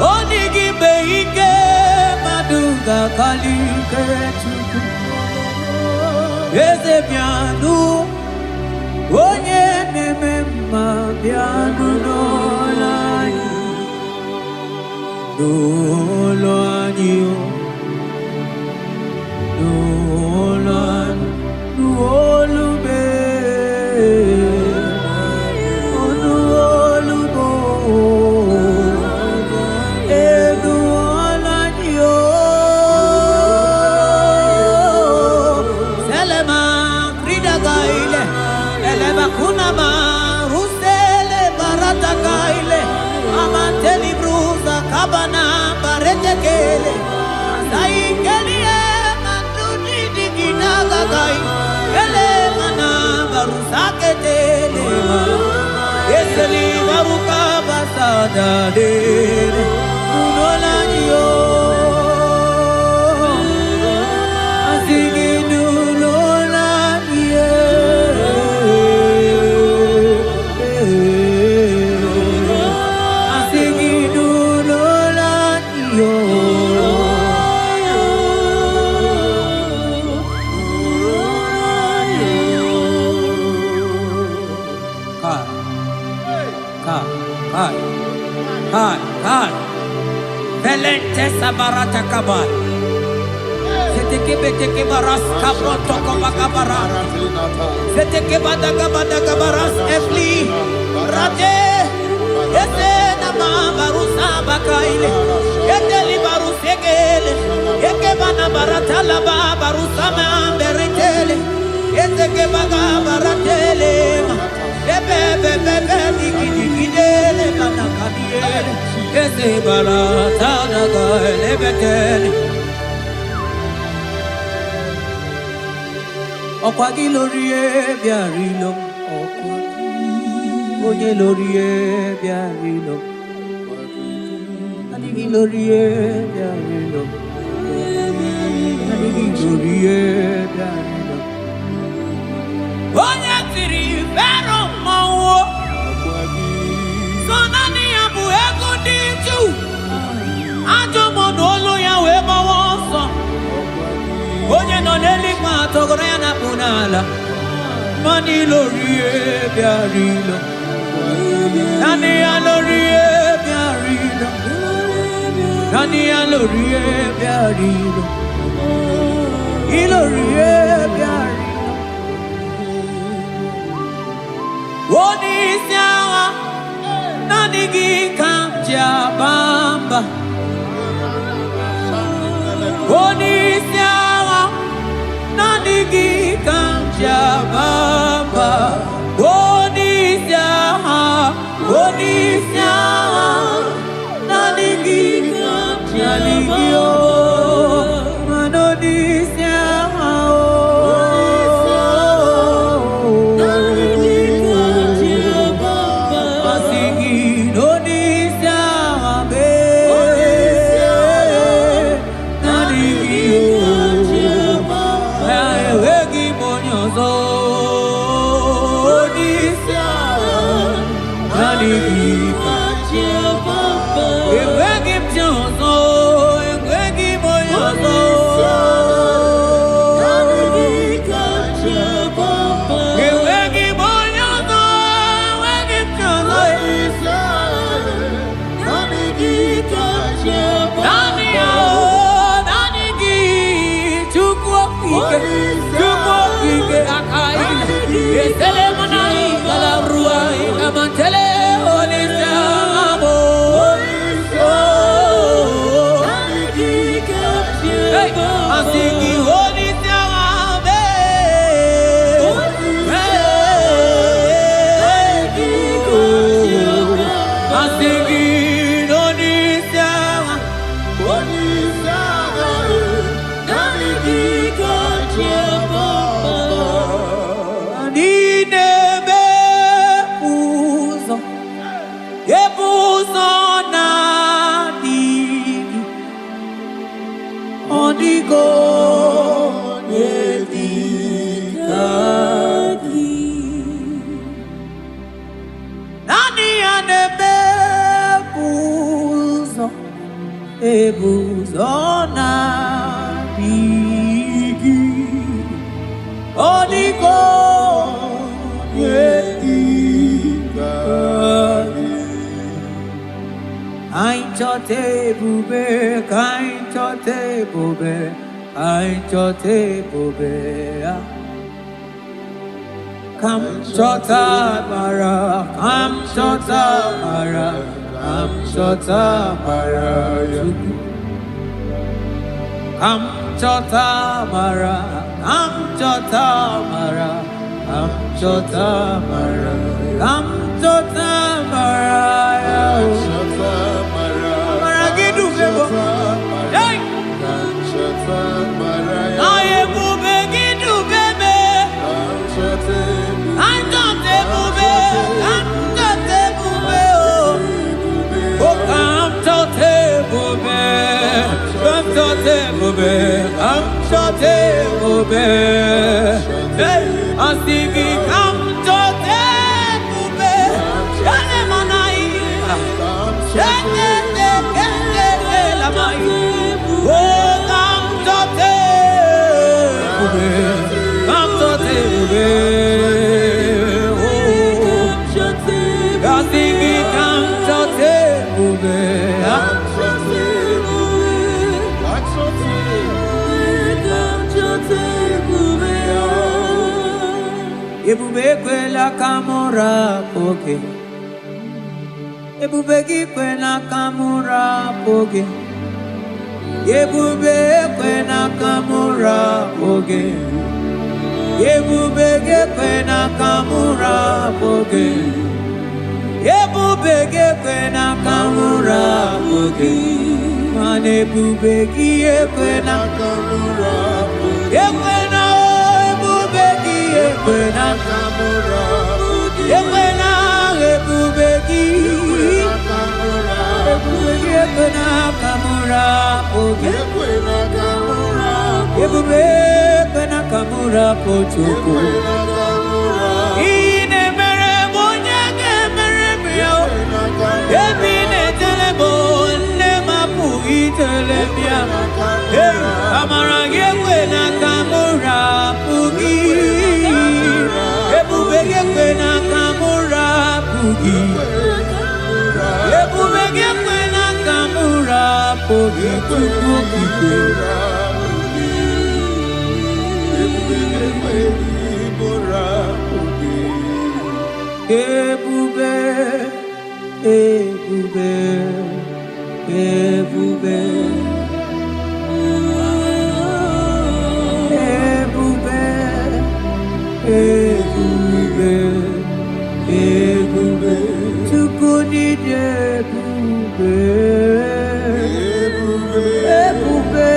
Onigi beike maduga kalike chuku. eze bịanụ onye na-eme mma bịanụ n'ụlọ anyị n'ụlọ anyị n'ụlọ anyị n'olube Kabana baretekele saikelie mandudi diginaga gai ele mana barusaketele eseli baruka basada de nulolaniyo asigi nulolaniye Hai, Velente sabarata kabal. Seteke beteke baras kabroto kabakabara. Seteke badaka baras efli. Rate, ese nama barusa bakaile. Eteli barusegele. Eke bana barata laba barusa mamberetele. Eteke baga baratele. Bebe digidele bana kabiele. Ese barata naga lebetele. Okwagi lorie biarilo. Oye lorie biarilo. Adigi lorie biarilo. Adigi lorie biarilo. Oye tiri vero mawo. Sonani abu ego diju. Ajo monolo ya weba wonso. Onye no neli kwa togoro ya na punala. Mani lorie biarilo. Nani ya lorie biarilo. Nani ya lorie biarilo. Ilorie biarilo. Woni siawa nani gikamja bamba. Woni siawa nani gikamja bamba. Woni siawa nani gikamja ligio. Manoni siawa ebuzona bigi. Oh, chote bube, kain chote bube, kain chote bube. Come chota mara, come chota mara, come chota mara. Come chota mara, come chota mara, come chota mara, come chota mara. Mara gidu bebo, hey. Aye bube gidu bebe. I'm chote bube, I'm chote bube oh. Oh come chote bube, come chote bube, come chote bube. Hey, I'm singing come chote bube. Shane manai, shane la mai. Oh come chote bube, come chote bube. Ebube kwela kamura poke, ebube kwela kamura poke, ebube kwela kamura poke, ebube kwela kamura poke, ebube kwela kamura poke, mane ebube kwela kamura poke. Ekwena kamura, ekwena ebubeki, ekwena kamura, ekwena kamura, ekwena kamura pochuku. Ine mere bonyake mere bio, ebine telebo ne mapu itelebia. Hey, amara ekwena kamura pugi. Ekwena kamura pugi, ekwena kamura pugi, tukuki. Ebube, ebube, ebube, ebube, ebube. Ebube, tukuni ebube, ebube,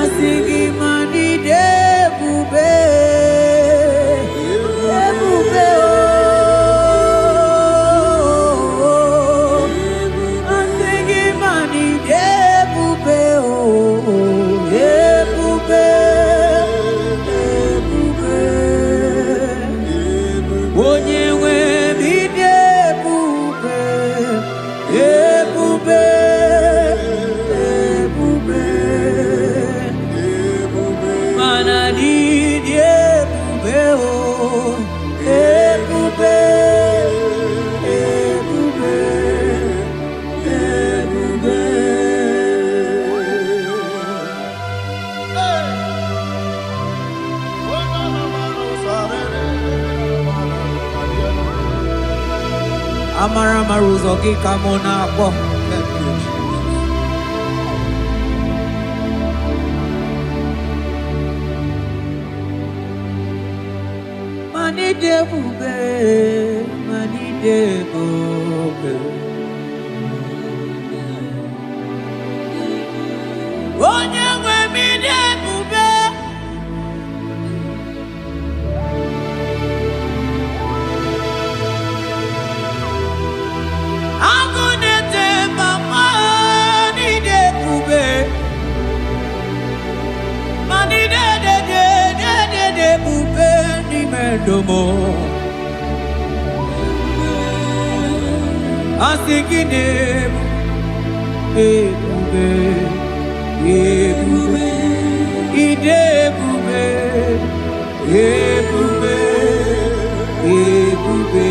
asigi mani ebube, ebube oh, asigi mani ebube oh, ebube. Amara maruzogi kamona po. Mani debube, mani debube. Onye nwe mi debube. Domo asigine ebube ebube idebube ebube ebube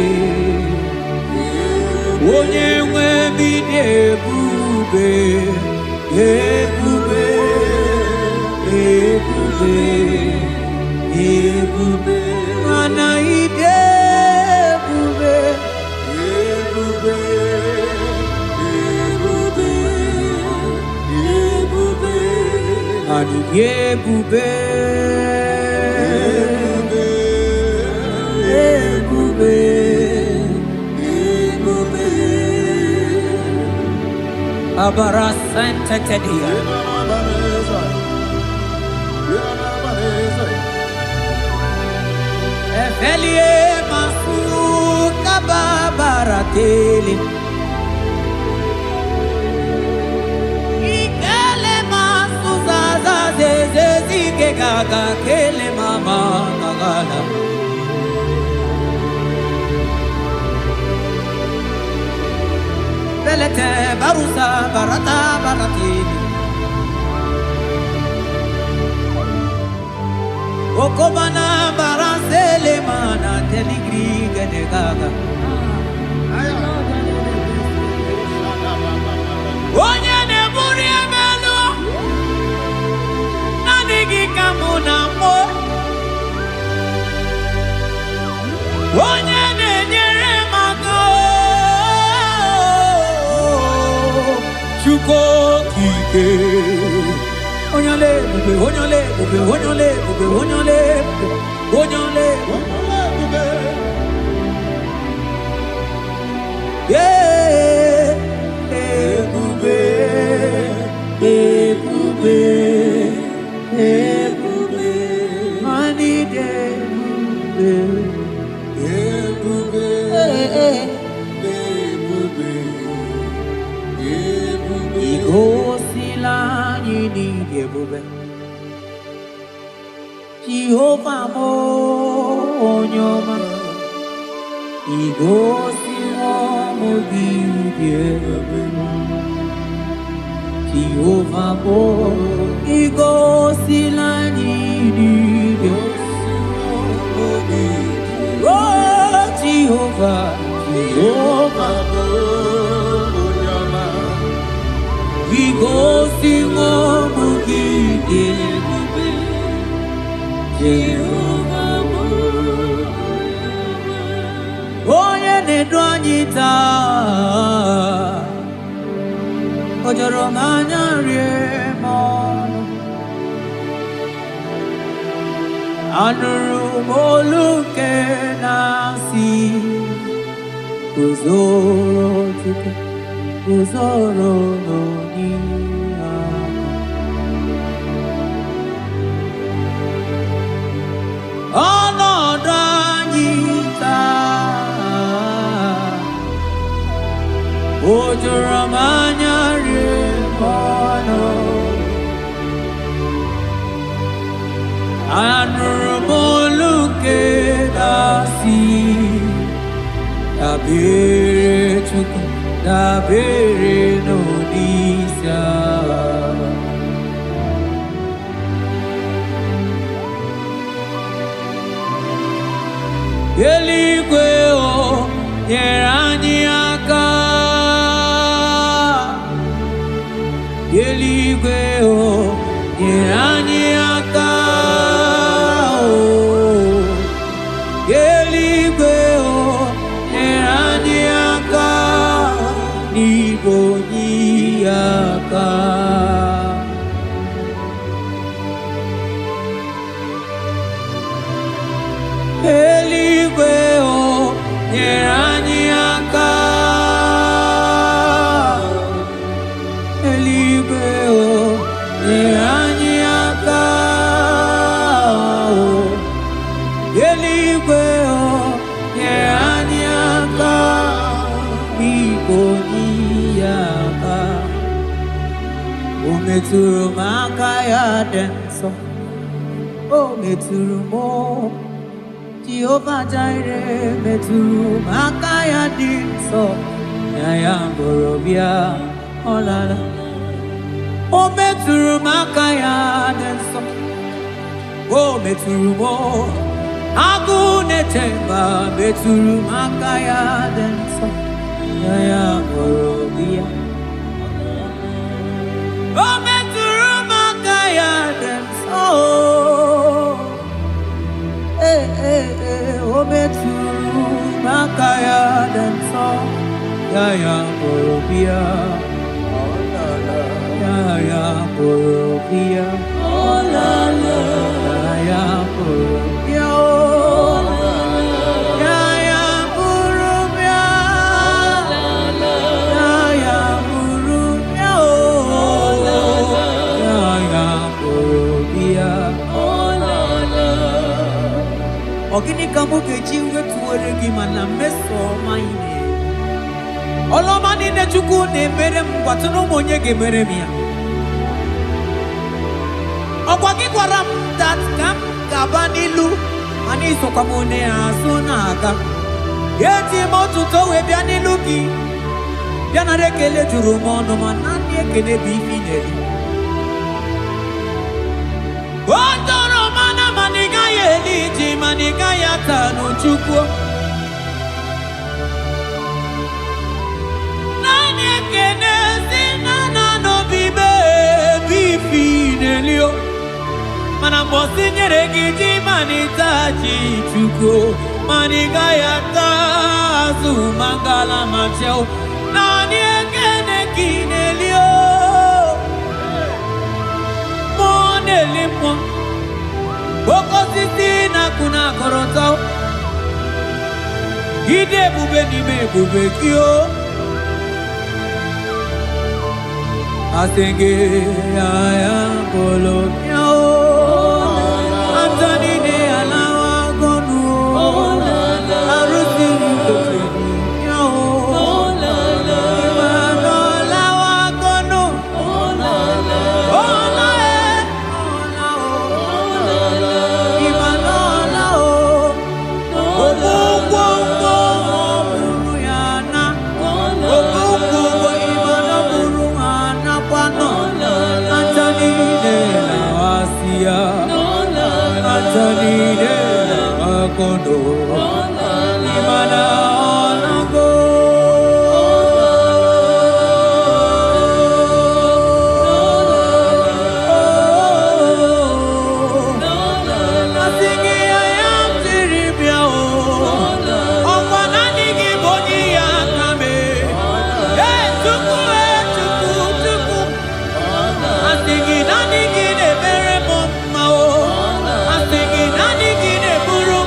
onye nwe bi ebube ebube ebube ebube mana ide ebube ebube ebube ebube ani ebube ebube ebube abara santa tedia efelie masu kababarateli ikele masu zaza zeze gaga kele mama gagala belete barusa barata barateli okobana barasele mana teligri gane gaga onye ne buri emelo nanigi kamuna mo onye ne nyere maka chuko kike onyole bube onyole bube onyole bube onyole onyole bube yeah bube bube bube mani de bube bube igo sila ni bube Jehovah mo onyoma igosi mo bibie Jehovah mo igosi la ni oh Jehovah Jehovah mo onyoma igosi mo bibie onye na-edu anyị taa o jọrọ m anya rie m ọnụ anụrụ m olu nke na-asị guzoro Chukwu guzoro n'onihe ọnọdụ anyị taa o juru m anya rie m ọnụ anụrụ m olu nke na-asị dabere Chukwu dabere n'onyeisi agha eluigwe o nyere anyị aka eluigwe o nyere anyị aka eluigwe o nyere anyị aka n'igwe onye aka eluigwe o nyere anyị aka eluigwe o nyere anyị aka eluigwe o nyere anyị aka n'igwe onye aka o metụrụ m aka ya dị nsọ o metụrụ m Jehovah Jireh metụrụ m aka ya dị nsọ na ya bụrụ bịa ọlala o metụrụ m aka ya dị nsọ o metụrụ m agụ na-eche mba metụrụ m aka ya dị nsọ ya korobia. O metụrụ maka ya dị nsọ. O metụrụ maka ya dị nsọ. Ya korobia. Ya korobia. Ya korobia. Ogini kamu keji wetuwere gi mana meso maine. Oloma ni ne chuku ne mere mkwatuno monye ge mere mia. Okwagi kwaram that kam kabanilu ani so kamone asuna aga. Yeti motu to we bianilu ki. Biana rekele juru mono manani ekele bifineli. Wandoro mana maniga yeliji maniga yatano chukwo. Nani ekene sinana no bibe bifinelio. Mana mbosi nyeregi manitaji chukwo. Maniga yatazu mangala macheo. Nani ekene kinelio. Monelimo Boko sisi na kuna korotao. Gide bube ni me bube kio. Asenge ya polo yao. Antoni ne alawa gonu. Arusi ni yao. Imano alawa gonu. Kondo imana onago asingi ayam tiribia o okwana nigi boni akame tuku asingi nanigi ne bere mama o asingi nanigi ne buru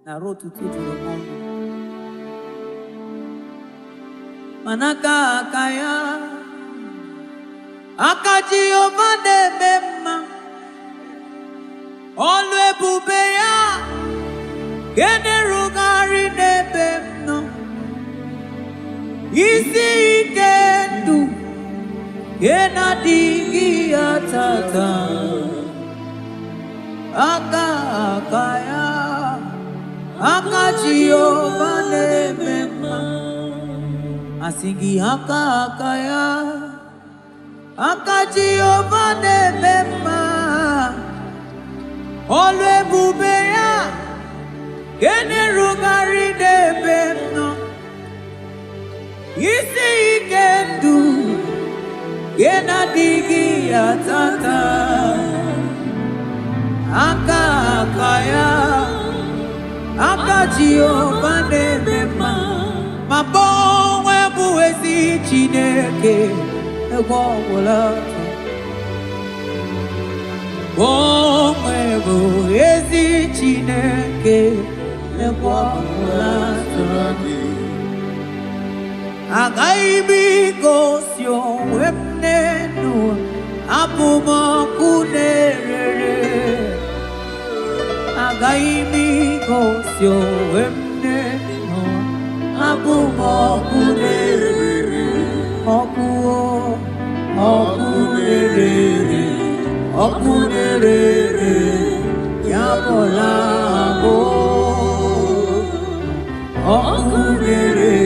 na rotu tutu mondo manaka akaya akaji ovade mema olwe bubeya gene rugari nebemno isi ikendu gena digi atata akaya akaji ovade mema asingi akaya akaji ovade mema olwe bubeya gene rugari nebemno isi ikendu gena digi atata akaya akaji ovade mema mabonwe buwezi chineke egwogwulato bonwe buwezi chineke egwogwulato agaghị gosi onwe m n'elu abụ m ọkụ na-erere agaghị gosi onwe m n'elu abụ m ọkụ na-erere ọkụ na-erere okunerere yabolabo okunerere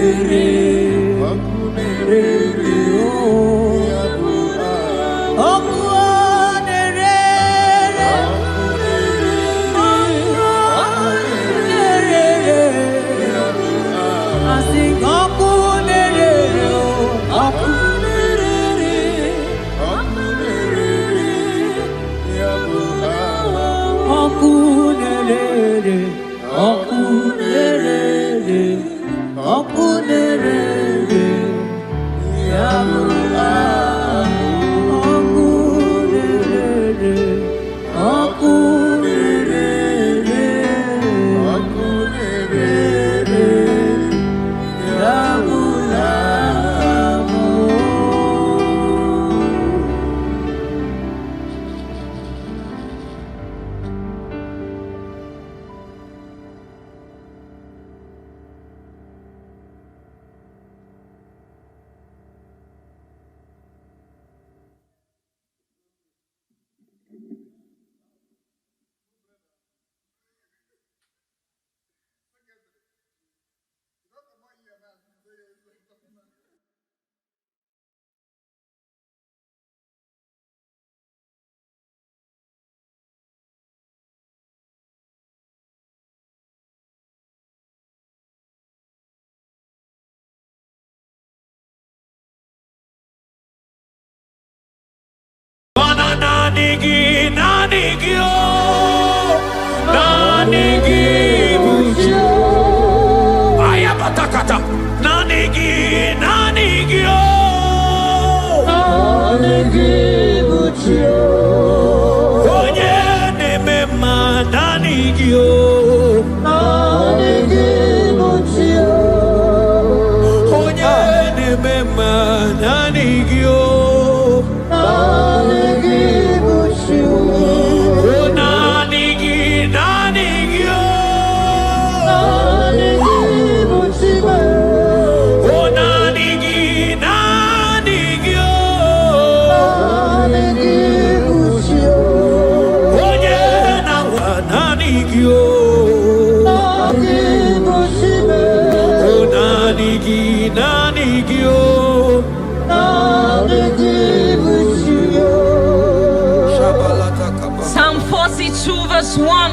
Psalm 42 verse 1.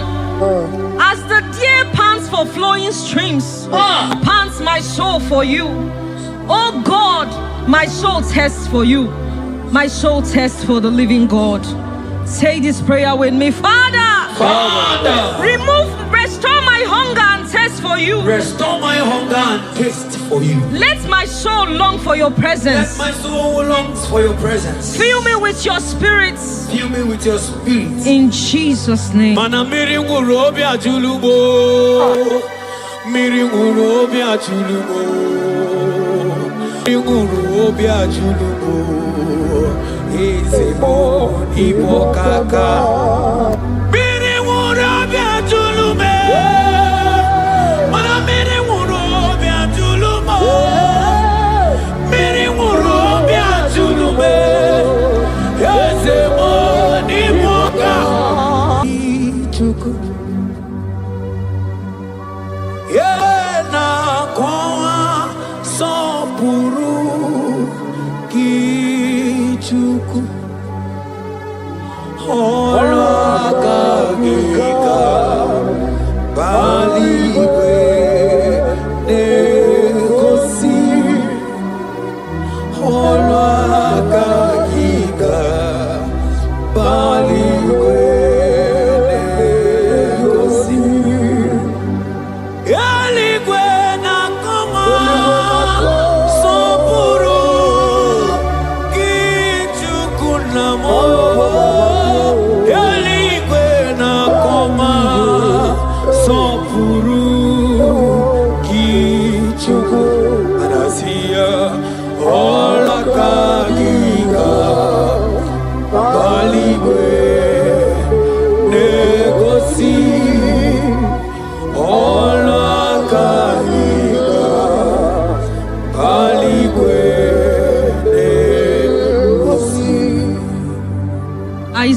As the deer pants for flowing streams, pants my soul for you. Oh God, my soul thirsts for you. My soul thirsts for the living God. Say this prayer with me. Father, restore my hunger and thirst for you. Restore my hunger and taste for you. Let my soul long for your presence. Let my soul longs for your presence. Fill me with your spirit. Fill me with your spirit. In Jesus' name. Mana miringu robi ajulubo. Miringu robi ajulubo. Miringu robi ajulubo. Ezemo ibo kaka. Miringu robi ajulume. Mana miringu robi ajulumo. Miringu robi ajulume. Ezemo ibo kaka. Ichuku. Yena kwa sopuru kichuku Olaka gika Baliwe negosi Olaka gika Baliwe negosi Yaligwe na koma sopuru kichuku namo Yaligwe na koma sopuru kichuku Anasia olakagiga Baligwe negosi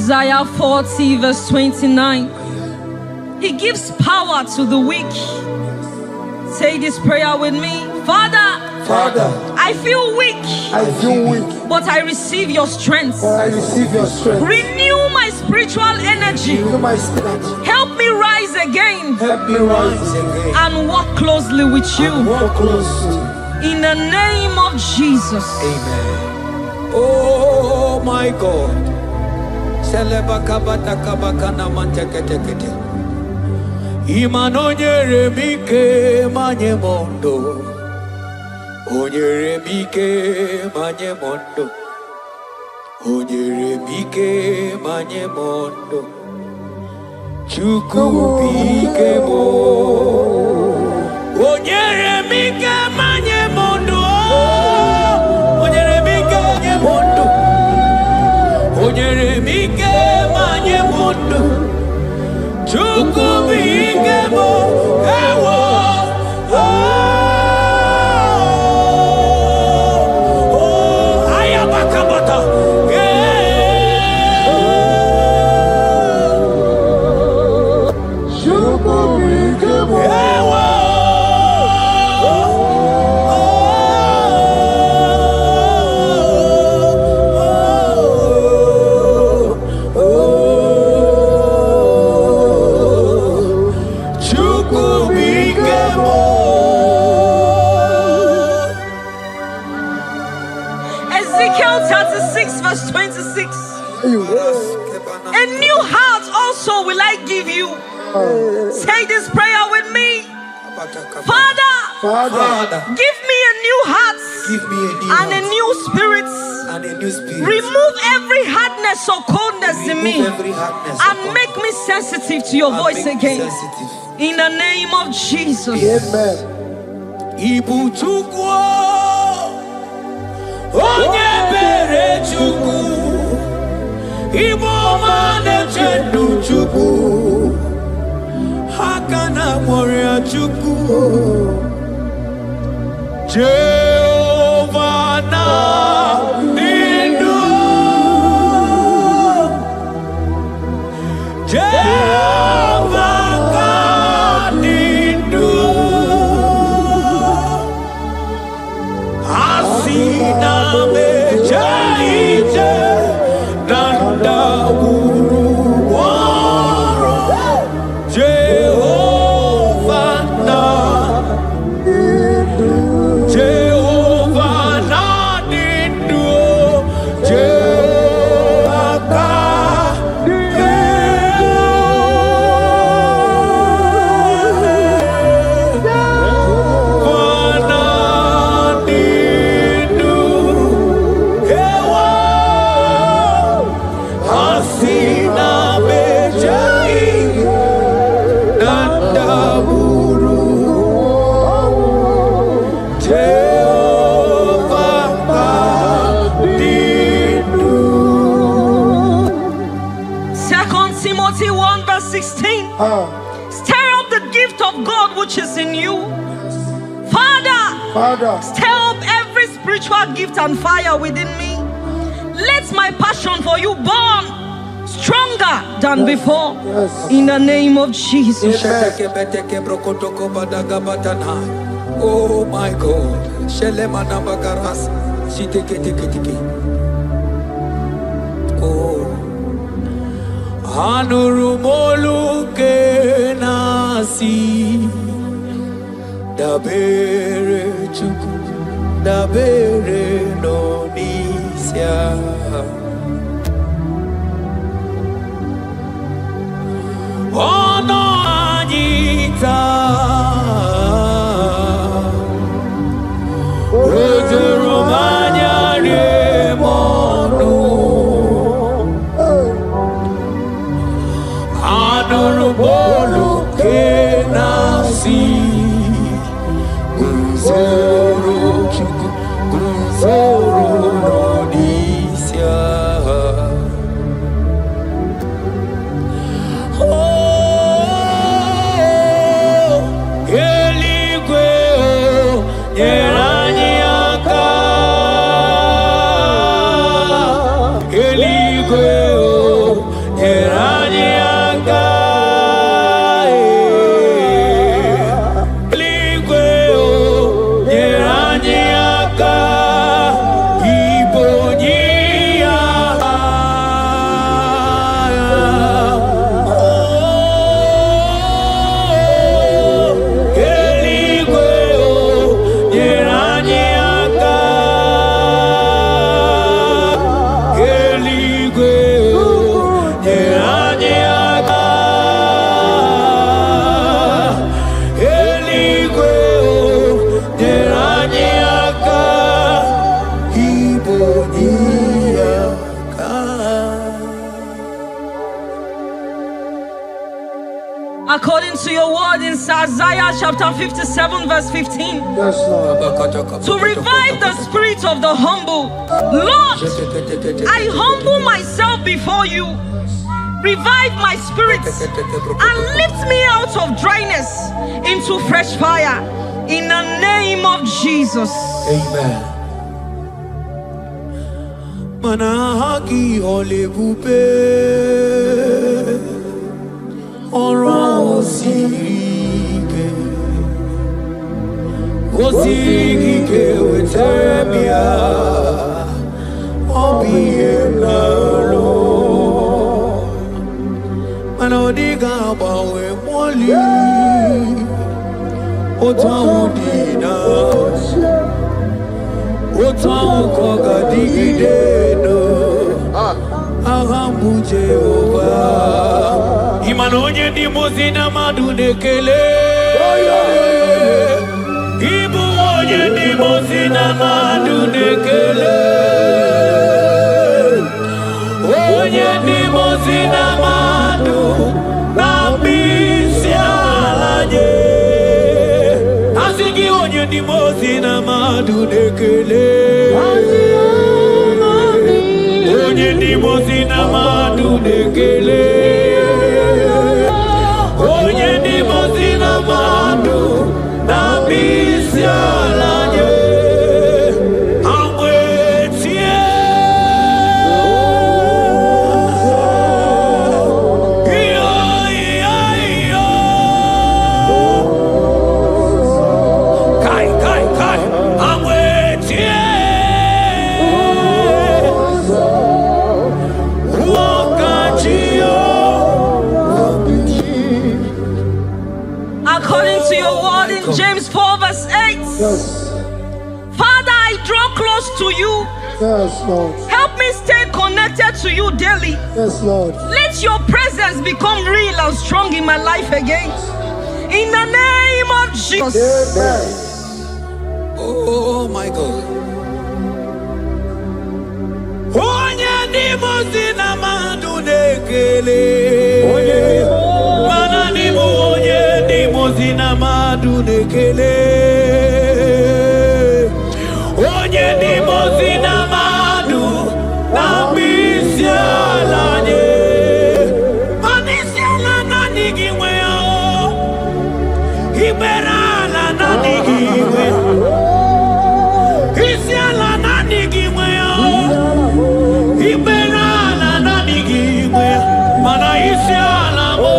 Isaiah 40 verse 29. He gives power to the weak. Say this prayer with me. Father, I feel weak. But I receive your strength. Renew my spiritual energy. Help me rise again. And walk closely with you. In the name of Jesus. Amen. Oh my God. Imanonyere mike manye mondo. Onyere mike manye mondo. Onyere mike manye mondo. Chuku mike mo. Onyere mike manye mondo. Onyere mike manye mondo. Onyere mike manye mondo. Chuku mike mo. Ewo. Ezekiel 36 verse 26. A new heart also will I give you. Say this prayer with me. Father, give me a new heart and a new spirit. Remove every hardness or coldness in me and make me sensitive to your voice again. In the name of Jesus. Amen. Ibu chukwu onye bere chukwu Ibu mane chendu chukwu Hakana moria chukwu Jehovah na nindu Jehovah ka nindu Asina mejaije Nanda guru waro Jehovah na nindu Jehovah ka Timothy 1 verse 16. Stir up the gift of God which is in you. Father, stir up every spiritual gift and fire within me. Let my passion for you burn stronger than before. In the name of Jesus. Oh my God. Oh. Anurumolu kenasi dabere chuku dabere nonisia ono anita Romania remono Anurumolu kenasi Gunzoro chuku Gunzoro nonisia Oh According to your word in Isaiah chapter 57 verse 15. Yes, Lord. To revive the spirit of the humble. Lord, I humble myself before you. Revive my spirit and lift me out of dryness into fresh fire. In the name of Jesus. Amen. Manahaki olebupe oro osirike wetebia obienalo manodiga bawe moli otawudina otawukoga digideno ahambu Jehovah imanonye di mozina madunekele ibu onye di mozina madunekele onye di mozina madu nambisi alaje asigi onye di mozina madunekele onye di mozina madunekele onye di mozina madu nambisi alaje amwetie kai amwetie According to your word in James 4 verse 8. Yes. Father, I draw close to you. Yes, Lord. Help me stay connected to you daily. Yes, Lord. Let your presence become real and strong in my life again. In the name of Jesus. Amen. Oh my God. Onye di mozina madunekele. Mana ni onye di mozina madunekele. Onye di mozina madu nambisi alaje. Manisi ala nani giwe o. Ibera ala nani giwe. Isiala nani giwe o. Ibera ala nani giwe. Mana isiala mo.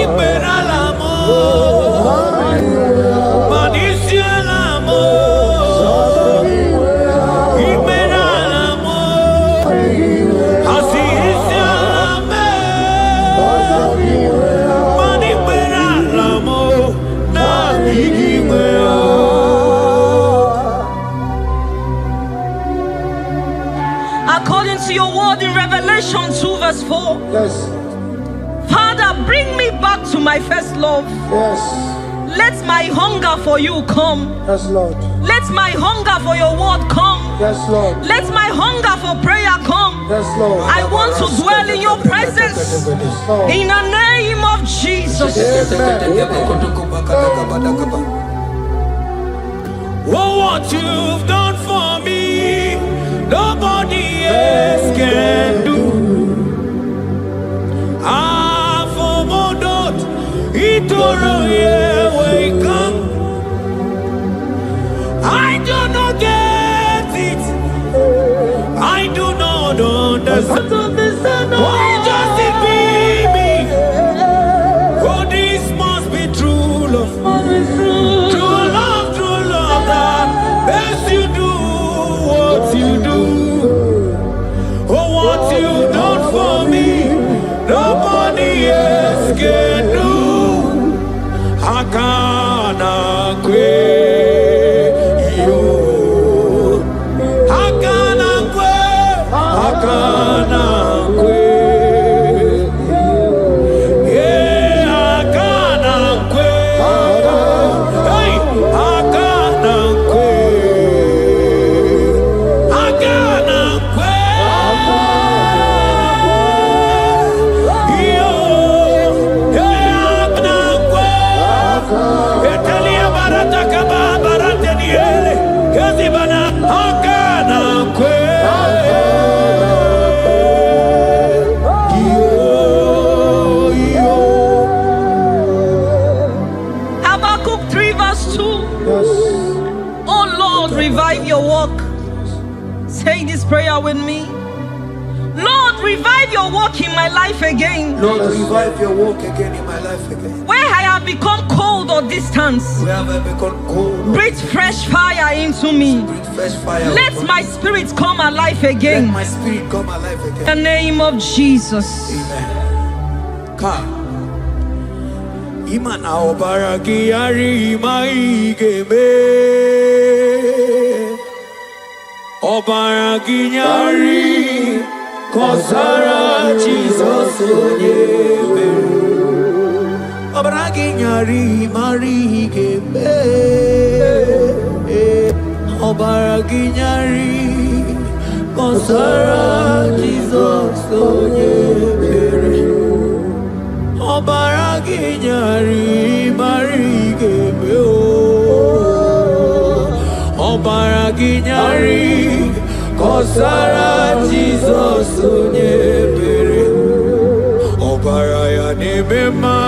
Ibera la mo. Manisiala mo. Ibera la mo. Asi isiala me. Mani ibera la mo. Nani giwe o. According to your word in Revelation 2 verse 4. Yes. Father, bring me back to my first love. Yes. Let my hunger for you come. Yes, Lord. Let my hunger for your word come. Yes, Lord. Let my hunger for prayer come. Yes, Lord. I want to dwell in your presence. Lord. In the name of Jesus. Oh, what you've done for me, nobody else can do. For Modot, Itoro, we come. I do not get it. I do not understand. Why does it be me? Oh, this must be true love. True love that makes you do what you do. Oh, what you've done for me, nobody else can do. Hakana kwe yo. Hakana kwe. Hakana kwe. Yeah, hakana kwe. Hey, hakana kwe. Hakana kwe. Yo. life again. Lord, revive your work again in my life again. Where I have become cold or distant, Where have I become cold? breathe fresh fire into me. Breathe fresh fire. Let my spirit come alive Let again. my spirit come alive In the again. name of Jesus. Amen. Come. Imana obaragi ari maigeme. Obaragi nyari kosara Jesus onyebe. Obaragi nyari marigeme. Obaragi nyari kosara Jesus onyebe. Obaragi nyari marigeme o. Obaragi nyari kosara Jesus onyebere. Obaraya nemema.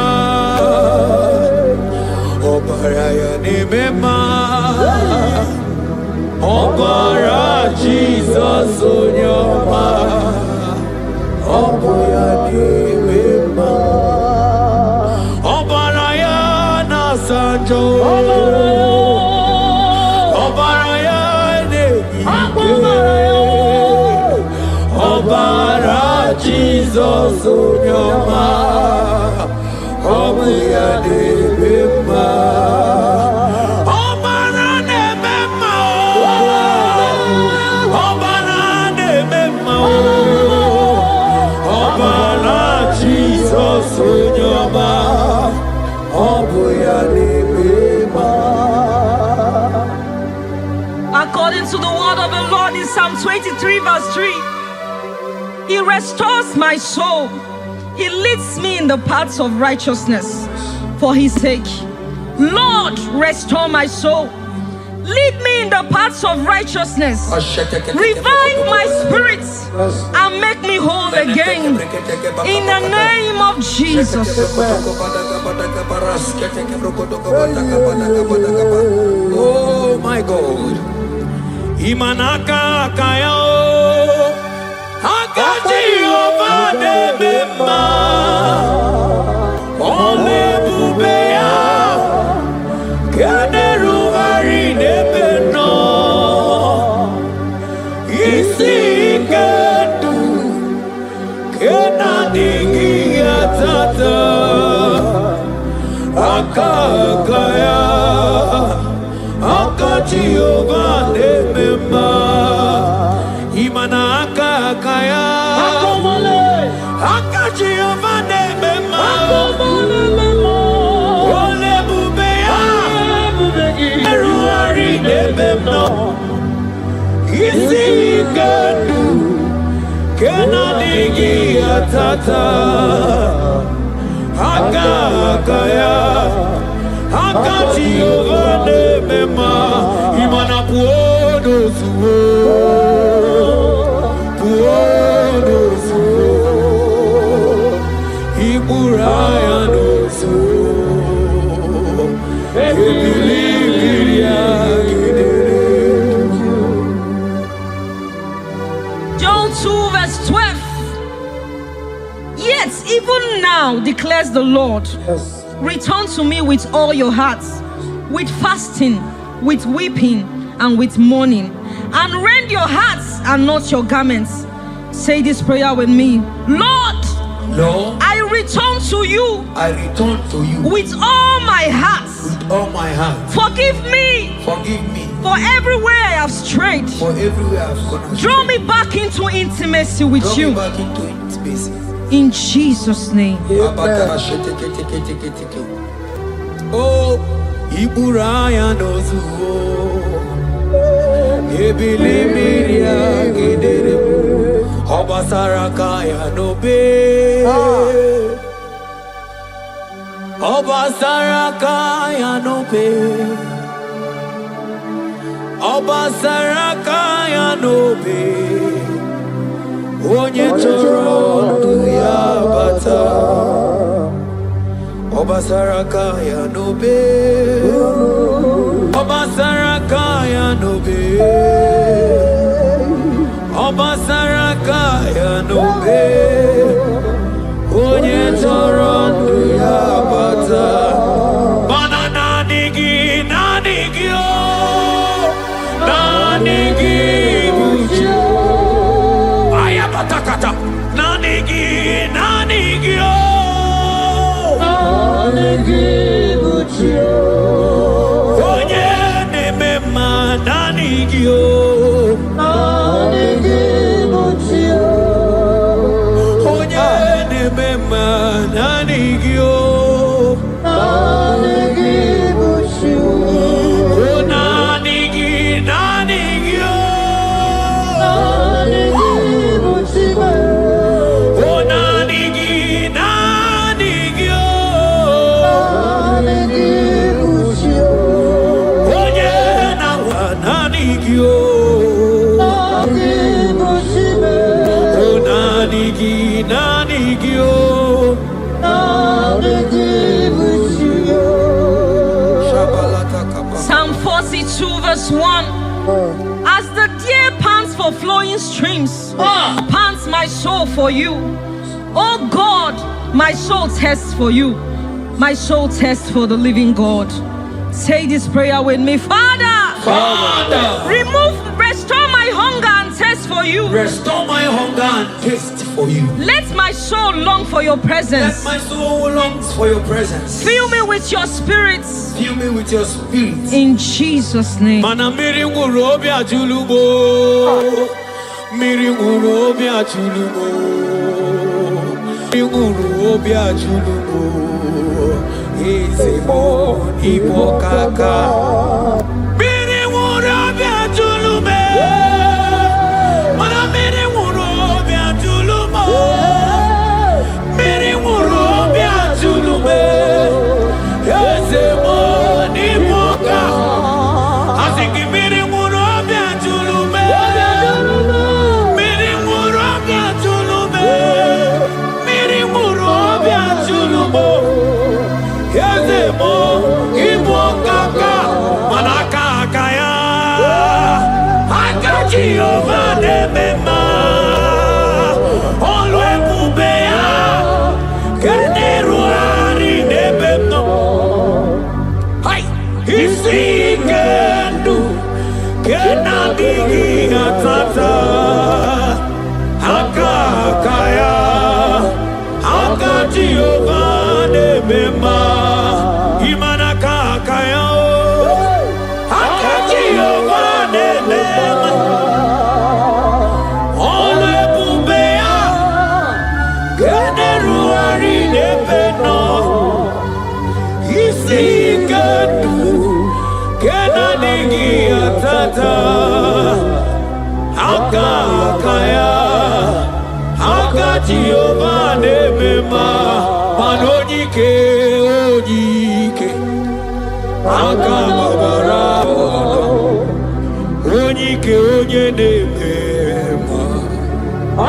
Obaraya nemema. Obara Jesus onyoma. Obaraya nemema. Sanjo Obaraya Obara Jesus Onyoma Obaraya Nebema Obara Nebema Obara Nebema Obara Jesus Onyoma. According to the word of the Lord in Psalm 23 verse 3, He restores my soul. He leads me in the paths of righteousness for His sake. Lord, restore my soul. Lead me in the paths of righteousness. Revive my spirit and make me whole again. In the name of Jesus. Oh my God. Imanaka kaya Akaji obade bema Ole bubeya Kaderu hari nebeno Isi kedu Kena dingi atata Akakaya Akaji obade bema Imana akakaya Akaji obade bema Ole bubeya Eruari nebemno Isi kedu Kena dingi atata Akakaya Akaji obade bema Imana puodo suo Puodo suo Iburaya no suo Joel 2 verse 12. Yet even now declares the Lord, return to me with all your hearts, with fasting, with weeping, and with mourning, and rend your hearts and not your garments. Say this prayer with me. Lord, I return to you. I return to you with all my heart. with all my heart. Forgive me Forgive me for everywhere I have strayed. for everywhere I've gone astray. Draw me back into intimacy with Draw you. me back into intimacy. In Jesus' name. Oh, Iburaya nozuo. Ebilimiria gidere. Obasaraka ya nobe. Obasaraka ya nobe. Obasaraka ya nobe. Onye choro ndu ya bata. Obasaraka ya nobe. Obasaraka ya nobe. Obasaraka ya nobe. Psalm 42 verse 1. As the deer pants for flowing streams, pants my soul for you. Oh God, my soul thirsts for you. My soul thirsts for the living God. Say this prayer with me. Father, restore my hunger and thirst for you. Restore my hunger and taste for you. Let my soul long for your presence. Let my soul longs for your presence. Fill me with your spirit. Fill me with your spirit. In Jesus' name. Mana miri ngurobi ajulubo. Miri ngurobi ajulubo. Miri ngurobi ajulubo. Izimo ibo kaka. Miri ngurobi ajulume. Mana miri ngurobi ajulumo. Miri ngurobi ajulume. Izimo ibo kaka. Asiki miri ngurobi ajulume. Miri ngurobi ajulume. Miri ngurobi ajulumo. Yazemo ibo kaka manaka kaya akaji ovane mema olwe kubeya keneruari nebemno hai isikendu kenadigi atata akakaya akaji ovane mema Jehovah nebema manojike ojike akababara ojike onye nebema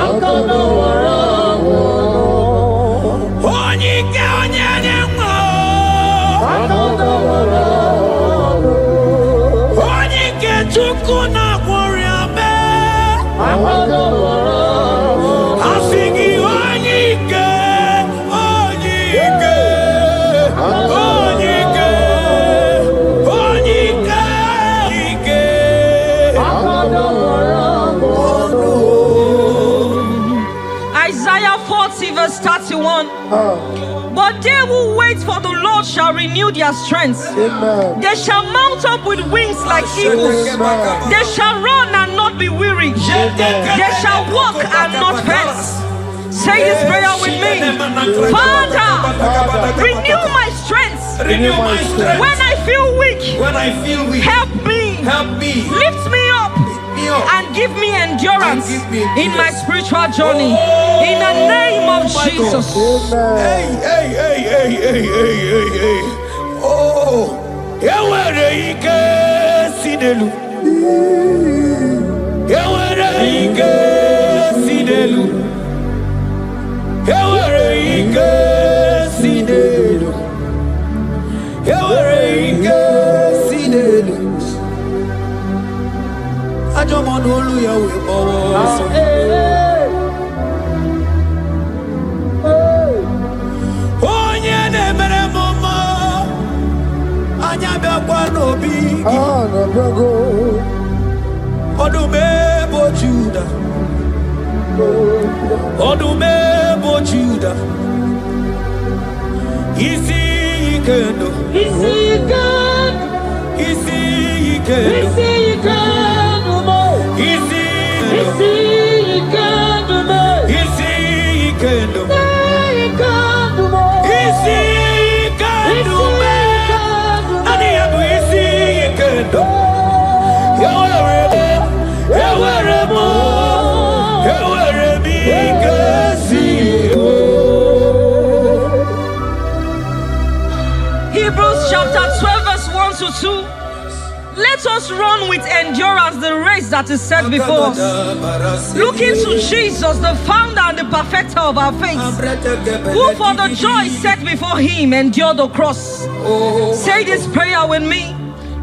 akababara ojike onye nebema akababara ojike chukwu na gworiame akababara Isaiah 40 verse 31. But they who wait for the Lord shall renew their strength. Amen. They shall mount up with wings like eagles. Amen. They shall run and not be weary. They shall walk and not faint. Say this prayer with me. Father, renew my strength. Renew my strength. When I feel weak, help me. Lift me up. And give me endurance in my spiritual journey. In the name of Jesus. Hey. Oh, Yawere ike sidelu. Yawere ike sidelu. Yawere ike sidelu. Yawere ike sidelu. Ajomonu oluyawe owo. Onye na-emere mama anya bịakwa n'obi gị. Ọdụm ebo Juda. Ọdụm ebo Juda. Isi ikendo. Hebrews chapter 12 verse 1 to 2. Let us run with endurance the race that is set before us, looking to Jesus, the founder and the perfecter of our faith, who for the joy set before him endured the cross. Say this prayer with me.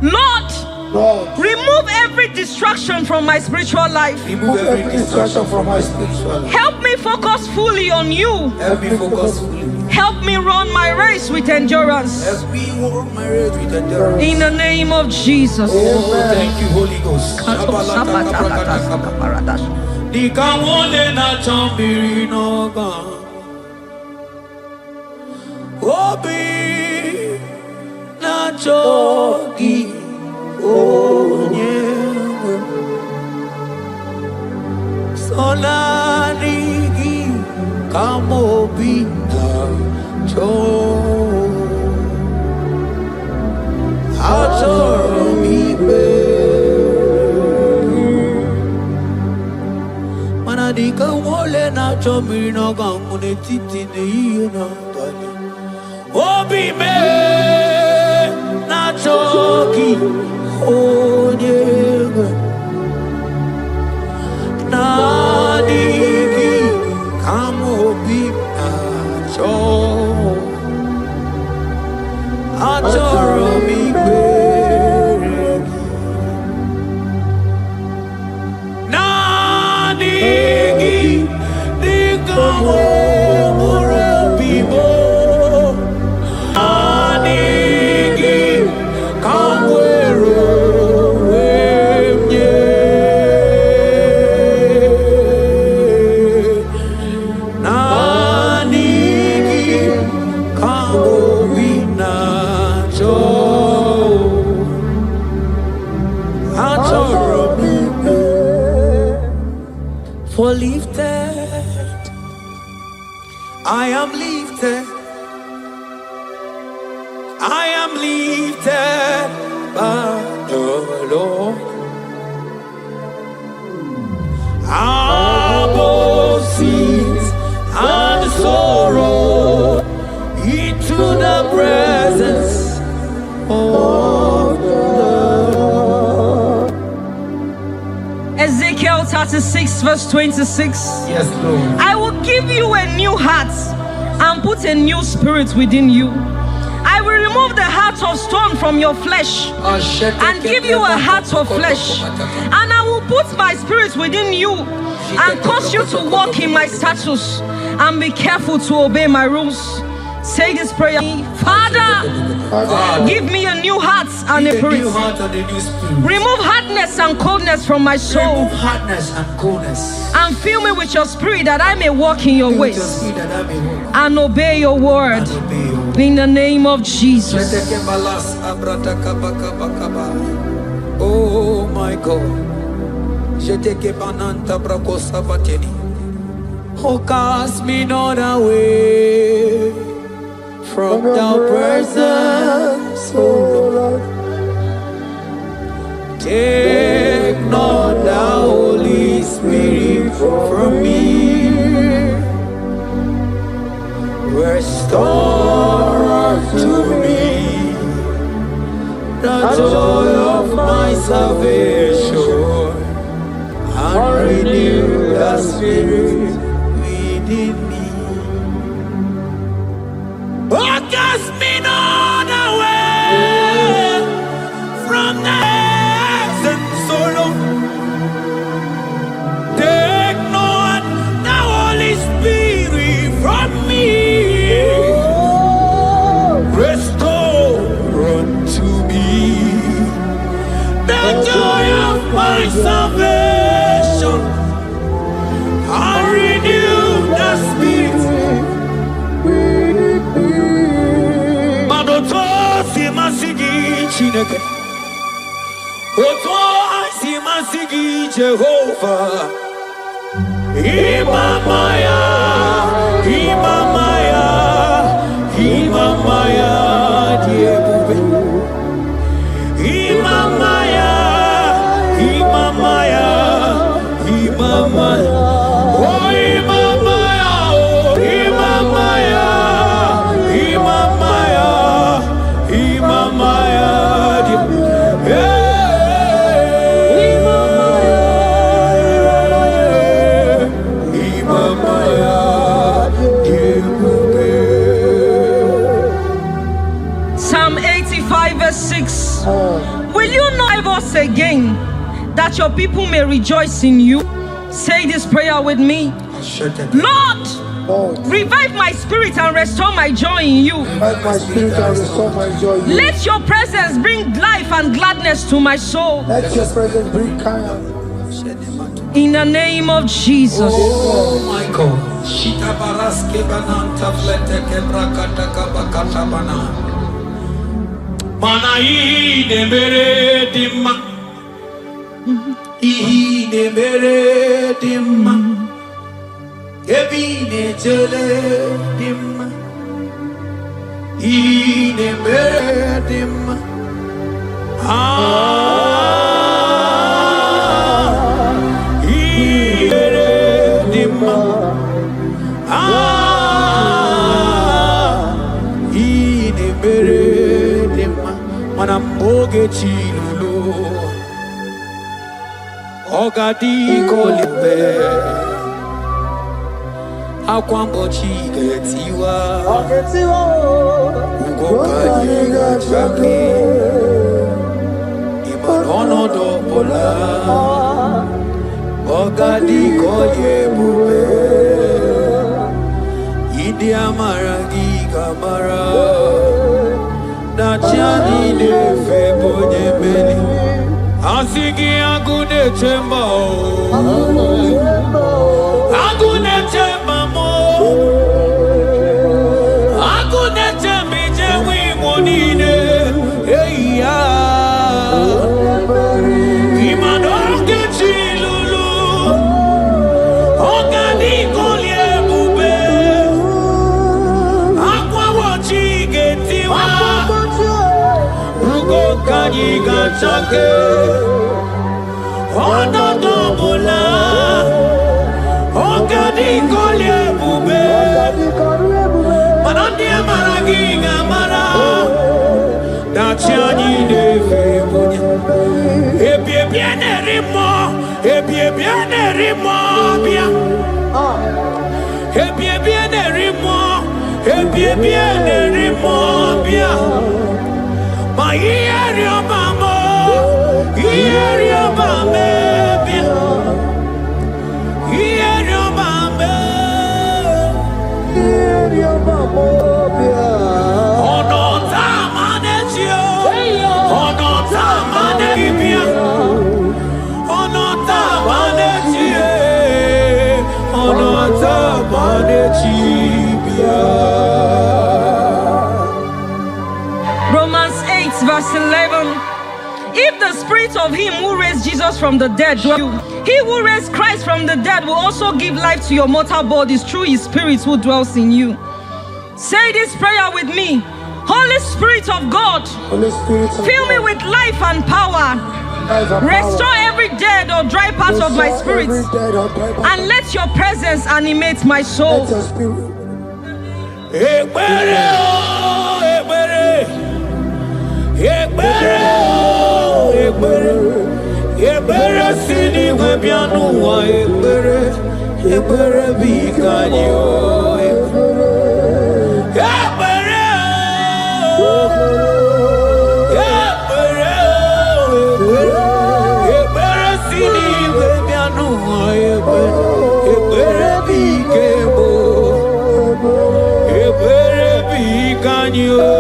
Lord, remove every distraction from my spiritual life. Remove every distraction from my spiritual life. Help me focus fully on you. Help me focus fully. Help me run my race with endurance. Help me run my race with endurance. In the name of Jesus. Oh, thank you, Holy Ghost. Nikawole na chambiri noga. Obi na chogi onyewe. Solarigi kamobi na cho. Achoromibe. Manadika wole na chambiri noga mune titi ne na tali. Obi me na choki onyewe na digi kamobi na cho achoromi beregi na digi digamo murabibo Anigi Kamwero Wemye Nanigi Kamobina Cho Achorobibe For lifted I am lifted I am lifted by the Lord. Above sins and sorrow into the presence of the Lord. Ezekiel 36 verse 26. Yes, Lord. I will give you a new heart and put a new spirit within you. I will remove the heart of stone from your flesh and give you a heart of flesh. And I will put my spirit within you and cause you to walk in my statutes and be careful to obey my rules. Say this prayer. Father, give me a new heart and a spirit. Remove hardness and coldness from my soul. Remove hardness and coldness. And fill me with your spirit that I may walk in your ways and obey your word. In the name of Jesus. Oh my God. Oh, cast me not away from thy presence, oh Lord. Take not the Holy Spirit from me. Restore to me the joy of my salvation and renew the spirit within me. Oh, cast me not away from the presence, oh Lord. Take not the Holy Spirit from me. Restore unto me the joy of my salvation and renew the spirit. Oto asimasigi Jehovah. Imamaya, Imamaya, Imamaya, Diebube. Imamaya, Imamaya, Imamaya. Oh, Imamaya, oh, Imamaya, Imamaya, Imamaya, Diebube. Psalm 85 verse 6. Will you not give us again, that your people may rejoice in you? Say this prayer with me. Lord, revive my spirit and restore my joy in you. Revive my spirit and restore my joy in you. Let your presence bring life and gladness to my soul. Let your presence bring kindness. In the name of Jesus. Oh my God. Shita baraske bananta flete kebrakata kabakata bana. Mana ine mere dimma. Ine mere dimma. Kebine jele dimma. Ine mere dimma. Manamboge chilulu Ogadi kolimbe Akwambo chigetiwa Ugoka yiga chake Imanono dopola Ogadi koye bube Idi amaragi kamara Nachani de febonye beli Asigi agune chemba Agune chemba mo Agune chembi jewi monine Eya Imadoke chilulu Ogani kolye bube Akwa wachi getiwa Kanyi gachake Ono dobola Ogadi kolye bube Manandi amaragi gamara Nachani de febonya Ebie biene rimo Ebie biene rimo bia Ebie biene rimo Ebie biene rimo bia Ma ieri obamo, ieri obame, ieri obame, ieri obamo, ono tamane chio, ono tamane bibia, ono tamane chie, ono tamane chibia. Verse 11. If the spirit of him who raised Jesus from the dead dwell in you, he who raised Christ from the dead will also give life to your mortal bodies through his spirit who dwells in you. Say this prayer with me. Holy Spirit of God, fill me with life and power. Restore every dead or dry part of my spirit, and let your presence animate my soul. Ebere sini webianu wa ebere bikanyo ebere sini webianu wa ebere bikebo ebere bikanyo.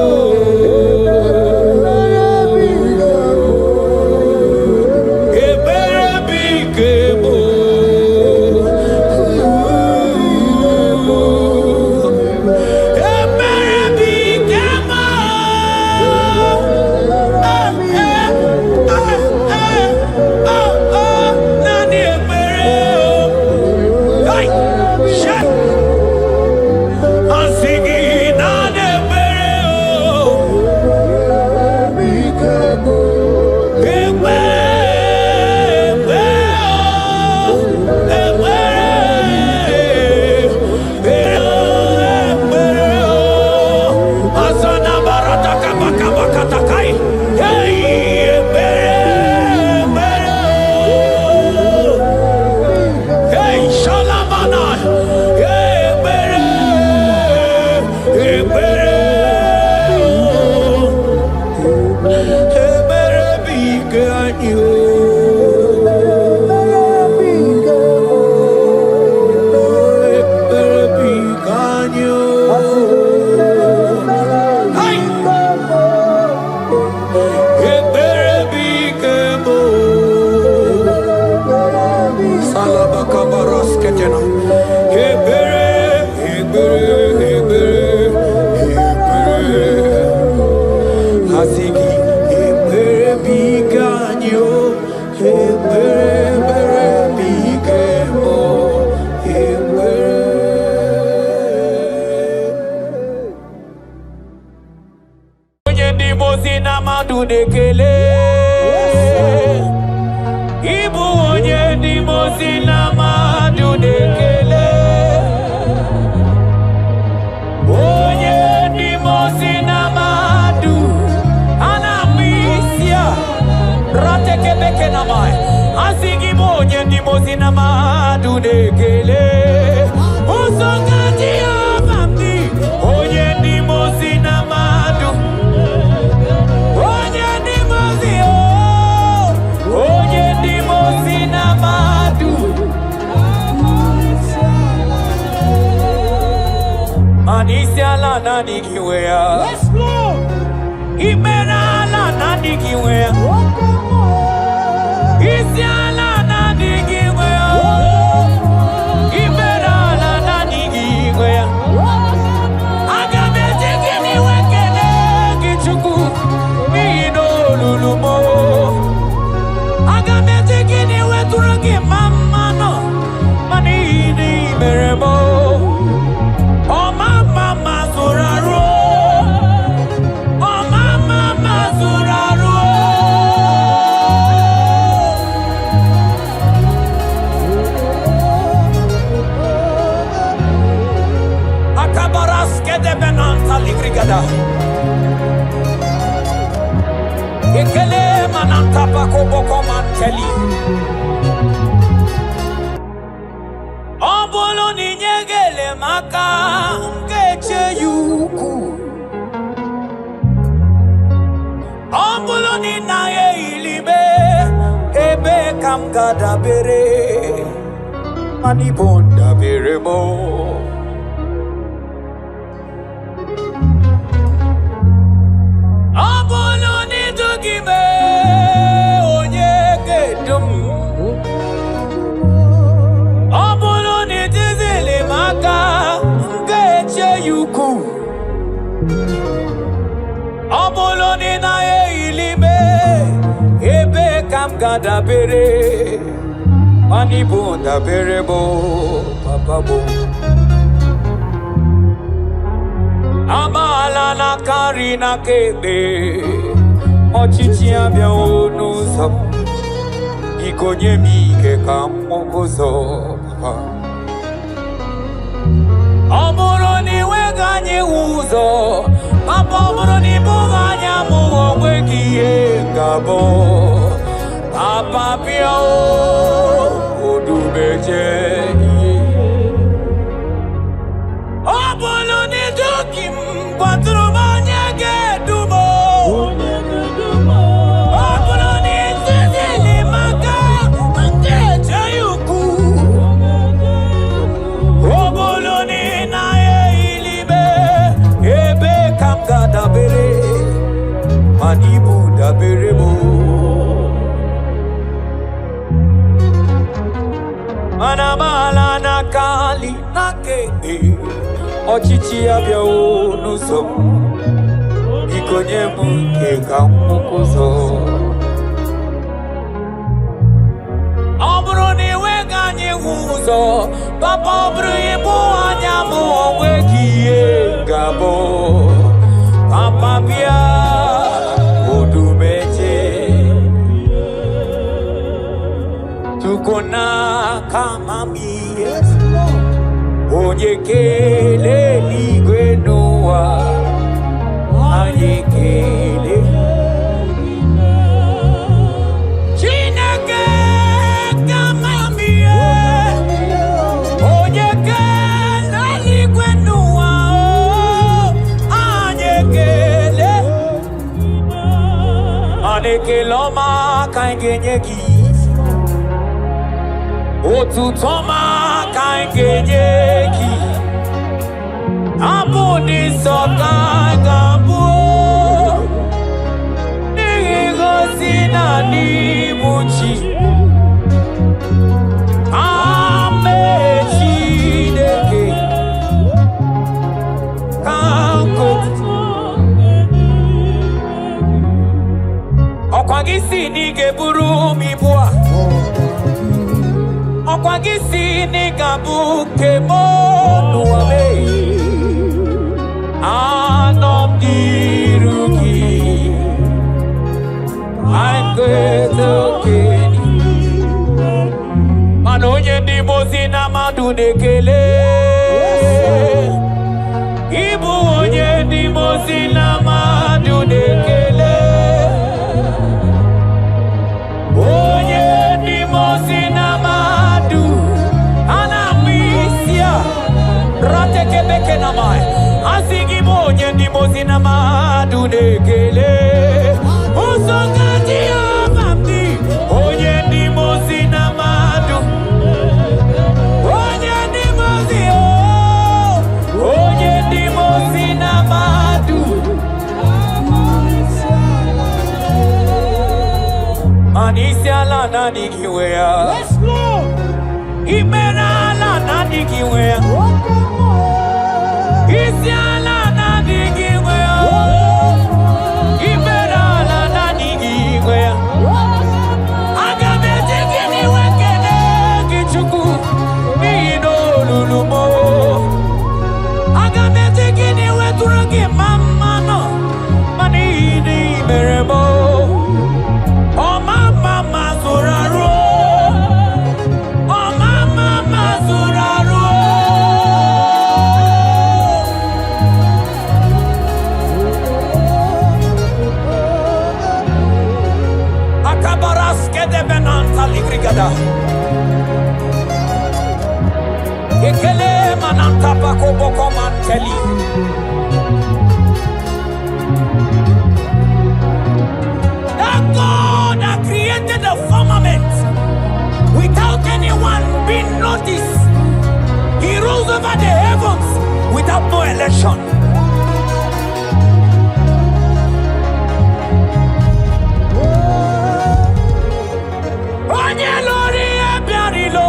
ndimozi na madu dekele. Ibu onye ndimozi na madu dekele. Onye ndimozi na madu anamisia rateke beke na mai. Asigi onye ndimozi na madu dekele. Usongati abamdi onye ndimozi na madu. Onye ndimozi onye ndimozi na madu. Anisia la nani kiwea. Yes, Lord. Imena la nani kiwea. Isia la nani kiwea. Imena la nani kiwea. Agamete kini wekene kichuku. Mino lulumo. Agamete kini weturaki mama no. Manini meremo. Oh mama mazuraro. Oh mama mazuraro. Akabaras kede benanta ligrigada. Ekele mananta pako boko manteli. Obolo ni nyegele maka ngeche yuku. Obolo ni naye ilibe ebe kamgada bere manibonda beremo. Obolo ni dogime onyegedum. Obolo ni dizili maka ngeche yuku. Obolo ni naye ilime ebe kamgada bere manibonda beremo papabo. Amala na kari na kebe ochichi abia onuzo ikonye mike kamokozo papa. Obolo ni weganye uzo papa. Obolo ni buganya mugo wekiye ngabo papa pia odubeje. Obolo ni dukim kwatro manyege dumo. Obolo ni zizili maka ngeche yuku. Obolo ni naye ilibe ebe kamgada bere manibu da berebo. Manamala na kali na kede ochichi abia onuzo ikonye muke kamukuzo. Obro ni weganye uzo papa. Obro ibu anyamu wekiye ngabo papa bia odubeje. Tukona kama mie onyekele ligwenua anyekele chineke kama mie onyekele ligwenua anyekele anekeloma kangenyeki. Otutoma kangenyeki abudi soka gabu nigosi na nibuchi amechi deke kanko okwagisi nigeburu mibua. Okwagisi ni kabuke monu wame anom diruki madu nekele Osongati amamdi Onye ni mozi na madu Onye ni mozi Onye ni mozi na madu Anisiala nani kiwea Yes Lord Imerala nani kiwea Isiala nani kiwea Imerala nani kiwea Agamete kini wekene kichuku Mino lulumo Agamete kini weturagi mamano Manini meremo Oh mama mazuraro Oh mama mazuraro Akabaras kede benanta ligrigada Ekele mananta pako boko manteli That God that created the firmament without anyone being noticed. He rules over the heavens without no election. Onye lori ebiarilo.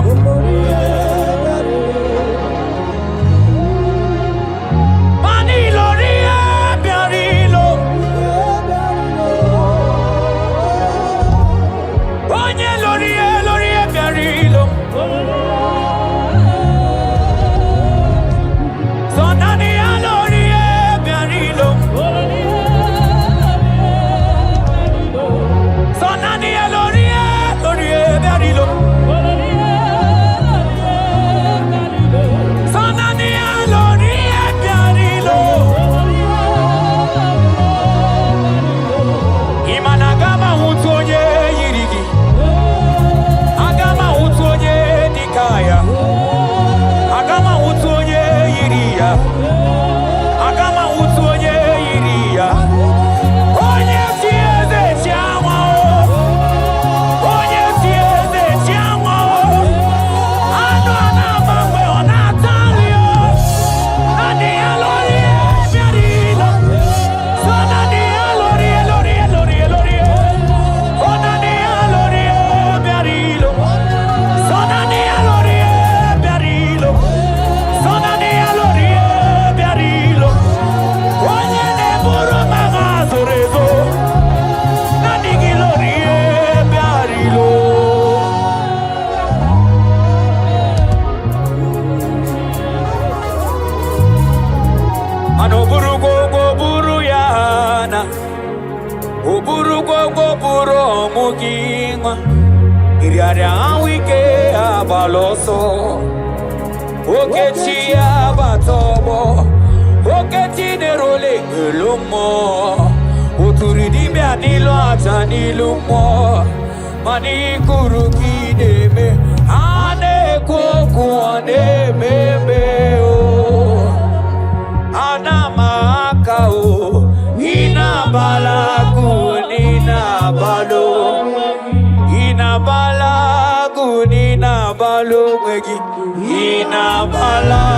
Mani lori ebiarilo. Onye lori ebiarilo. Sonani lori ebiarilo. Sonani lori ebiarilo. Sonani lori ebiarilo. Imanagama hutonye yirigi. Agama hutonye dikaya. Agama hutonye yiria. Agama hutonye yiria. Onye sieze chiawa. Onye sieze chiawa. Ano anamangwe onatalio. Nani alori ebiarilo. So nani alori. Onani alori ebiarilo. So nani alori ebiarilo. So nani alori ebiarilo. Onye neburu magazorezo. Nani gilori ebiarilo. Anoburu gogo buru yana. Oburu gogo buru omugingwa. Iriare awike abaloso. Okechi abatobo. Okechi nerole gelomo. Oturidime anilo atanilumo. Mani kuruki deme. Ane koku ane meme o. Anamaka o. Inabalagu ninabalo. Inabalagu ninabalo mwegi. Inabalagu